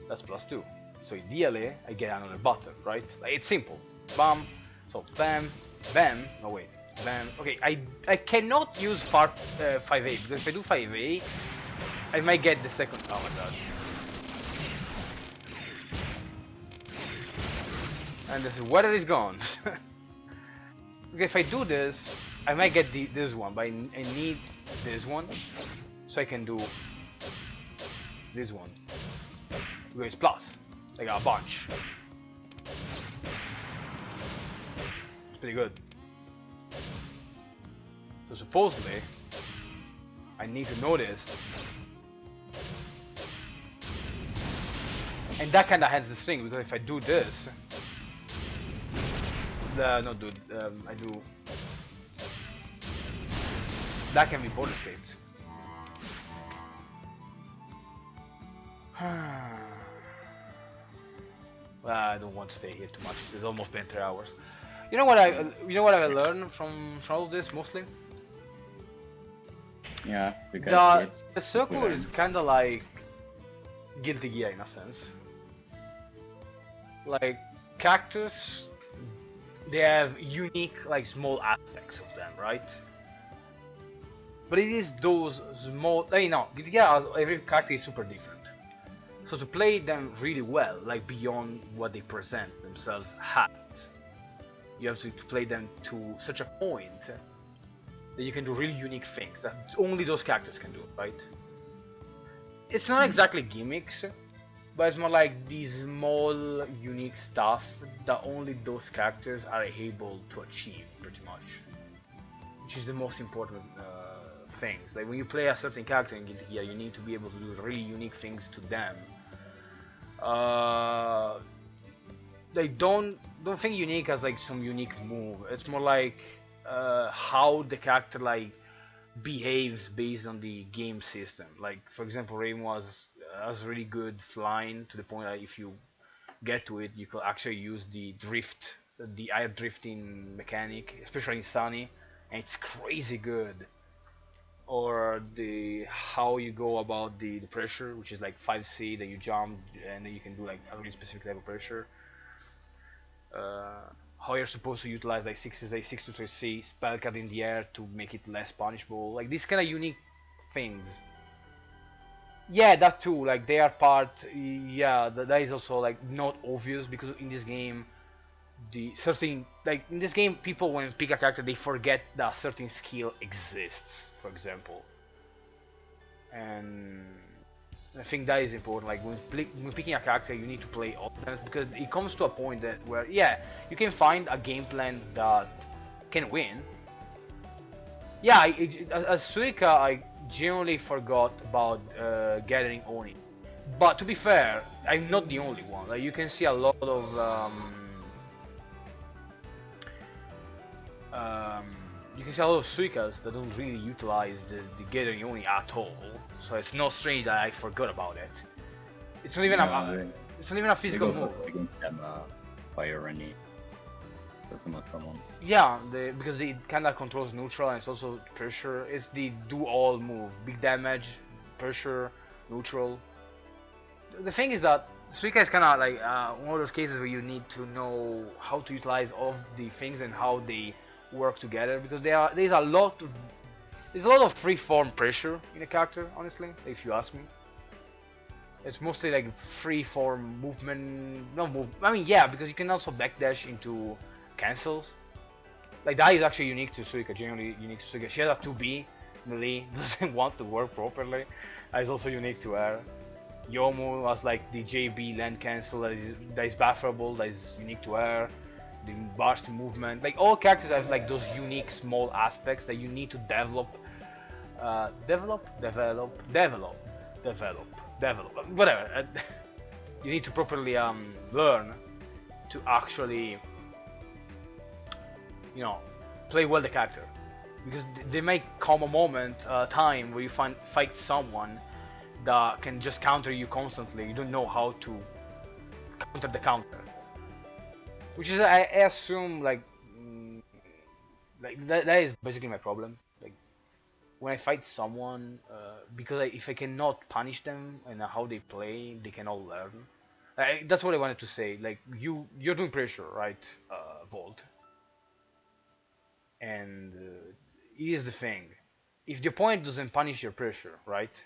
Speaker 1: That's +2. So ideally I get another button, right? Like it's simple. Bam. So bam, bam. No wait. Then okay, I cannot use 5A because if I do 5A, I might get the second. Oh my god! And this weather is gone. Okay, if I do this, I might get this one, but I need this one so I can do this one. Because it's plus, like a bunch. It's pretty good. So supposedly, I need to know this. And that kinda ends the string, because if I do this... no dude, I do... That can be border escaped. Well, I don't want to stay here too much. It's almost been 3 hours. You know what I learned from all this mostly?
Speaker 2: Yeah, because
Speaker 1: The circle is kind of like Guilty Gear in a sense. Like characters, they have unique like small aspects of them, right? But it is those small. Guilty Gear has every character is super different. So to play them really well, like beyond what they present themselves at, you have to play them to such a point that you can do really unique things that only those characters can do, right? It's not exactly gimmicks, but it's more like these small unique stuff that only those characters are able to achieve, pretty much. Which is the most important things. Like when you play a certain character in Guilty Gear, you need to be able to do really unique things to them. They don't think unique as like some unique move. It's more like how the character like behaves based on the game system. Like for example, Rain has really good flying to the point that if you get to it, you could actually use the drift, the air drifting mechanic, especially in Sunny, and it's crazy good. Or the how you go about the pressure, which is like 5C that you jump and then you can do like a really specific level of pressure. How you're supposed to utilize like 6A, 623C spell card in the air to make it less punishable. Like these kind of unique things. Yeah, that too. Like they are part. Yeah, that is also like not obvious because in this game, the certain like in this game, people when pick a character they forget that a certain skill exists. For example, and I think that is important. Like when picking a character, you need to play all of them because it comes to a point that where yeah, you can find a game plan that can win. Yeah, as Suika, I genuinely forgot about gathering Oni. But to be fair, I'm not the only one. Like you can see a lot of um, you can see a lot of Suikas that don't really utilize the gathering Oni at all. So it's not strange that I forgot about it. It's not even it's not even a physical move.
Speaker 2: Against them, fire any. That's the most common.
Speaker 1: Yeah, because it kind of controls neutral and it's also pressure. It's the do all move, big damage, pressure, neutral. The thing is that Suika is kind of like one of those cases where you need to know how to utilize all of the things and how they work together because there's a lot of free form pressure in a character. Honestly, if you ask me, it's mostly like free form movement. No move. I mean, yeah, because you can also backdash into cancels. Like that is actually unique to Suika. Genuinely unique to Suika. She has a 2B melee, doesn't want to work properly. That is also unique to her. Yomu has like the JB land cancel that is bufferable, that is unique to her. The burst movement, like all characters have like those unique small aspects that you need to develop, whatever. You need to properly learn to actually, play well the character, because there may come a moment, time where you fight someone that can just counter you constantly. You don't know how to counter the counter, which is I assume like that is basically my problem. Like when I fight someone, because if I cannot punish them and how they play, they cannot learn. That's what I wanted to say. Like you're doing pressure, right, Volt? And here's the thing: if the opponent doesn't punish your pressure, right?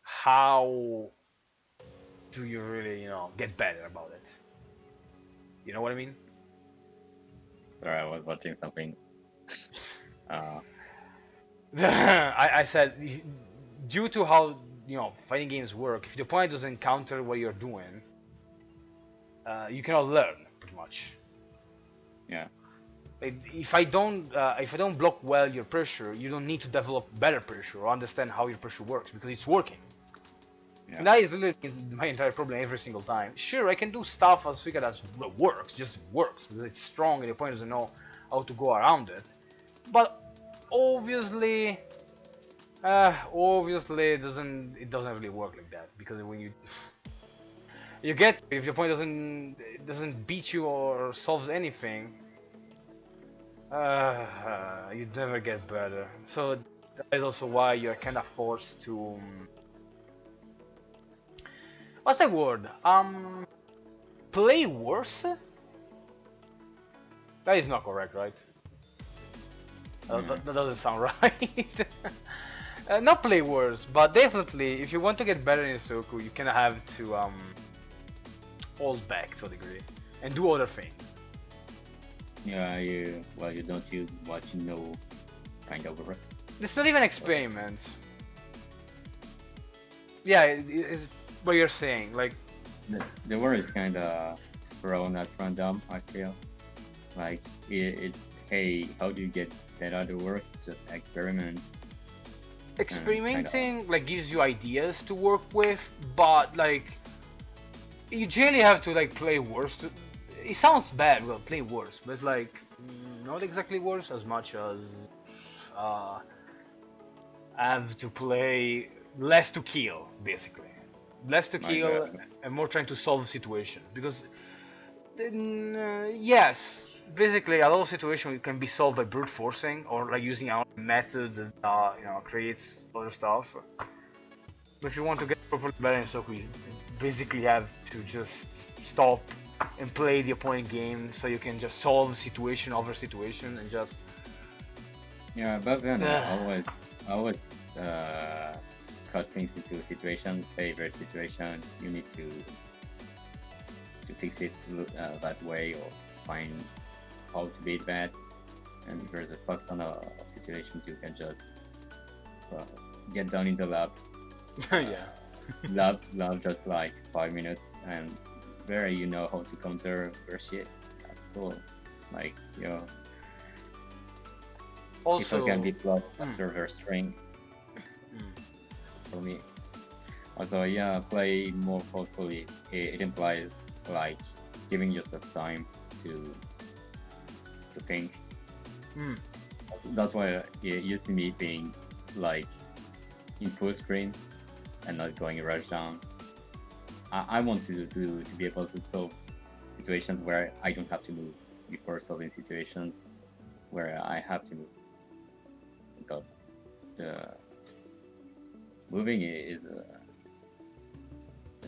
Speaker 1: How do you really, get better about it? You know what I mean?
Speaker 2: Sorry, I was watching something. Uh,
Speaker 1: I said, due to how fighting games work, if the opponent doesn't counter what you're doing, you cannot learn pretty much.
Speaker 2: yeah,
Speaker 1: If I don't block well your pressure, you don't need to develop better pressure or understand how your pressure works because it's working.
Speaker 2: yeah,
Speaker 1: And that is literally my entire problem every single time. Sure, I can do stuff as Suika that works, just works because it's strong and the opponent doesn't know how to go around it. But obviously, it doesn't really work like that because when you get, if your opponent doesn't beat you or solves anything, you never get better. So that is also why you're kind of forced to. What's that word? Play worse? That is not correct, right?
Speaker 2: yeah.
Speaker 1: That doesn't sound right. Not play worse, but definitely, if you want to get better in Soku, you kind of have to hold back to a degree and do other things.
Speaker 2: Yeah, you don't use what you know kind of works.
Speaker 1: It's not even experiment. Yeah, it's what you're saying. Like,
Speaker 2: The word is kind of thrown at random, I feel. Like, hey, how do you get better to work? Just experiment.
Speaker 1: experimenting like gives you ideas to work with, but like you generally have to like play worse. It sounds bad, well, play worse, but it's like not exactly worse as much as uh, have to play less to kill, basically. Less to
Speaker 2: Like,
Speaker 1: kill and more trying to solve the situation. Because, yes, basically a lot of situations can be solved by brute forcing or like using our methods that creates other stuff. But if you want to get properly better in Soku, you basically have to just stop and play the opponent game so you can just solve situation over situation and just.
Speaker 2: yeah, but then I always cut things into a situation, favor situation. You need to fix it that way or find how to beat that. And if there's a fuck ton of situations you can just uh, get done in the lab.
Speaker 1: Yeah.
Speaker 2: Lab just like 5 minutes, and there you know how to counter their shit. That's cool. Like,
Speaker 1: Also,
Speaker 2: people can be plots after their string
Speaker 1: mm,
Speaker 2: for me. Also, yeah, play more thoughtfully. It implies like giving yourself time to think.
Speaker 1: mm,
Speaker 2: That's why you see me being like in full screen and not going rush down. I want to be able to solve situations where I don't have to move before solving situations where I have to move, because the moving is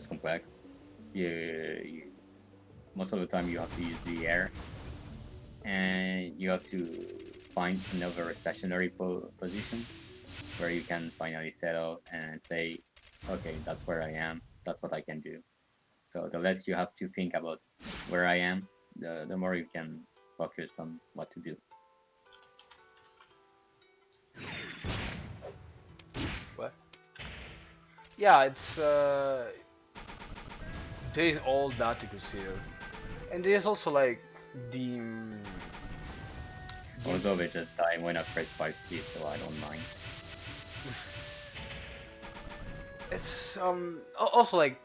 Speaker 2: complex. You most of the time you have to use the air, and you have to find another stationary position where you can finally settle and say, okay, that's where I am, that's what I can do. So the less you have to think about where I am, the more you can focus on what to do.
Speaker 1: what? Yeah, it's there is all that to consider, and there's also like the.
Speaker 2: Although they just die when I press 5C, so I don't mind.
Speaker 1: It's also like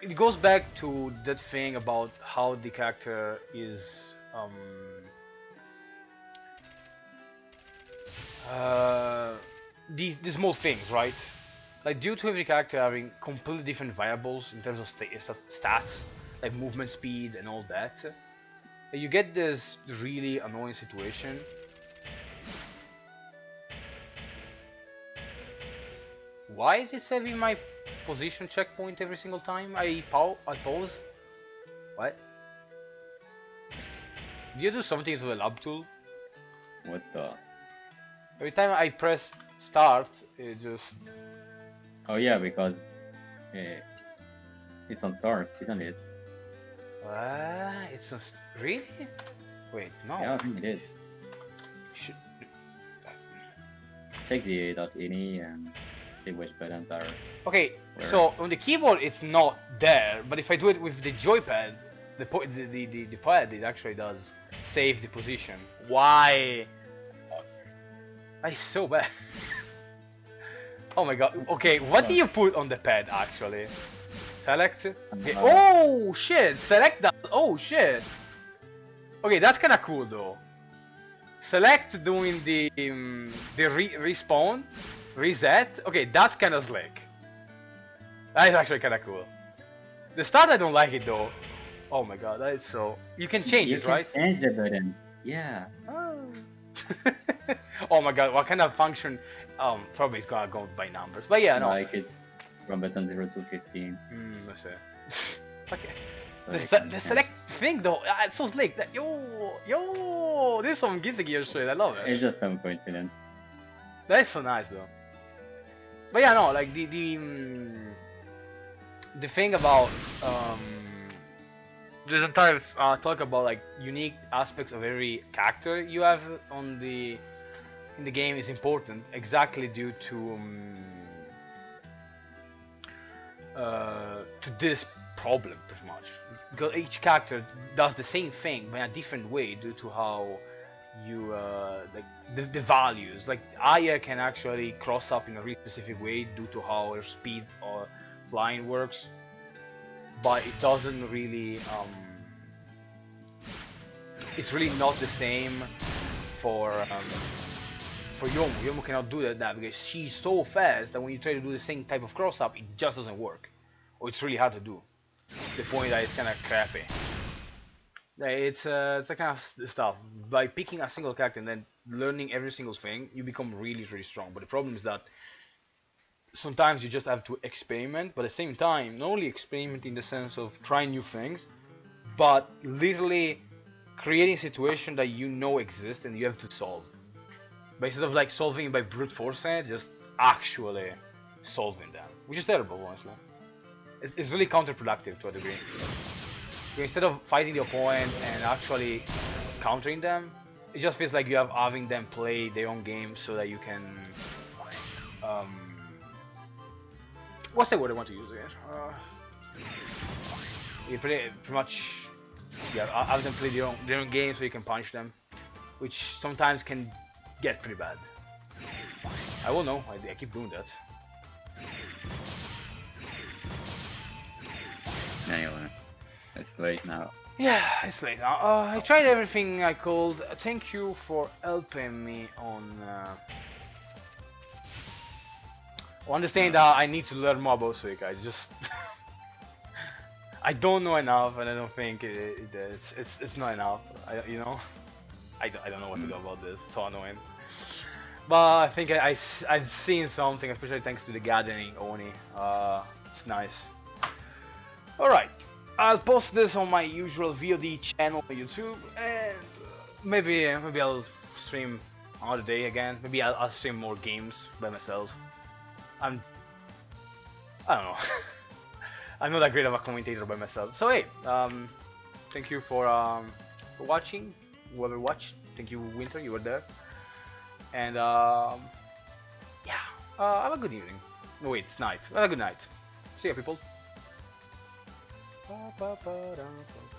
Speaker 1: it goes back to that thing about how the character is uh these small things, right? Like due to every character having completely different variables in terms of stats, like movement speed and all that, you get this really annoying situation. Why is it saving my position checkpoint every single time I pause? What? Do you do something to the lab tool?
Speaker 2: What the?
Speaker 1: Every time I press start, it just...
Speaker 2: Oh yeah, because uh, it's on start, isn't it?
Speaker 1: It's just... Really? Wait, no.
Speaker 2: Yeah, I think it is.
Speaker 1: Should...
Speaker 2: Check the .ini and see which buttons are.
Speaker 1: Okay,
Speaker 2: Where?
Speaker 1: so on the keyboard it's not there, but if I do it with the joypad, the pad, it actually does save the position. Why? That is so bad. Oh my god. Okay, what do you put on the pad actually? Select? Okay. Oh shit! Select that. Oh shit! Okay, that's kind of cool though. Select doing the respawn, reset. Okay, that's kind of slick. That is actually kind of cool. The start I don't like it though. Oh my god, that is so. You can change
Speaker 2: you
Speaker 1: it,
Speaker 2: can
Speaker 1: right?
Speaker 2: change the buttons. Yeah.
Speaker 1: Oh. Oh my god, what kind of function? Probably it's gonna go by numbers, but yeah, no.
Speaker 2: Like it's from button 0 to 15.
Speaker 1: Let's see. Okay.
Speaker 2: So
Speaker 1: The select thing though, it's so slick. That, yo, this is some Guilty Gear shit. I love it.
Speaker 2: It's just some coincidence.
Speaker 1: That is so nice though. But yeah, no, like the thing about this entire talk about like unique aspects of every character you have on in the game is important, exactly due to this problem pretty much, because each character does the same thing but in a different way due to how you like the values. Like Aya can actually cross up in a really specific way due to how her speed or flying works, but it doesn't really it's really not the same for Yomu. Yomu cannot do that because she's so fast that when you try to do the same type of cross up, it just doesn't work, or it's really hard to do. The point that it's kind of crappy. It's that kind of stuff. By picking a single character and then learning every single thing, you become really strong. But the problem is that sometimes you just have to experiment, but at the same time, not only experiment in the sense of trying new things, but literally creating a situation that you know exists and you have to solve. But instead of like solving it by brute forcing it, just actually solving them, which is terrible, honestly. It's really counterproductive to a degree. Instead of fighting the opponent and actually countering them, it just feels like you have having them play their own game so that you can what's the word I want to use here? You pretty much have them play their own game so you can punish them, which sometimes can get pretty bad. I will know. I keep doing that.
Speaker 2: Anyway, it's late now.
Speaker 1: Yeah, it's late now. I tried everything I could. Thank you for helping me on understanding that I need to learn more about Suika. I just I don't know enough, and I don't think it's not enough. I don't know what to do about this. It's so annoying. But I think I've seen something, especially thanks to the Gathering Oni. It's nice. All right. I'll post this on my usual VOD channel on YouTube, and maybe I'll stream another day again. Maybe I'll stream more games by myself. I don't know. I'm not that great of a commentator by myself. So hey, thank you for watching. Whoever watched, thank you, Winter, you were there. And yeah, have a good evening. No wait, it's night. Have a good night. See ya, people. Ba, ba, ba, da, ba.